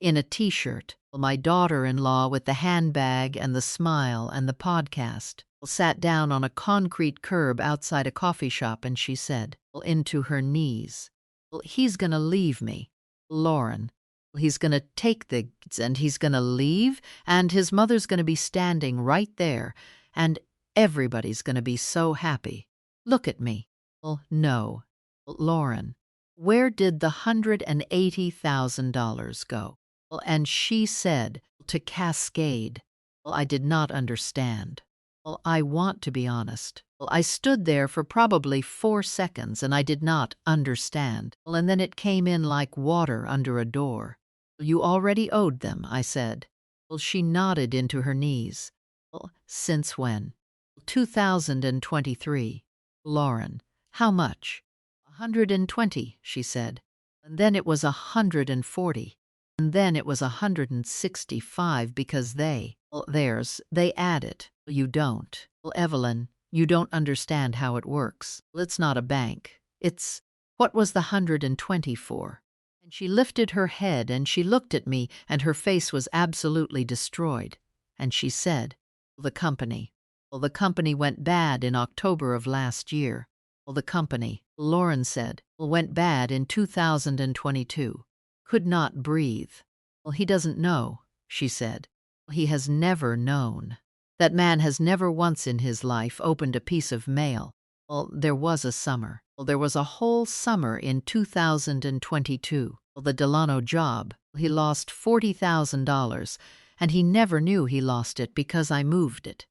In a t-shirt. My daughter-in-law with the handbag and the smile and the podcast sat down on a concrete curb outside a coffee shop and she said, into her knees, he's gonna leave me. Lauren. He's gonna take the and he's gonna leave, and his mother's gonna be standing right there, and everybody's gonna be so happy. Look at me. No. Lauren, where did the $180,000 go? And she said, to Cascade. I did not understand. I want to be honest. I stood there for probably 4 seconds and I did not understand. And then it came in like water under a door. You already owed them, I said. She nodded into her knees. Since when? 2023. Lauren, how much? 120, she said. And then it was 140. And then it was 165 because they add it. You don't. Evelyn, you don't understand how it works. It's not a bank. What was the 120 for? And she lifted her head and she looked at me and her face was absolutely destroyed. And she said, the company. The company went bad in October of last year. The company, Lauren said, went bad in 2022. Could not breathe. He doesn't know, she said. He has never known. That man has never once in his life opened a piece of mail. There was a summer. There was a whole summer in 2022. The Delano job. He lost $40,000, and he never knew he lost it because I moved it.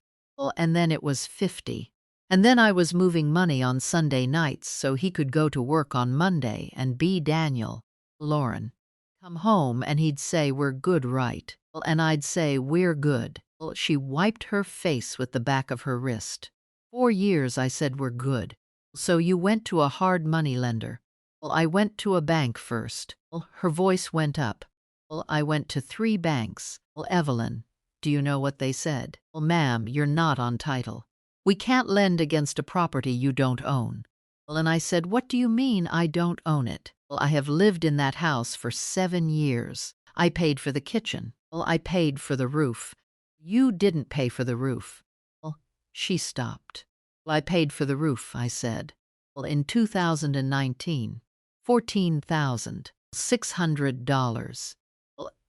And then it was 50. And then I was moving money on Sunday nights so he could go to work on Monday and be Daniel. Lauren. Come home and he'd say, we're good, right? And I'd say, we're good. She wiped her face with the back of her wrist. 4 years I said, we're good. So you went to a hard money lender. I went to a bank first. Her voice went up. I went to 3 banks. Evelyn, do you know what they said? Ma'am, you're not on title. We can't lend against a property you don't own. And I said, what do you mean I don't own it? I have lived in that house for 7 years. I paid for the kitchen. I paid for the roof. You didn't pay for the roof. She stopped. I paid for the roof, I said. In 2019, $14,600.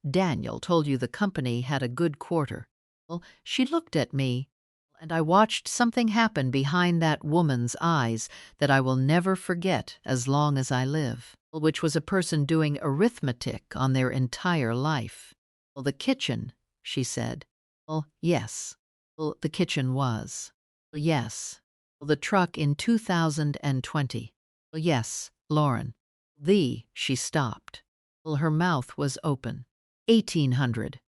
Daniel told you the company had a good quarter. She looked at me, and I watched something happen behind that woman's eyes that I will never forget as long as I live, which was a person doing arithmetic on their entire life. The kitchen, she said. Yes. The kitchen was. Yes. The truck in 2020. Yes, Lauren. She stopped. Her mouth was open. 1,800.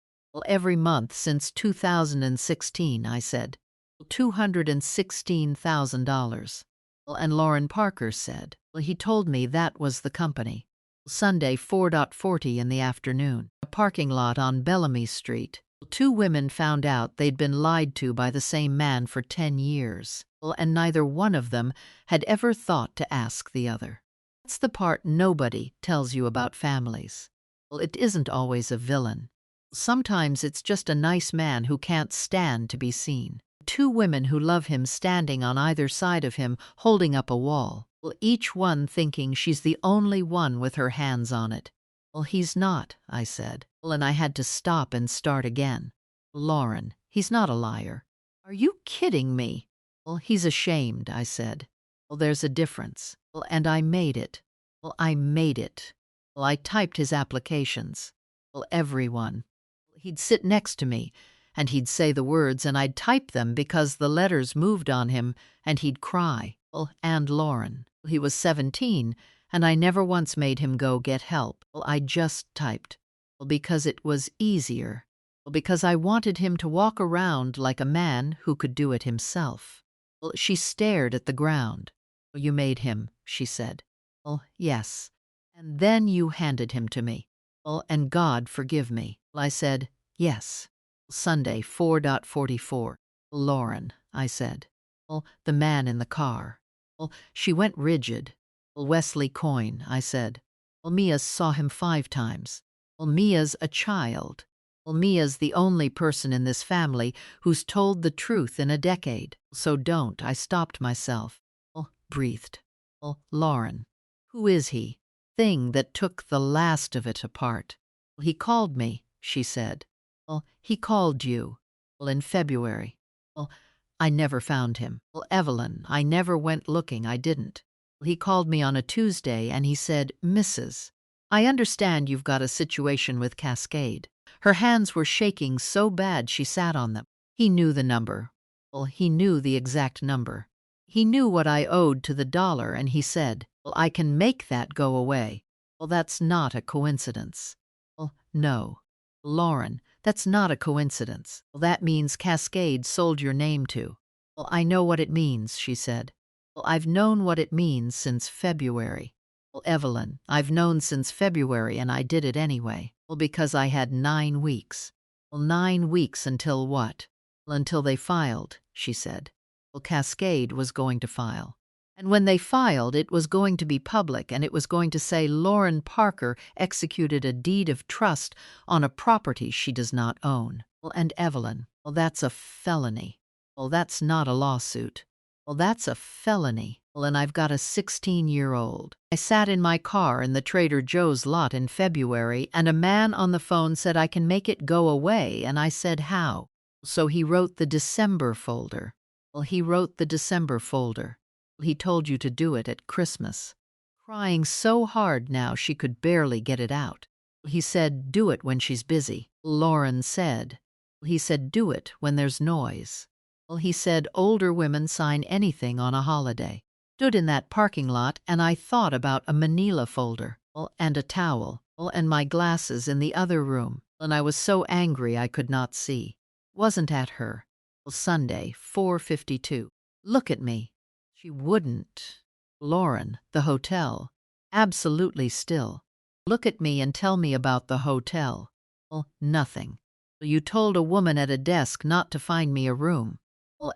Every month since 2016, I said. $216,000. And Lauren Parker said, he told me that was the company. Sunday, 4:40 in the afternoon. A parking lot on Bellamy Street. 2 women found out they'd been lied to by the same man for 10 years. And neither one of them had ever thought to ask the other. That's the part nobody tells you about families. It isn't always a villain. Sometimes it's just a nice man who can't stand to be seen. 2 women who love him standing on either side of him, holding up a wall, each one thinking she's the only one with her hands on it. He's not, I said, and I had to stop and start again. Lauren, he's not a liar. Are you kidding me? He's ashamed, I said. There's a difference. And I made it. I made it. I typed his applications. Everyone. He'd sit next to me, and he'd say the words, and I'd type them because the letters moved on him, and he'd cry. And Lauren. He was 17, and I never once made him go get help. I just typed. Because it was easier. Because I wanted him to walk around like a man who could do it himself. She stared at the ground. You made him, she said. Yes. And then you handed him to me. And God forgive me. I said, yes. Sunday, 4:44. Lauren, I said. The man in the car. She went rigid. Wesley Coyne, I said. Mia saw him 5 times. Mia's a child. Mia's the only person in this family who's told the truth in a decade. So don't. I stopped myself. Breathed. Lauren. Who is he? Thing that took the last of it apart. He called me, she said. He called you. In February. I never found him. Evelyn, I never went looking, I didn't. He called me on a Tuesday and he said, Mrs. I understand you've got a situation with Cascade. Her hands were shaking so bad she sat on them. He knew the number. He knew the exact number. He knew what I owed to the dollar and he said, I can make that go away. That's not a coincidence. No. Lauren, that's not a coincidence. That means Cascade sold your name to. I know what it means, she said. I've known what it means since February. Evelyn, I've known since February and I did it anyway. Because I had 9 weeks. 9 weeks until what? Until they filed, she said. Cascade was going to file. And when they filed, it was going to be public and it was going to say Evelyn Parker executed a deed of trust on a property she does not own. And Evelyn, that's a felony. That's not a lawsuit. That's a felony. And I've got a 16-year-old. I sat in my car in the Trader Joe's lot in February and a man on the phone said I can make it go away and I said how. So he wrote the December folder. He wrote the December folder. He told you to do it at Christmas. Crying so hard now she could barely get it out. He said, do it when she's busy. Lauren said. He said, do it when there's noise. He said, older women sign anything on a holiday. Stood in that parking lot and I thought about a manila folder, and a towel, and my glasses in the other room, and I was so angry I could not see. Wasn't at her. Sunday, 4:52. Look at me. She wouldn't. Lauren, the hotel. Absolutely still. Look at me and tell me about the hotel. Nothing. You told a woman at a desk not to find me a room.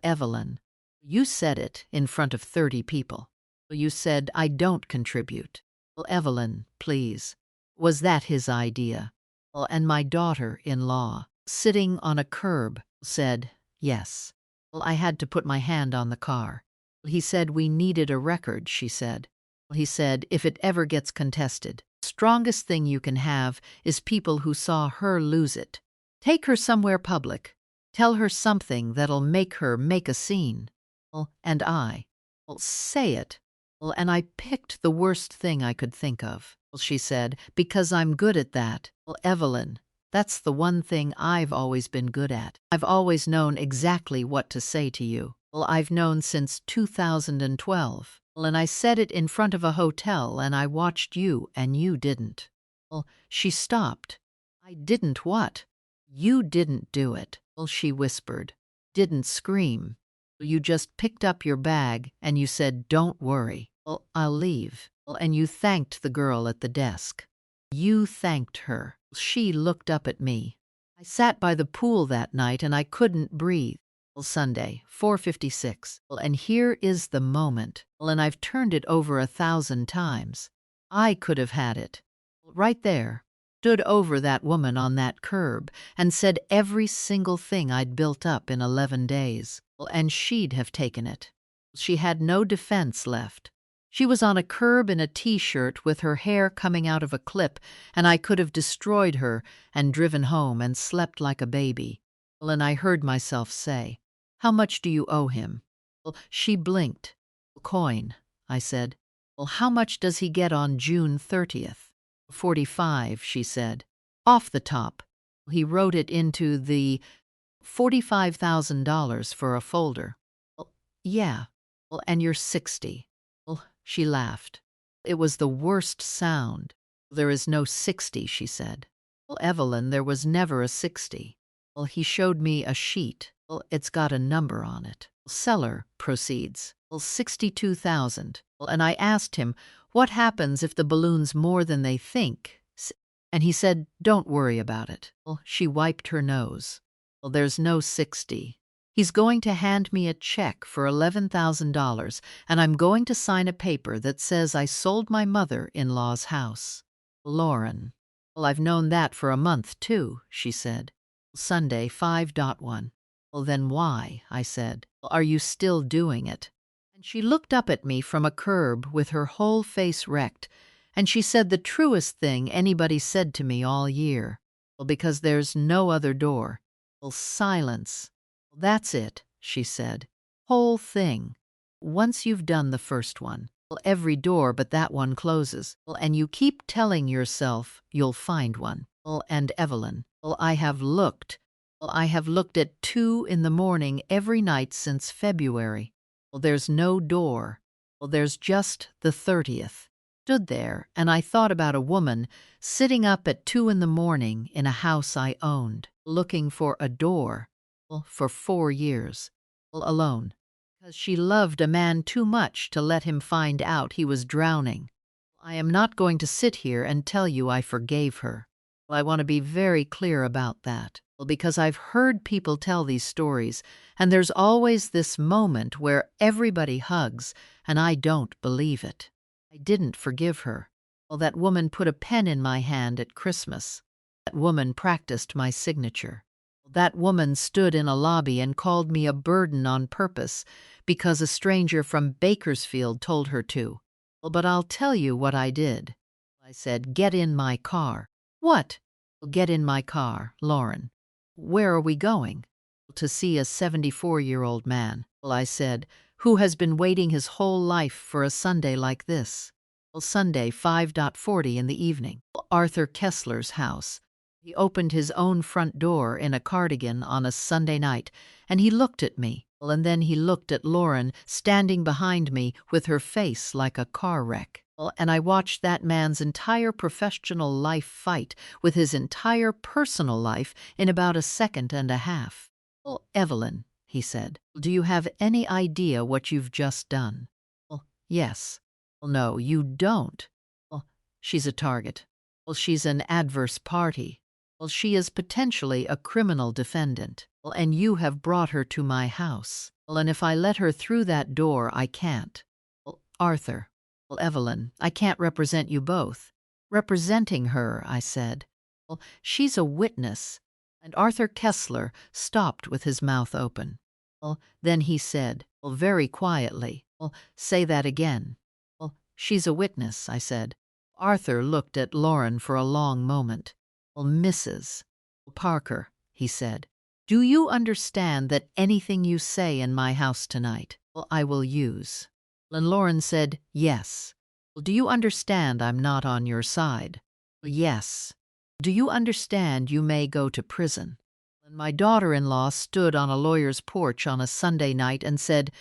Evelyn, you said it in front of 30 people. You said I don't contribute. Evelyn, please. Was that his idea? And my daughter-in-law, sitting on a curb, said, yes. I had to put my hand on the car. He said we needed a record, she said. He said, if it ever gets contested, the strongest thing you can have is people who saw her lose it. Take her somewhere public. Tell her something that'll make her make a scene. And I. Say it. And I picked the worst thing I could think of, she said, because I'm good at that. Evelyn, that's the one thing I've always been good at. I've always known exactly what to say to you. I've known since 2012. And I said it in front of a hotel and I watched you and you didn't. She stopped. I didn't what? You didn't do it. She whispered. Didn't scream. You just picked up your bag and you said, don't worry. I'll leave. And you thanked the girl at the desk. You thanked her. She looked up at me. I sat by the pool that night and I couldn't breathe. Sunday, 4:56. And here is the moment. And I've turned it over 1,000 times. I could have had it. Right there. Stood over that woman on that curb and said every single thing I'd built up in 11 days. And she'd have taken it. She had no defense left. She was on a curb in a T-shirt with her hair coming out of a clip, and I could have destroyed her and driven home and slept like a baby. And I heard myself say, how much do you owe him? She blinked. Coin, I said. How much does he get on June 30th? 45, she said. Off the top. He wrote it into the $45,000 for a folder. Yeah. And you're 60. She laughed. It was the worst sound. There is no 60, she said. Evelyn, there was never a 60. He showed me a sheet. It's got a number on it. Seller proceeds. Well, 62,000. Well, and I asked him, what happens if the balloon's more than they think? And he said, don't worry about it. Well, she wiped her nose. Well, there's no 60. He's going to hand me a check for $11,000, and I'm going to sign a paper that says I sold my mother-in-law's house. Lauren. Well, I've known that for a month, too, she said. Sunday, 5:1. Well, then why? I said. Well, are you still doing it? And she looked up at me from a curb with her whole face wrecked, and she said the truest thing anybody said to me all year. Well, because there's no other door. Well, silence. Well, that's it, she said. Whole thing. Once you've done the first one, well, every door but that one closes. Well, and you keep telling yourself you'll find one. Well, and Evelyn, well, I have looked. Well, I have looked at 2 in the morning every night since February. Well, there's no door. Well, there's just the 30th. Stood there, and I thought about a woman sitting up at 2 in the morning in a house I owned, looking for a door. Well, for 4 years. Well, alone. Because she loved a man too much to let him find out he was drowning. I am not going to sit here and tell you I forgave her. Well, I want to be very clear about that. Well, because I've heard people tell these stories, and there's always this moment where everybody hugs, and I don't believe it. I didn't forgive her. Well, that woman put a pen in my hand at Christmas. That woman practiced my signature. That woman stood in a lobby and called me a burden on purpose because a stranger from Bakersfield told her to. Well, but I'll tell you what I did. I said, get in my car. What? Well, get in my car, Lauren. Where are we going? To see a 74-year-old man. Well, I said, who has been waiting his whole life for a Sunday like this. Well, Sunday, 5:40 in the evening. Arthur Kessler's house. He opened his own front door in a cardigan on a Sunday night, and he looked at me. Well, and then he looked at Lauren, standing behind me with her face like a car wreck. Well, and I watched that man's entire professional life fight with his entire personal life in about a second and a half. Well, Evelyn, he said, do you have any idea what you've just done? Well, yes. Well, no, you don't. Well, she's a target. Well, she's an adverse party. Well, she is potentially a criminal defendant. Well, and you have brought her to my house. Well, and if I let her through that door, I can't. Well, Arthur. Well, Evelyn, I can't represent you both. Representing her, I said. Well, she's a witness. And Arthur Kessler stopped with his mouth open. Well, then he said, well, very quietly, well, say that again. Well, she's a witness, I said. Arthur looked at Lauren for a long moment. Well, Mrs. Parker, he said, do you understand that anything you say in my house tonight, well, I will use? And Lauren said, yes. Well, do you understand I'm not on your side? Well, yes. Do you understand you may go to prison? And my daughter-in-law stood on a lawyer's porch on a Sunday night and said,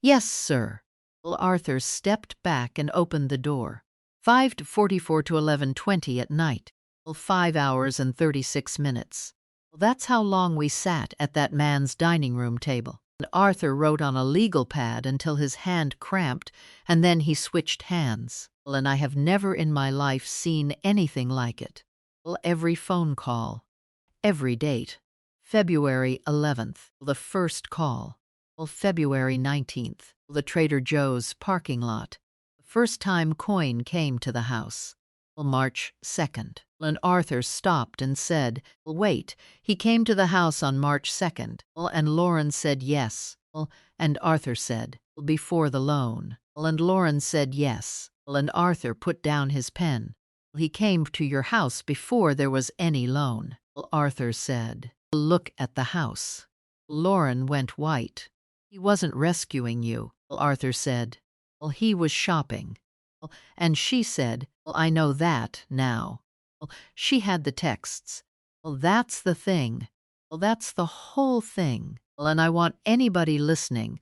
yes, sir. Well, Arthur stepped back and opened the door. 5:44 to 11:20 at night. Well, 5 hours and 36 minutes. Well, that's how long we sat at that man's dining room table. And Arthur wrote on a legal pad until his hand cramped, and then he switched hands. Well, and I have never in my life seen anything like it. Well, every phone call, every date. February 11th, the first call. Well, February 19th, the Trader Joe's parking lot. The first time Coyne came to the house. Well, March 2nd. And Arthur stopped and said, well, wait, he came to the house on March 2nd. Well, and Lauren said yes. Well, and Arthur said, well, before the loan. Well, and Lauren said yes. Well, and Arthur put down his pen. Well, he came to your house before there was any loan. Well, Arthur said, look at the house. Lauren went white. He wasn't rescuing you. Well, Arthur said, well, he was shopping. Well, and she said, well, I know that now. Well, she had the texts. Well, that's the thing. Well, that's the whole thing. Well, and I want anybody listening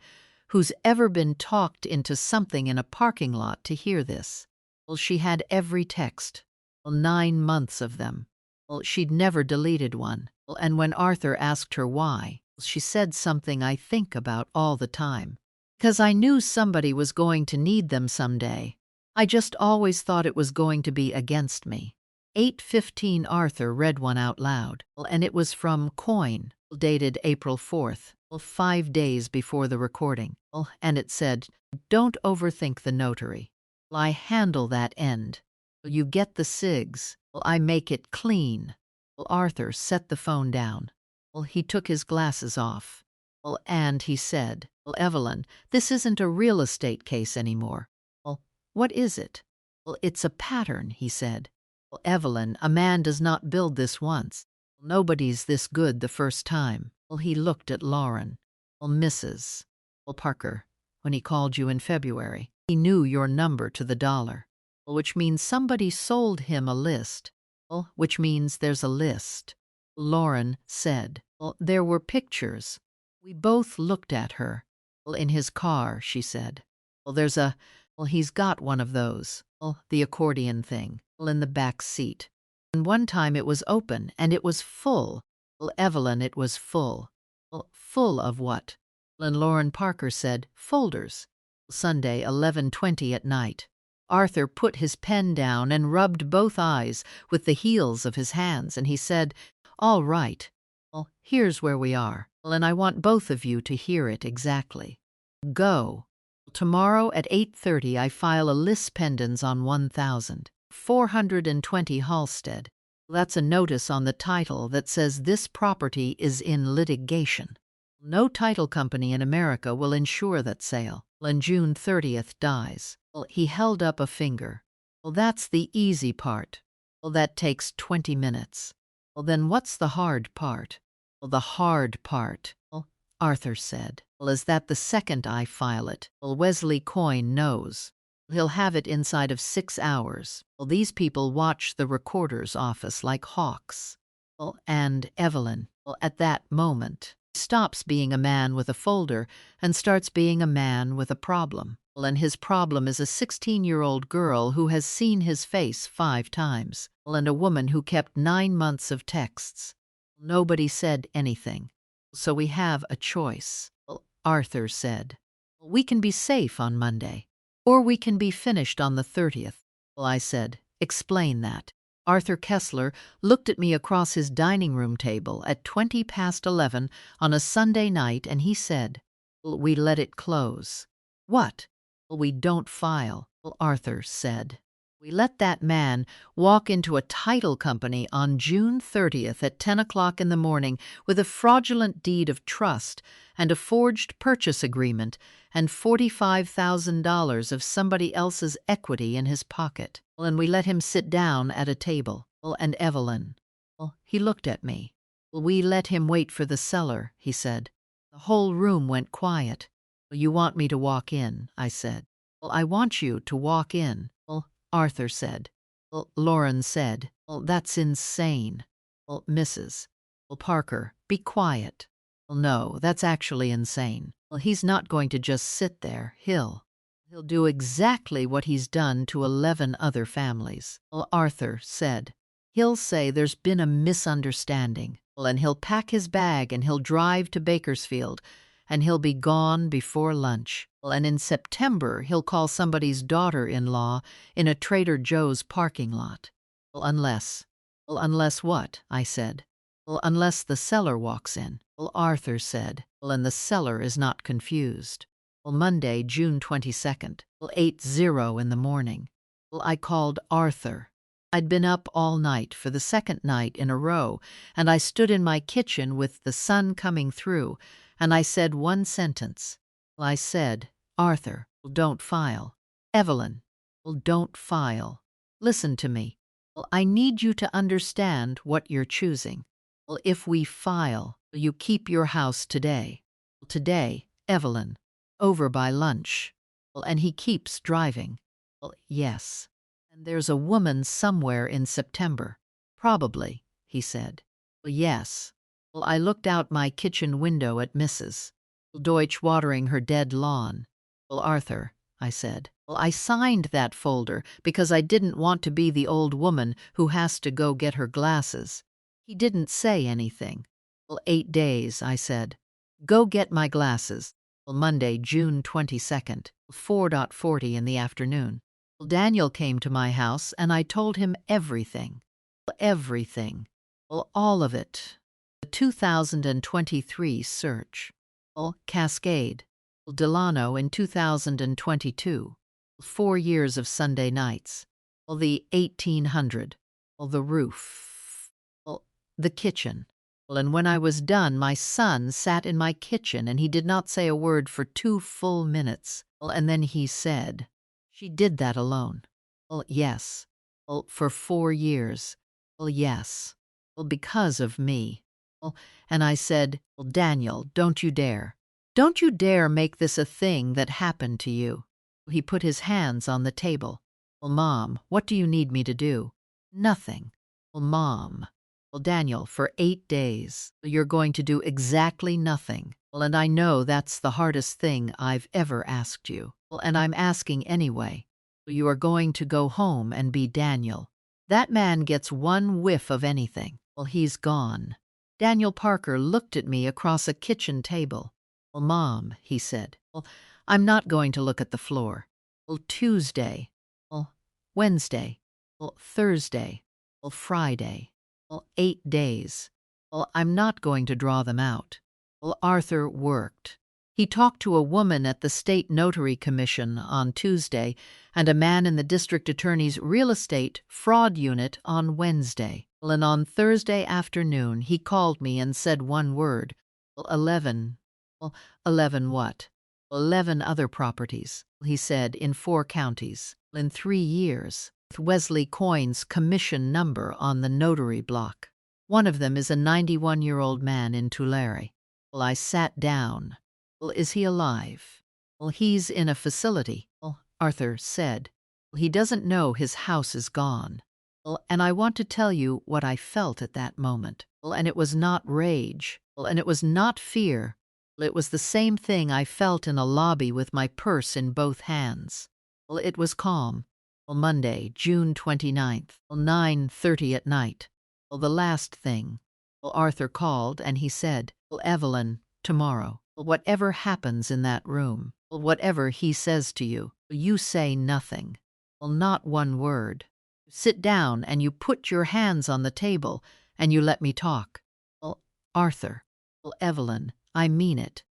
who's ever been talked into something in a parking lot to hear this. Well, she had every text. Well, 9 months of them. Well, she'd never deleted one. Well, and when Arthur asked her why, she said something I think about all the time. 'Cause I knew somebody was going to need them someday. I just always thought it was going to be against me. 8:15 Arthur read one out loud, and it was from Coin, dated April 4th, 5 days before the recording, and it said, "Don't overthink the notary. I handle that end. You get the cigs. I make it clean." Arthur set the phone down. He took his glasses off. And he said, "Evelyn, this isn't a real estate case anymore." "What is it?" "It's a pattern," he said. "Evelyn, a man does not build this once. Nobody's this good the first time." He looked at Lauren. "Mrs. Parker, when he called you in February, he knew your number to the dollar, which means somebody sold him a list, which means there's a list." Lauren said, "There were pictures." We both looked at her. "In his car," she said. He's got one of those, the accordion thing, in the back seat. And one time it was open, and it was full." "Evelyn, it was full." "Full of what?" And Lauren Parker said, "Folders." Sunday, 11:20 at night. Arthur put his pen down and rubbed both eyes with the heels of his hands, and he said, "All right. Here's where we are, and I want both of you to hear it exactly. Go. Tomorrow at 8:30 I file a lis pendens on 1,420 Halstead. That's a notice on the title that says this property is in litigation. No title company in America will insure that sale. And June 30th dies." He held up a finger. "That's the easy part. That takes 20 minutes. Then what's the hard part?" "The hard part," Arthur said, "is that the second I file it, Wesley Coyne knows. He'll have it inside of 6 hours. These people watch the recorder's office like hawks." And Evelyn, at that moment, stops being a man with a folder and starts being a man with a problem. And his problem is a 16-year-old girl who has seen his face 5 times, and a woman who kept 9 months of texts. Nobody said anything. "So we have a choice," Arthur said. "We can be safe on Monday, or we can be finished on the 30th. I said, "Explain that." Arthur Kessler looked at me across his dining room table at 20 past 11 on a Sunday night, and he said, "We let it close." "What?" "We don't file," Arthur said. "We let that man walk into a title company on June 30th at 10 o'clock in the morning with a fraudulent deed of trust and a forged purchase agreement and $45,000 of somebody else's equity in his pocket. And we let him sit down at a table. And Evelyn." He looked at me. "We let him wait for the seller," he said. The whole room went quiet. "You want me to walk in?" I said. "I want you to walk in," Arthur said. Lauren said, "That's insane." "Mrs. Parker, be quiet." "No, that's actually insane. He's not going to just sit there. He'll do exactly what he's done to 11 other families." Arthur said, "He'll say there's been a misunderstanding, and he'll pack his bag and he'll drive to Bakersfield, and he'll be gone before lunch. And in September he'll call somebody's daughter-in-law in a Trader Joe's parking lot." Unless what?" I said. Unless the seller walks in." Arthur said, "And the seller is not confused." Monday, June 22nd, 8:00 in the morning. I called Arthur. I'd been up all night for the second night in a row, and I stood in my kitchen with the sun coming through, and I said one sentence. I said, "Arthur, don't file." "Evelyn, don't file. Listen to me. I need you to understand what you're choosing. If we file, you keep your house today. Today, Evelyn. Over by lunch." And he keeps driving. "Yes. And there's a woman somewhere in September." "Probably," he said. "Yes." I looked out my kitchen window at Mrs. Deutsch watering her dead lawn. "Arthur," I said, "I signed that folder because I didn't want to be the old woman who has to go get her glasses." He didn't say anything. "8 days," I said. "Go get my glasses." Monday, June 22nd, 4:40 in the afternoon. Daniel came to my house and I told him everything. Everything. All of it. The 2023 search. Cascade. Delano in 2022. 4 years of Sunday nights. The 1800. The roof. The kitchen. And when I was done, my son sat in my kitchen and he did not say a word for 2 full minutes. And then he said, "She did that alone." Yes. For 4 years. Yes. Because of me. And I said, "Daniel, don't you dare. Don't you dare make this a thing that happened to you." He put his hands on the table. "Mom, what do you need me to do?" "Nothing." "Mom." "Daniel, for 8 days, you're going to do exactly nothing. And I know that's the hardest thing I've ever asked you. And I'm asking anyway. You are going to go home and be Daniel. That man gets one whiff of anything. He's gone." Daniel Parker looked at me across a kitchen table. "Mom," he said, "I'm not going to look at the floor. Tuesday. Wednesday. Thursday. Friday. 8 days. I'm not going to draw them out." Arthur worked. He talked to a woman at the State Notary Commission on Tuesday and a man in the district attorney's real estate fraud unit on Wednesday. And on Thursday afternoon, he called me and said one word. 11. 11 what? 11 other properties, he said, in 4 counties, in 3 years, with Wesley Coyne's commission number on the notary block. One of them is a 91-year-old man in Tulare. I sat down. "Is he alive?" "He's in a facility," Arthur said. "He doesn't know his house is gone." And I want to tell you what I felt at that moment. And it was not rage. And it was not fear. It was the same thing I felt in a lobby with my purse in both hands. It was calm. Monday, June 29th, 9:30 at night. The last thing. Arthur called and he said, "Evelyn, tomorrow, whatever happens in that room, whatever he says to you, you say nothing. Not one word. Sit down and you put your hands on the table and you let me talk." "Arthur." "Evelyn, I mean it.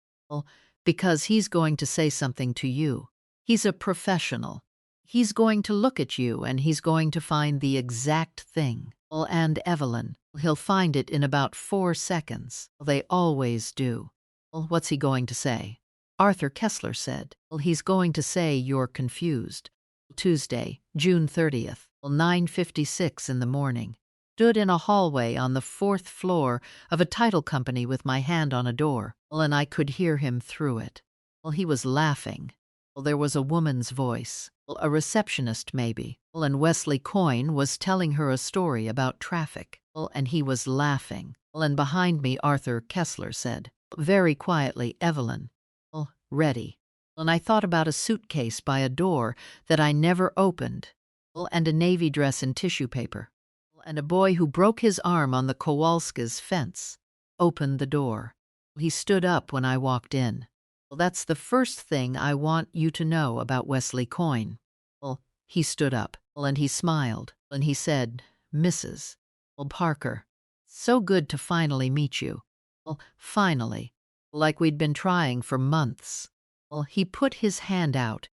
Because he's going to say something to you. He's a professional. He's going to look at you and he's going to find the exact thing. And Evelyn, he'll find it in about 4 seconds. They always do." "What's he going to say?" Arthur Kessler said, "He's going to say you're confused." Tuesday, June 30th, 9:56 in the morning. Stood in a hallway on the 4th floor of a title company with my hand on a door, and I could hear him through it. He was laughing. There was a woman's voice, a receptionist maybe, and Wesley Coyne was telling her a story about traffic, and he was laughing. And behind me Arthur Kessler said, very quietly, "Evelyn." "Ready." And I thought about a suitcase by a door that I never opened, and a navy dress in tissue paper, and a boy who broke his arm on the Kowalski's fence. Opened the door. He stood up when I walked in. "That's the first thing I want you to know about Wesley Coyne." He stood up, and he smiled, and he said, "Mrs. Parker, so good to finally meet you." Finally, like we'd been trying for months. He put his hand out,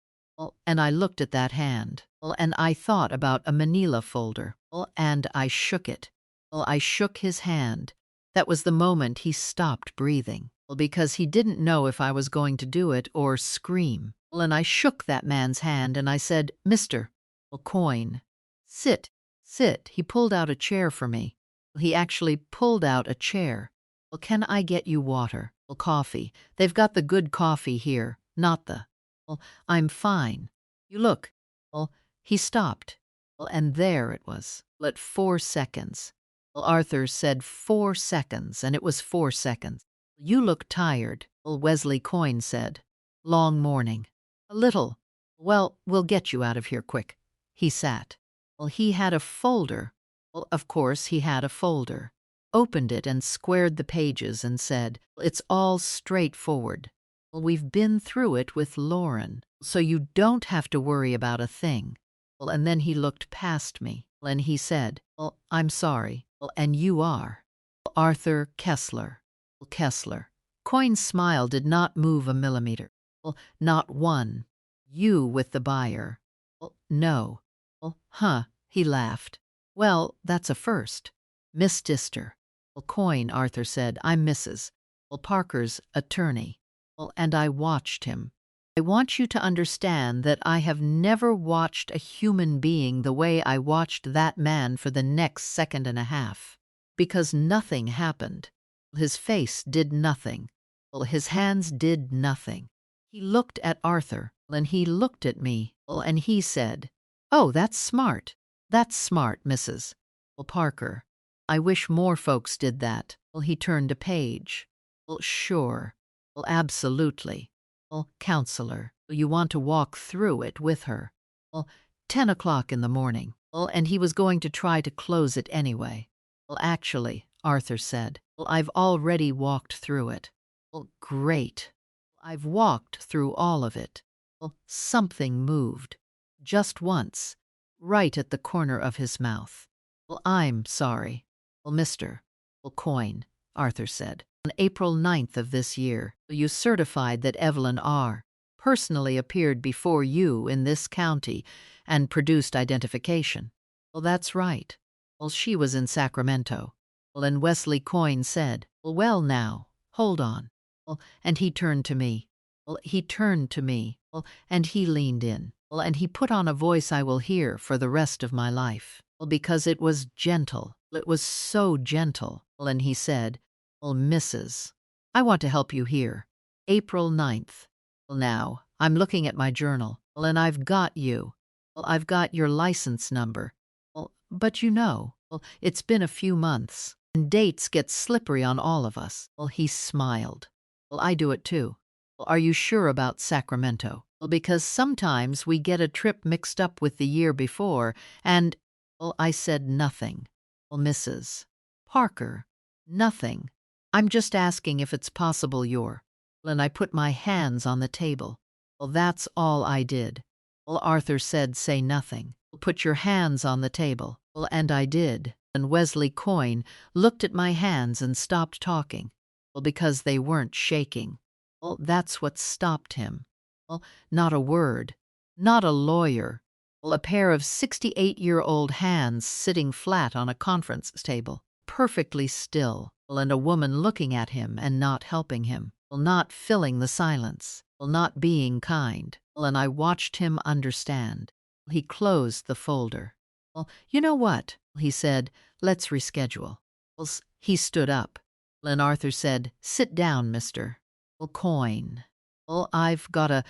and I looked at that hand, and I thought about a manila folder, and I shook it. I shook his hand. That was the moment he stopped breathing, because he didn't know if I was going to do it or scream. And I shook that man's hand, and I said, "Mr. Coyne, sit, sit." He pulled out a chair for me. He actually pulled out a chair. "Can I get you water? Coffee? They've got the good coffee here, not the—" "I'm fine. You look." He stopped. And there it was. At 4 seconds. Arthur said 4 seconds, and it was 4 seconds. "You look tired," Wesley Coyne said. "Long morning." "A little." "Well, we'll get you out of here quick." He sat. He had a folder. Of course he had a folder. Opened it and squared the pages and said, "It's all straightforward." Well, we've been through it with Lauren, so you don't have to worry about a thing. Well, and then he looked past me, and he said, well, I'm sorry. Well, and you are. Arthur Kessler. Well, Kessler. Coyne's smile did not move a millimeter. Well, not one. You with the buyer. Well, no. Well, huh, he laughed. Well, that's a first. Miss Dister. Well, Coyne, Arthur said, I'm Mrs. Well, Parker's attorney. Well, and I watched him. I want you to understand that I have never watched a human being the way I watched that man for the next second and a half. Because nothing happened. His face did nothing. Well, his hands did nothing. He looked at Arthur, and he looked at me, and he said, oh, that's smart. That's smart, Mrs. Well, Parker. I wish more folks did that. Well, he turned a page. Well, sure. Well, absolutely. Well, counselor, you want to walk through it with her. Well, 10 o'clock in the morning. Well, and he was going to try to close it anyway. Well, actually, Arthur said, well, I've already walked through it. Well, great. I've walked through all of it. Well, something moved. Just once. Right at the corner of his mouth. Well, I'm sorry. Well, Well, Coyne, Arthur said. On April 9th of this year, you certified that Evelyn R. personally appeared before you in this county and produced identification. Well, that's right. Well, she was in Sacramento. Well, and Wesley Coyne said, well, now, hold on. Well, and he turned to me. Well, he turned to me. Well, and he leaned in. Well, and he put on a voice I will hear for the rest of my life. Well, because it was gentle. It was so gentle. Well, and he said, well, Mrs. I want to help you here. April 9th. Well, now, I'm looking at my journal. Well, and I've got you. Well, I've got your license number. Well, but you know, well, it's been a few months, and dates get slippery on all of us. Well, he smiled. Well, I do it too. Well, are you sure about Sacramento? Well, because sometimes we get a trip mixed up with the year before, and, well, I said nothing. Well, Mrs. Parker, nothing. I'm just asking if it's possible you're. Well, and I put my hands on the table. Well, that's all I did. Well, Arthur said, say nothing. Well, put your hands on the table. Well, and I did. And Wesley Coyne looked at my hands and stopped talking. Well, because they weren't shaking. Well, that's what stopped him. Well, not a word. Not a lawyer. Well, a pair of 68-year-old hands sitting flat on a conference table, perfectly still. Well, and a woman looking at him and not helping him. Well, not filling the silence. Well, not being kind. Well, and I watched him understand. He closed the folder. Well, you know what? He said, let's reschedule. Well, he stood up. Well, and Arthur said, sit down, mister. Well, Coyne. Well, I've got a...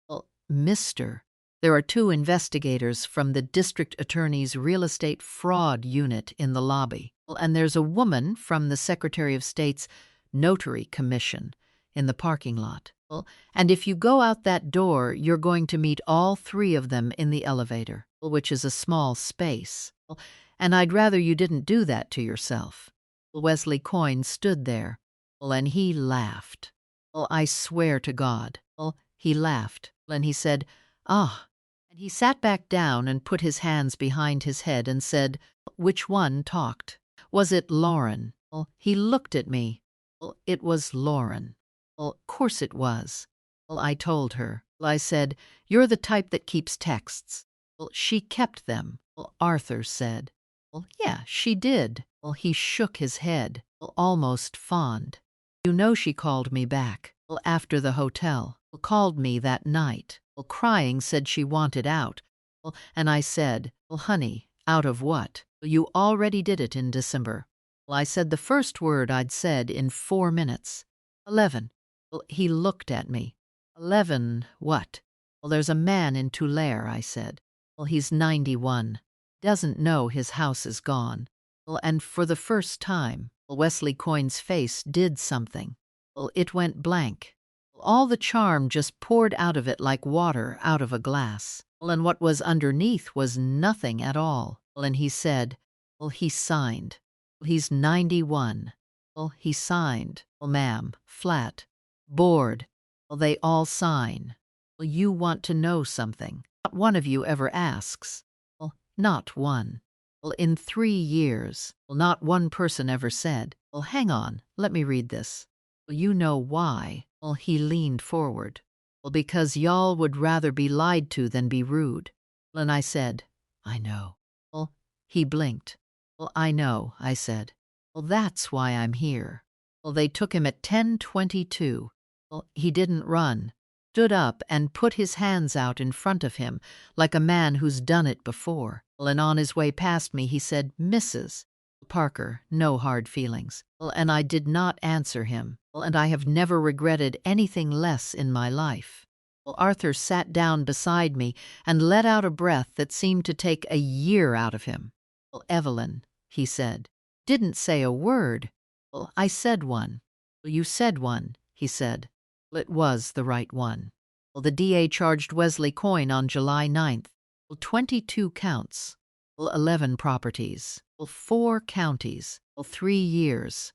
Well, mister. There are 2 investigators from the district attorney's real estate fraud unit in the lobby. Well, and there's a woman from the Secretary of State's notary commission in the parking lot. Well, and if you go out that door, you're going to meet all 3 of them in the elevator, which is a small space. Well, and I'd rather you didn't do that to yourself. Well, Wesley Coyne stood there. Well, and he laughed. Well, I swear to God. Well, he laughed. And he said, ah. And he sat back down and put his hands behind his head and said, which one talked? Was it Lauren? Well, he looked at me. Well, it was Lauren. Well, of course it was. Well, I told her. Well, I said, you're the type that keeps texts. Well, she kept them. Well, Arthur said. Well, yeah, she did. Well, he shook his head. Well, almost fond. You know she called me back. Well, after the hotel. Well, called me that night. Well, crying, said she wanted out. Well, and I said, well, honey, out of what? Well, you already did it in December. Well, I said the first word I'd said in 4 minutes. 11. Well, he looked at me. 11 what? Well, there's a man in Tulare, I said. Well, he's 91. Doesn't know his house is gone. Well, and for the first time, well, Wesley Coyne's face did something. Well, it went blank. All the charm just poured out of it like water out of a glass. Well, and what was underneath was nothing at all. Well, and he said, well, he signed. Well, he's 91. Well, he signed. Well, ma'am, flat. Bored. Well, they all sign. Well, you want to know something. Not one of you ever asks. Well, not one. Well, in 3 years, well, not one person ever said, well, hang on, let me read this. Well, you know why? Well, he leaned forward. Well, because y'all would rather be lied to than be rude. Well, and I said, I know. Well, he blinked. Well, I know, I said. Well, that's why I'm here. Well, they took him at 10:22. Well, he didn't run. Stood up and put his hands out in front of him like a man who's done it before. Well, and on his way past me, he said, Mrs. Parker, no hard feelings. Well, and I did not answer him. Well, and I have never regretted anything less in my life. Well, Arthur sat down beside me and let out a breath that seemed to take a year out of him. Well, Evelyn, he said, didn't say a word. Well, I said one. Well, you said one, he said. Well, it was the right one. Well, the DA charged Wesley Coyne on July 9th. Well, 22 counts. Well, 11 properties. Well, 4 counties. Well, 3 years.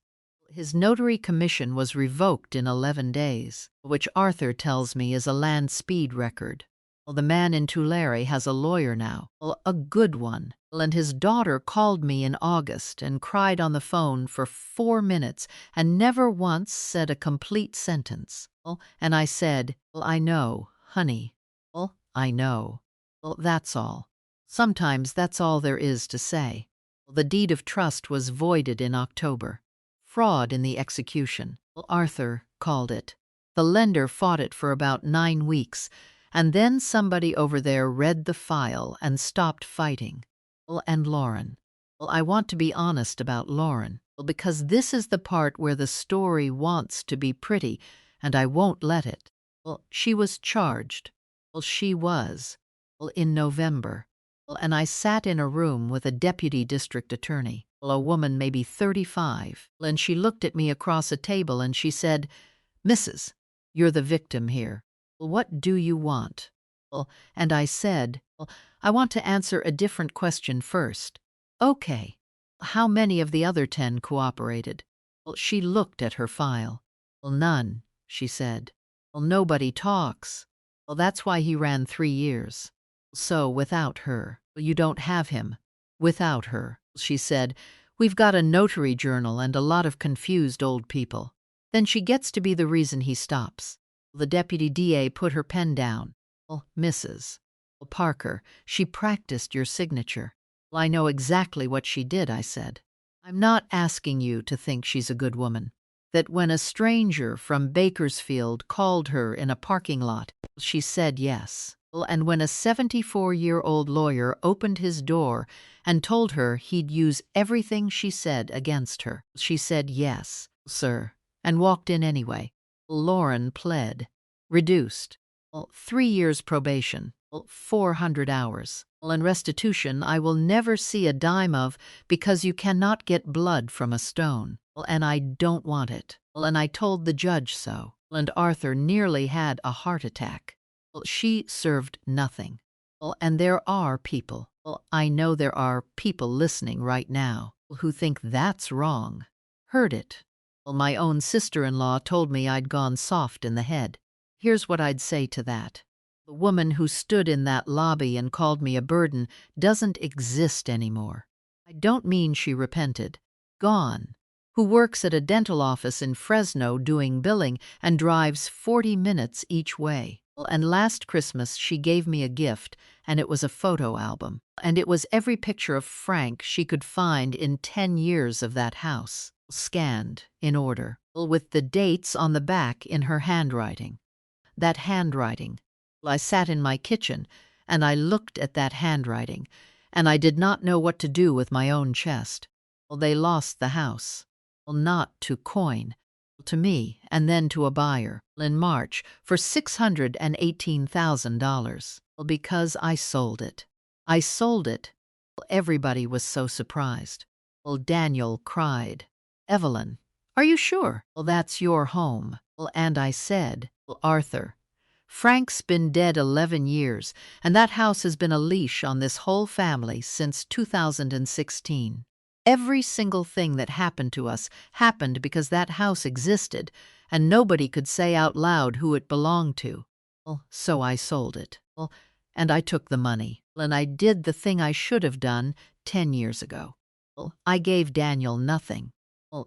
His notary commission was revoked in 11 days, which Arthur tells me is a land speed record. Well, the man in Tulare has a lawyer now, well, a good one. Well, and his daughter called me in August and cried on the phone for 4 minutes and never once said a complete sentence. Well, and I said, well, I know, honey. Well, I know. Well, that's all. Sometimes that's all there is to say. Well, the deed of trust was voided in October. Fraud in the execution. Well, Arthur called it. The lender fought it for about 9 weeks, and then somebody over there read the file and stopped fighting. Well, and Lauren. Well, I want to be honest about Lauren. Well, because this is the part where the story wants to be pretty, and I won't let it. Well, she was charged. Well, she was. Well, in November. Well, and I sat in a room with a deputy district attorney. Well, a woman maybe 35. Well, and she looked at me across a table and she said, Mrs., you're the victim here. Well, what do you want? Well, and I said, well, I want to answer a different question first. Okay. How many of the other 10 cooperated? Well, she looked at her file. Well, none, she said. Well, nobody talks. Well, that's why he ran 3 years. So, without her, well, you don't have him. Without her, she said, we've got a notary journal and a lot of confused old people. Then she gets to be the reason he stops. The deputy DA put her pen down. Well, Mrs. Parker, she practiced your signature. Well, I know exactly what she did, I said. I'm not asking you to think she's a good woman. That when a stranger from Bakersfield called her in a parking lot, she said yes. And when a 74-year-old lawyer opened his door and told her he'd use everything she said against her, she said yes, sir, and walked in anyway. Lauren pled. Reduced. 3 years probation. 400 hours. And restitution I will never see a dime of because you cannot get blood from a stone. And I don't want it. And I told the judge so. And Arthur nearly had a heart attack. She served nothing. And there are people, I know there are people listening right now who think that's wrong. Heard it. My own sister-in-law told me I'd gone soft in the head. Here's what I'd say to that. The woman who stood in that lobby and called me a burden doesn't exist anymore. I don't mean she repented. Gone. Who works at a dental office in Fresno doing billing and drives 40 minutes each way. And last Christmas she gave me a gift, and it was a photo album. And it was every picture of Frank she could find in 10 years of that house, scanned in order, with the dates on the back in her handwriting. That handwriting. I sat in my kitchen, and I looked at that handwriting, and I did not know what to do with my own chest. They lost the house. Not to Coyne. To me, and then to a buyer, in March, for $618,000, because I sold it. I sold it. Everybody was so surprised. Daniel cried. Evelyn, are you sure? That's your home. And I said, Arthur, Frank's been dead 11 years, and that house has been a leash on this whole family since 2016. Every single thing that happened to us happened because that house existed, and nobody could say out loud who it belonged to. So I sold it. And I took the money. And I did the thing I should have done 10 years ago. I gave Daniel nothing.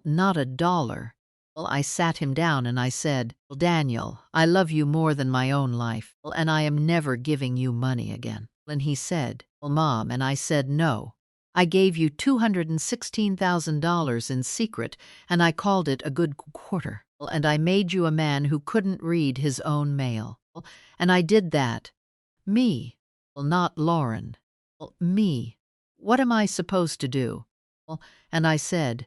Not a dollar. I sat him down and I said, Daniel, I love you more than my own life, and I am never giving you money again. And he said, Mom, and I said, no. I gave you $216,000 in secret, and I called it a good quarter. And I made you a man who couldn't read his own mail. And I did that. Me. Not Lauren. Me. What am I supposed to do? And I said,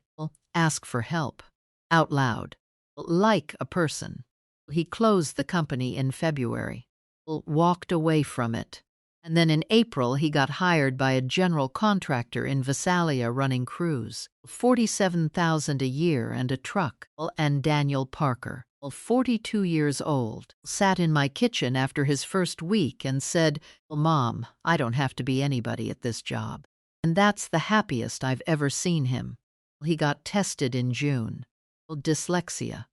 ask for help. Out loud. Like a person. He closed the company in February. Walked away from it. And then in April, he got hired by a general contractor in Visalia running crews. $47,000 a year and a truck. And Daniel Parker, 42 years old, sat in my kitchen after his first week and said, Mom, I don't have to be anybody at this job. And that's the happiest I've ever seen him. He got tested in June. Dyslexia.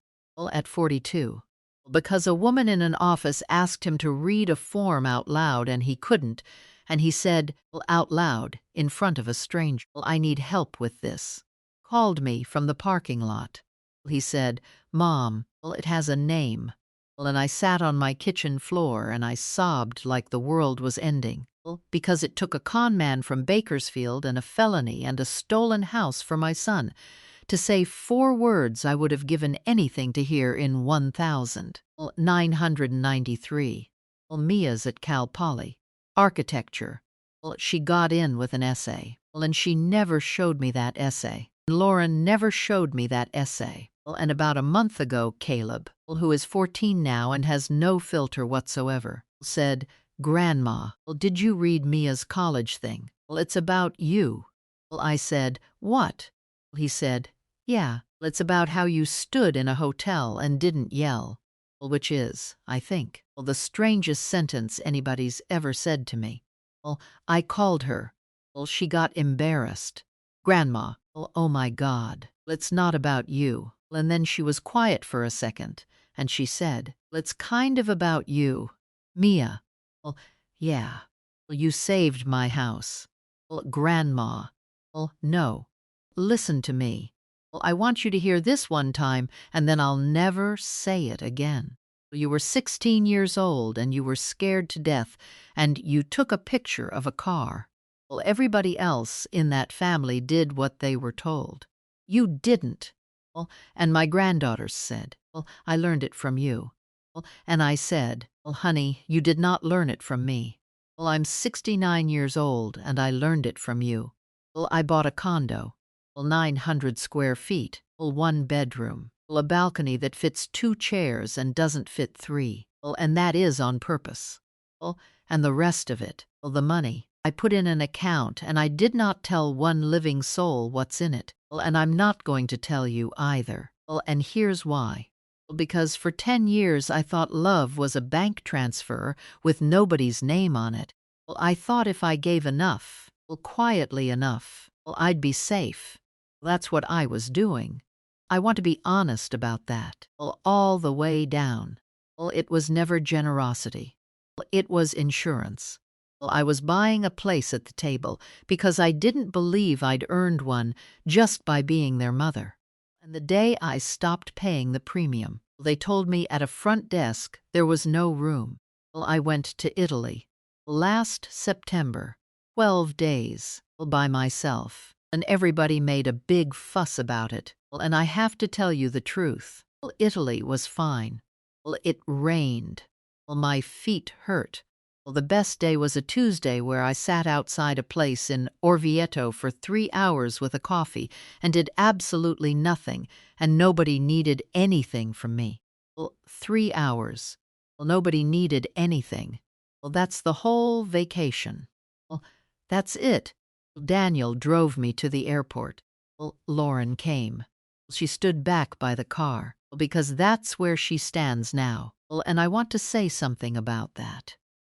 At 42. Because a woman in an office asked him to read a form out loud and he couldn't, and he said out loud in front of a stranger, I need help with this. Called me from the parking lot. He said, Mom, it has a name. And I sat on my kitchen floor and I sobbed like the world was ending. Because it took a con man from Bakersfield and a felony and a stolen house for my son to say 4 words I would have given anything to hear in 1,993. Mia's at Cal Poly. Architecture. She got in with an essay. And she never showed me that essay. Lauren never showed me that essay. And about a month ago, Caleb, who is 14 now and has no filter whatsoever, said, Grandma, did you read Mia's college thing? It's about you. I said, what? He said, yeah, it's about how you stood in a hotel and didn't yell, which is, I think, the strangest sentence anybody's ever said to me. I called her. She got embarrassed. Grandma, oh my God, it's not about you. And then she was quiet for a second, and she said, it's kind of about you. Mia. Yeah. You saved my house. Grandma. No. Listen to me. I want you to hear this one time, and then I'll never say it again. You were 16 years old, and you were scared to death, and you took a picture of a car. Everybody else in that family did what they were told. You didn't. And my granddaughters said, I learned it from you. And I said, honey, you did not learn it from me. I'm 69 years old, and I learned it from you. I bought a condo. 900 square feet, 1 bedroom, a balcony that fits 2 chairs and doesn't fit 3, and that is on purpose. And the rest of it, the money, I put in an account and I did not tell one living soul what's in it, and I'm not going to tell you either. And here's why. Because for 10 years I thought love was a bank transfer with nobody's name on it. I thought if I gave enough, quietly enough, I'd be safe. That's what I was doing. I want to be honest about that. All the way down. It was never generosity. It was insurance. I was buying a place at the table because I didn't believe I'd earned one just by being their mother. And the day I stopped paying the premium, they told me at a front desk there was no room. I went to Italy. Last September, 12 days, by myself. And everybody made a big fuss about it. And I have to tell you the truth. Italy was fine. It rained. My feet hurt. The best day was a Tuesday where I sat outside a place in Orvieto for 3 hours with a coffee and did absolutely nothing, and nobody needed anything from me. 3 hours. Nobody needed anything. That's the whole vacation. That's it. Daniel drove me to the airport. Lauren came. She stood back by the car, because that's where she stands now, and I want to say something about that.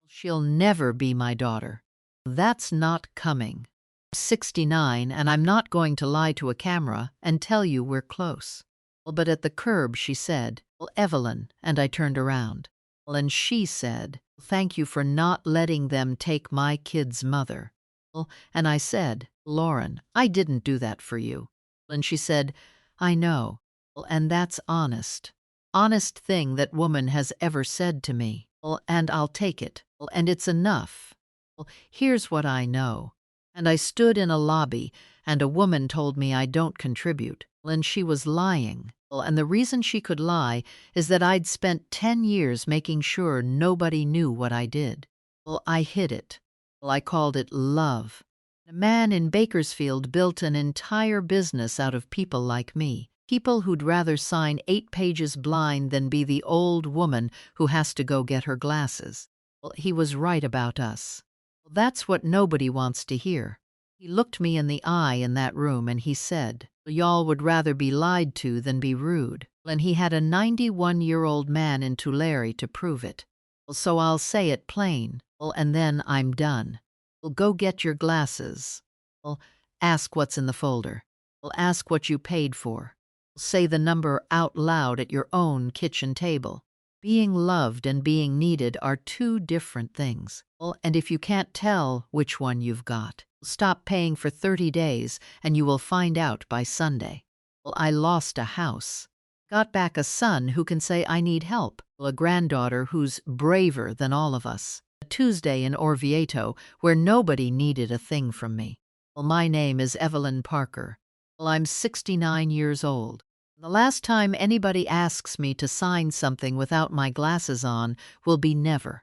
She'll never be my daughter. That's not coming. I'm 69, and I'm not going to lie to a camera and tell you we're close. But at the curb she said, Well, Evelyn, and I turned around. Well, and she said, "Thank you for not letting them take my kid's mother." Well, and I said, "Lauren, I didn't do that for you." And she said, "I know. Well, and that's honest. Honest thing that woman has ever said to me. Well, and I'll take it. Well, and it's enough. Well, here's what I know." And I stood in a lobby, and a woman told me I don't contribute. Well, and she was lying. Well, and the reason she could lie is that I'd spent 10 years making sure nobody knew what I did. Well, I hid it. Well, I called it love. A man in Bakersfield built an entire business out of people like me. People who'd rather sign 8 pages blind than be the old woman who has to go get her glasses. Well, he was right about us. Well, that's what nobody wants to hear. He looked me in the eye in that room and he said, "Y'all would rather be lied to than be rude." And he had a 91-year-old man in Tulare to prove it. Well, so I'll say it plain. Well, and then I'm done. Well, go get your glasses. Well, ask what's in the folder. Well, ask what you paid for. Say the number out loud at your own kitchen table. Being loved and being needed are two different things. Well, and if you can't tell which one you've got, stop paying for 30 days and you will find out by Sunday. Well, I lost a house. Got back a son who can say I need help. Well, a granddaughter who's braver than all of us. A Tuesday in Orvieto where nobody needed a thing from me. Well, my name is Evelyn Parker. Well, I'm 69 years old. The last time anybody asks me to sign something without my glasses on will be never.